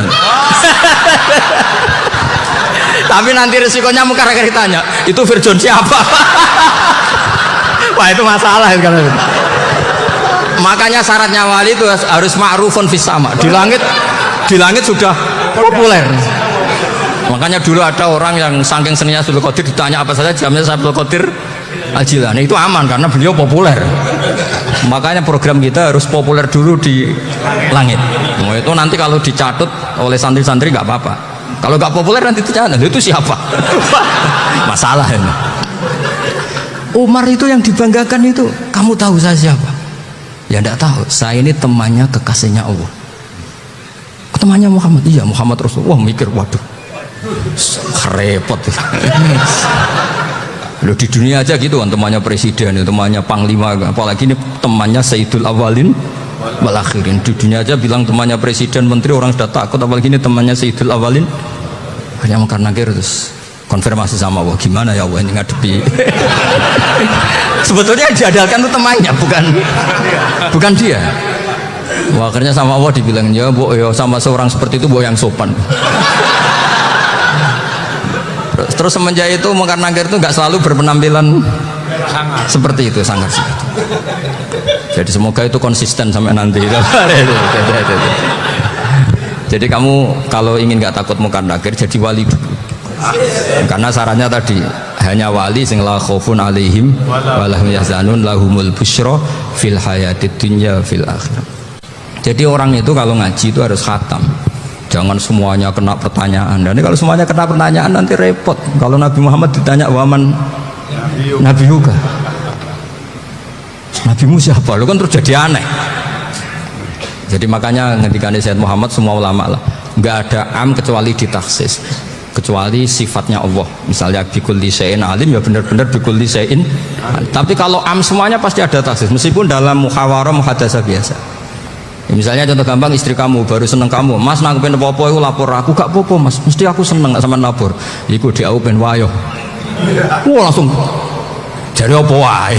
Tapi nanti resikonya Munkar Nakir ditanya, itu Virjon siapa? Wah itu masalah itu. Makanya syaratnya wali itu harus ma'rufun fis sama. Di langit sudah populer. Makanya dulu ada orang yang saking seninya Abdul Qadir ditanya apa saja jamnya Abdul Qadir Al-Jilani, itu aman karena beliau populer. Makanya program kita harus populer dulu di langit. Nah, itu nanti kalau dicatut oleh santri-santri nggak apa-apa. Kalau nggak populer nanti dicatat itu siapa? Masalah ini. Umar itu yang dibanggakan itu, kamu tahu saya siapa? Ya enggak tahu, saya ini temannya kekasihnya Allah. Temannya Muhammad, iya Muhammad Rasul. Wah mikir, waduh repot. Loh di dunia aja gitu kan, temannya presiden, temannya panglima, apalagi ini temannya Sayyidul Awalin wal Akhirin. Di dunia aja bilang temannya presiden, menteri, orang sudah takut, apalagi ini temannya Sayyidul Awalin. Hanya Munkar Nakir terus konfirmasi sama Allah, gimana ya Allah ini ngadepi. Sebetulnya yang diandalkan itu temannya, bukan dia. Wah, akhirnya sama Allah dibilang, ya bu, ya sama seorang seperti itu bu yang sopan. Terus semenjak itu Munkar Nakir itu nggak selalu berpenampilan seperti itu, sangat sih. Jadi semoga itu konsisten sampai nanti. Jadi kamu kalau ingin nggak takut Munkar Nakir, jadi wali dulu. Karena syaratnya tadi hanya wali sing la khaufun alaihim walahum yahzanun lahumul busyra fil hayatid dunya fil akhirah. Jadi orang itu kalau ngaji itu harus khatam. Jangan semuanya kena pertanyaan. Dan kalau semuanya kena pertanyaan nanti repot. Kalau Nabi Muhammad ditanya waman Nabi juga. Nabimu siapa? Lu kan terus jadi aneh. Jadi makanya ketika Sayyid Muhammad semua ulama lah, nggak ada am kecuali ditaksis, kecuali sifatnya Allah. Misalnya bikulli syai'in alim, ya benar-benar bikulli syai'in. Tapi kalau am semuanya pasti ada taksis, meskipun dalam muhawarah muhadasah biasa. Ya, misalnya contoh gampang, istri kamu baru seneng kamu, mas nak pengen apa-apa aku lapor, aku gak apa-apa mas, mesti aku seneng gak sama lapor. Iku dia pengen wayo. Wah langsung jadi apa wae.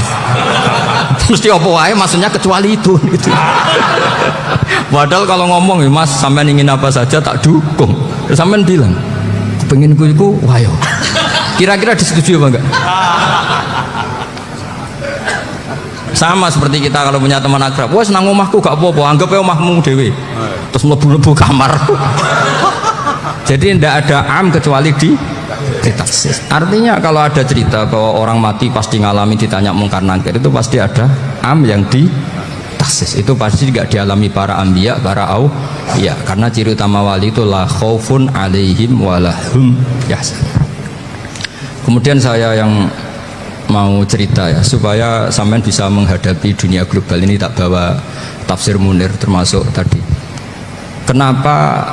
Mesti apa wae maksudnya kecuali itu gitu. Padahal kalau ngomong ya mas sampean ingin apa saja tak dukung. Terus sampean bilang pengen ku iku wayo. Kira-kira disetujui apa enggak? Sama seperti kita kalau punya teman akrab, wah senang omahku gak apa-apa, anggap aja omahmu dewe. Terus mlebu-mlebu kamar. Jadi tidak ada am kecuali di taksis. Artinya kalau ada cerita bahwa orang mati pasti ngalami ditanya Munkar Nakir, itu pasti ada am yang di taksis. Itu pasti tidak dialami para anbiya, para auliya. Karena ciri utama wali itu la khaufun alaihim walahum yahzanun. Kemudian saya yang mau cerita ya, supaya sampean bisa menghadapi dunia global ini, tak bawa tafsir Munir termasuk tadi. Kenapa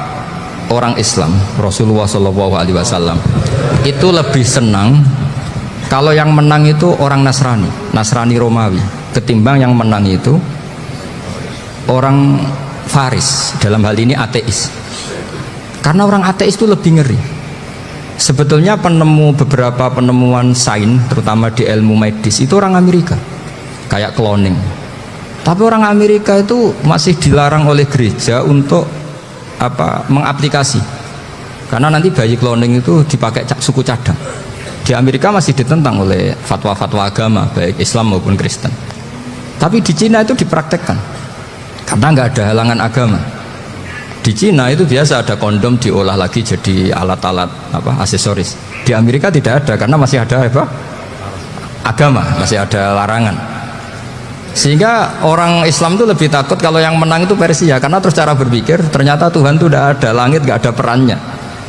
orang Islam Rasulullah SAW itu lebih senang kalau yang menang itu orang Nasrani Romawi, ketimbang yang menang itu orang Faris, dalam hal ini ateis. Karena orang ateis itu lebih ngeri. Sebetulnya beberapa penemuan sains, terutama di ilmu medis, itu orang Amerika, kayak cloning. Tapi orang Amerika itu masih dilarang oleh gereja untuk mengaplikasi, karena nanti bayi cloning itu dipakai suku cadang. Di Amerika masih ditentang oleh fatwa-fatwa agama, baik Islam maupun Kristen. Tapi di Cina itu dipraktekkan, karena nggak ada halangan agama. Di Cina itu biasa ada kondom diolah lagi jadi alat-alat aksesoris. Di Amerika tidak ada karena masih ada agama, masih ada larangan. Sehingga orang Islam itu lebih takut kalau yang menang itu Persia, karena terus cara berpikir ternyata Tuhan itu tidak ada, langit nggak ada perannya.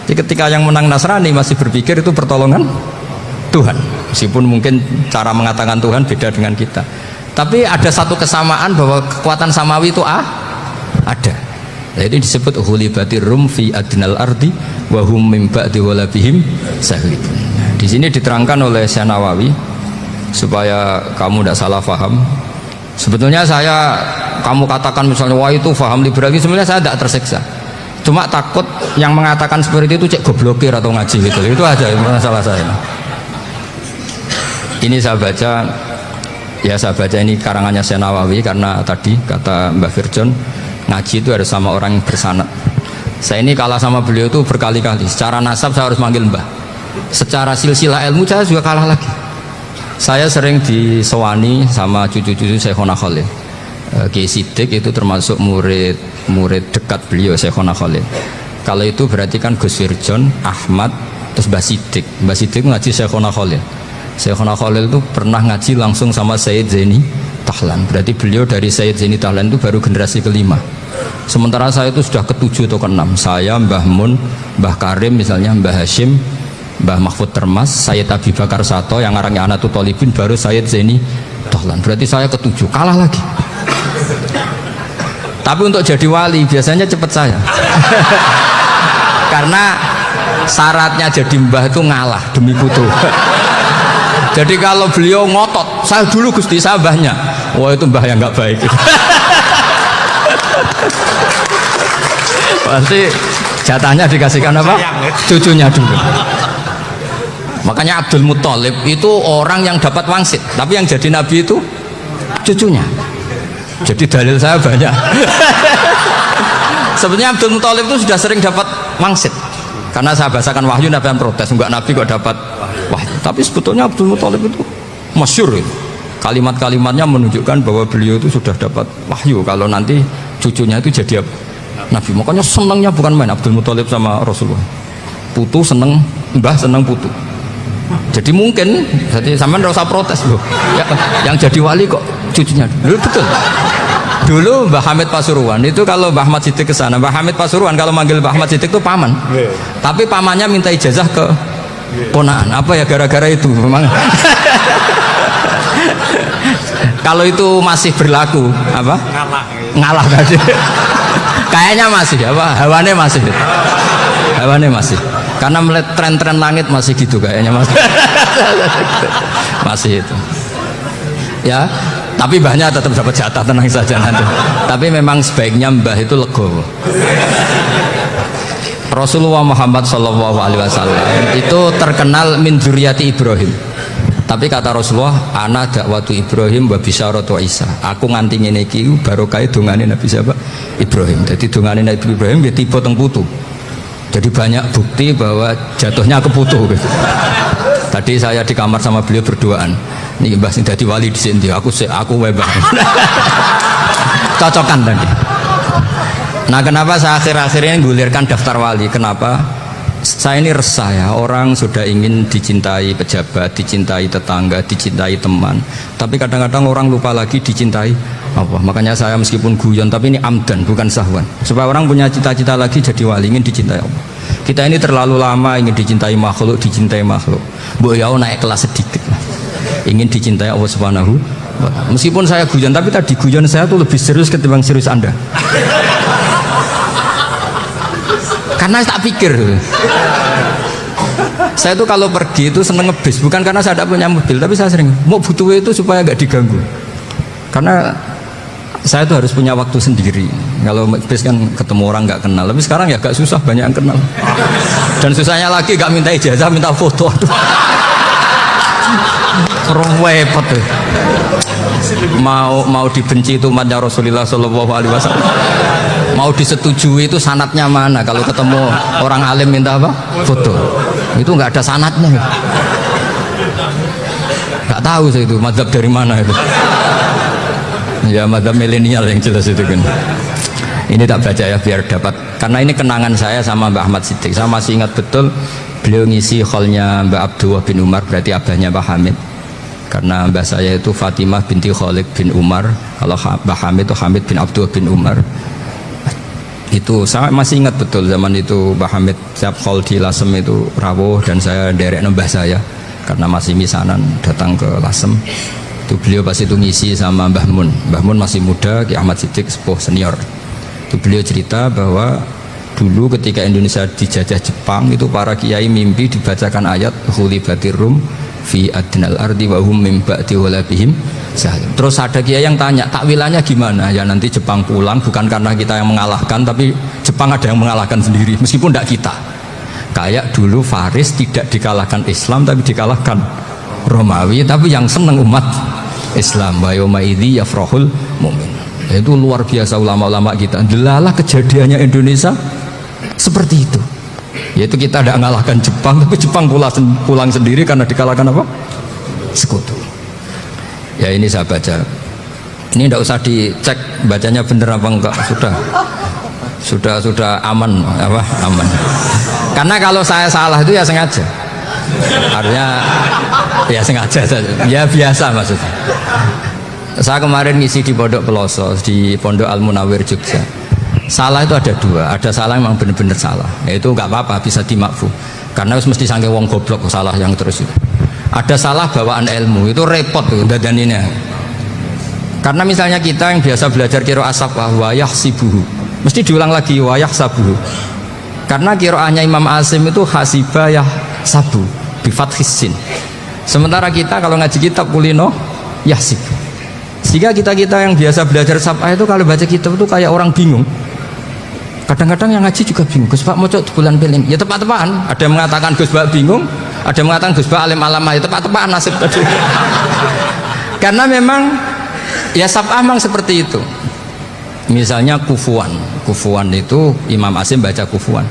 Jadi ketika yang menang Nasrani masih berpikir itu pertolongan Tuhan, meskipun mungkin cara mengatakan Tuhan beda dengan kita, tapi ada satu kesamaan bahwa kekuatan samawi itu ada. Nah, itu disebut hulibatir rum fi adnal ardi wa hum min ba'di walabihim sahidun. Di sini diterangkan oleh Syekh Nawawi supaya kamu tidak salah paham. Sebetulnya kamu katakan misalnya wah itu paham liberal, sebenarnya saya tidak tersiksa. Cuma takut yang mengatakan seperti itu cek goblokir atau ngaji gitu. Itu aja masalah saya. Ini saya baca ini karangannya Syekh Nawawi, karena tadi kata Mbak Firjon ngaji itu harus sama orang yang bersanad. Saya ini kalah sama beliau itu berkali-kali. Secara nasab saya harus manggil Mbah. Secara silsilah ilmu saya juga kalah lagi. Saya sering disewani sama cucu-cucu Syekhona Khalil. Kiai Siddiq itu termasuk murid dekat beliau, Syekhona Khalil. Kalau itu berarti kan Gus Firjon, Ahmad, terus Mbah Siddiq. Mbah Siddiq ngaji Syekhona Khalil. Syekhona Khalil itu pernah ngaji langsung sama Sayyid Zaini Tahlan. Berarti beliau dari Sayyid Zaini Tahlan itu baru generasi kelima. Sementara saya itu sudah ke-7 atau ke-6. Saya, Mbah Mun, Mbah Karim misalnya, Mbah Hashim, Mbah Mahfud Termas, Sayyid Abi Bakar Sato yang arangnya Anatul Tolibin, baru Sayyid Zaini Tahlan. Berarti saya ke-7, kalah lagi. Tapi untuk jadi wali biasanya cepat saya. Karena syaratnya jadi mbah itu ngalah demi putu. Jadi kalau beliau ngotot, saya dulu Gusti, saya mbahnya. Wah itu mbah yang nggak baik. Pasti jatahnya dikasihkan apa? Cucunya dulu. Makanya Abdul Muthalib itu orang yang dapat wangsit, tapi yang jadi nabi itu cucunya. Jadi dalil saya banyak. Sebenarnya Abdul Muthalib itu sudah sering dapat wangsit, karena saya bahasakan wahyu, nabi yang protes, enggak nabi kok dapat wahyu. Tapi sebetulnya Abdul Muthalib itu masyhur itu. Kalimat-kalimatnya menunjukkan bahwa beliau itu sudah dapat wahyu kalau nanti cucunya itu jadi nabi. Makanya senangnya bukan main Abdul Muthalib sama Rasulullah. Putu seneng mbah, seneng putu. Jadi mungkin jadi sampean ora usah protes loh. Ya, yang jadi wali kok cucunya. Loh, betul. Dulu Mbah Hamid Pasuruan itu kalau Mbah Ahmad Siddiq ke sana, Mbah Hamid Pasuruan kalau manggil Mbah Ahmad Siddiq itu paman. Tapi pamannya minta ijazah ke ponakan. Apa ya gara-gara itu memang. Kalau itu masih berlaku apa? Ngalah tadi. Kayaknya masih apa? Hawane masih. Karena melihat tren-tren langit masih gitu kayaknya masih itu. Ya, tapi mbahnya tetap dapat jatah, tenang saja nanti. Tapi memang sebaiknya mbah itu legowo. Rasulullah Muhammad SAW itu terkenal min dzurriyyati Ibrahim. Tapi kata Rasulullah, ana dakwatu Ibrahim wa bisyaratu Isa. Aku nganti ngene iki barokah dongane Nabi siapa? Ibrahim. Jadi dongane Nabi Ibrahim ya tiba teng putu. Jadi banyak bukti bahwa jatuhnya ke putu gitu. Tadi saya di kamar sama beliau berduaan. Nih Mbah sing dadi wali di sini, aku wae Mbah. Cocokan tadi. Nah, kenapa saya akhir-akhir ini gulirkan daftar wali? Kenapa? Saya ini resah ya, orang sudah ingin dicintai pejabat, dicintai tetangga, dicintai teman. Tapi kadang-kadang orang lupa lagi dicintai Allah. Makanya saya meskipun guyon, tapi ini amdan, bukan sahwan. Supaya orang punya cita-cita lagi jadi wali, ingin dicintai Allah. Kita ini terlalu lama ingin dicintai makhluk. Bu ya naik kelas sedikit lah. Ingin dicintai Allah Subhanahu wa Ta'ala. Meskipun saya guyon, tapi tadi guyon saya tuh lebih serius ketimbang serius Anda. Karena tak pikir, saya tuh kalau pergi itu seneng ngebis, bukan karena saya tidak punya mobil, tapi saya sering mau butuh itu supaya nggak diganggu. Karena saya tuh harus punya waktu sendiri. Kalau bis kan ketemu orang nggak kenal, tapi sekarang ya agak susah, banyak yang kenal. Dan susahnya lagi nggak minta ijazah, minta foto. Repot tuh. Mau dibenci itu umatnya Rasulullah Shallallahu Alaihi Wasallam. Mau disetujui itu sanatnya mana? Kalau ketemu orang alim minta apa? Foto. Itu nggak ada sanatnya. Nggak tahu saya itu mazhab dari mana itu. Ya mazhab milenial yang jelas itu kan. Ini tak baca ya biar dapat. Karena ini kenangan saya sama Mbak Ahmad Siddiq. Saya masih ingat betul beliau ngisi hallnya Mbak Abdullah bin Umar, berarti abahnya Mbak Hamid. karena mbah saya itu Fatimah binti Khalid bin Umar, kalau Mbah Hamid itu Hamid bin Abdul bin Umar. Itu saya masih ingat betul zaman itu Mbah Hamid setiap khol di Lasem itu rawuh, dan saya derek mbah saya karena masih misanan datang ke Lasem. Itu beliau pas itu ngisi sama Mbah Mun. Mbah Mun masih muda, Ki Ahmad Siddiq sepuh senior. Itu beliau cerita bahwa dulu ketika Indonesia dijajah Jepang itu para kiai mimpi dibacakan ayat Khulibatir Rum fi adnal ardi wa hum min ba'di ghalabihim. Terus ada kiai yang tanya, takwilannya gimana? Ya nanti Jepang pulang bukan karena kita yang mengalahkan, tapi Jepang ada yang mengalahkan sendiri meskipun tidak kita. Kayak dulu Faris tidak dikalahkan Islam tapi dikalahkan Romawi, tapi yang senang umat Islam. Wa yauma idzi yafrahul mu'min. Itu luar biasa ulama-ulama kita. Delalah kejadiannya Indonesia seperti itu. Yaitu kita tidak mengalahkan Jepang, tapi Jepang pulang sendiri karena dikalahkan apa? Sekutu. Ya ini saya baca. Ini tidak usah dicek bacanya benar apa enggak. Sudah aman apa? Aman. Karena kalau saya salah itu ya sengaja. Artinya ya sengaja saja. Ya biasa maksudnya. Saya kemarin ngisi di Pondok Peloso, di Pondok Al Munawir Jogja. Salah itu ada dua. Ada salah yang memang benar-benar salah. Itu nggak apa-apa, bisa dimakfu. Karena mesti sangke wong goblok salah yang terus itu. Ada salah bawaan ilmu, itu repot tuh dadaninya. Karena misalnya kita yang biasa belajar qiraah safah wa yahsibuhu, mesti diulang lagi wa yahsabuhu. Karena qiraahnya Imam Asim itu hasiba yahsabu bi fathis sin. Sementara kita kalau ngaji kitab kulino yahsib. Sehingga kita yang biasa belajar safah itu kalau baca kitab itu kayak orang bingung. Kadang-kadang yang ngaji juga bingung. Gus Pak mau cok bulan pilih. Ya tepat-tepatan. Ada yang mengatakan Gus Pak bingung, ada yang mengatakan Gus Pak alim alamah. Ya tepat-tepatan nasib tadi. Karena memang ya safah memang seperti itu. Misalnya kufuan. Kufuan itu Imam Asim baca kufuan.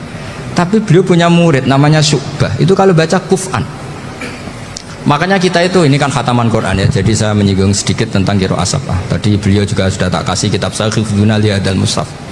Tapi beliau punya murid namanya Syu'bah. Itu kalau baca kuf'an. Makanya kita itu, ini kan khataman Quran ya. Jadi saya menyinggung sedikit tentang qiraah safah. Tadi beliau juga sudah tak kasih kitab Sahih Hifdzuna li Hadzal Mushaf.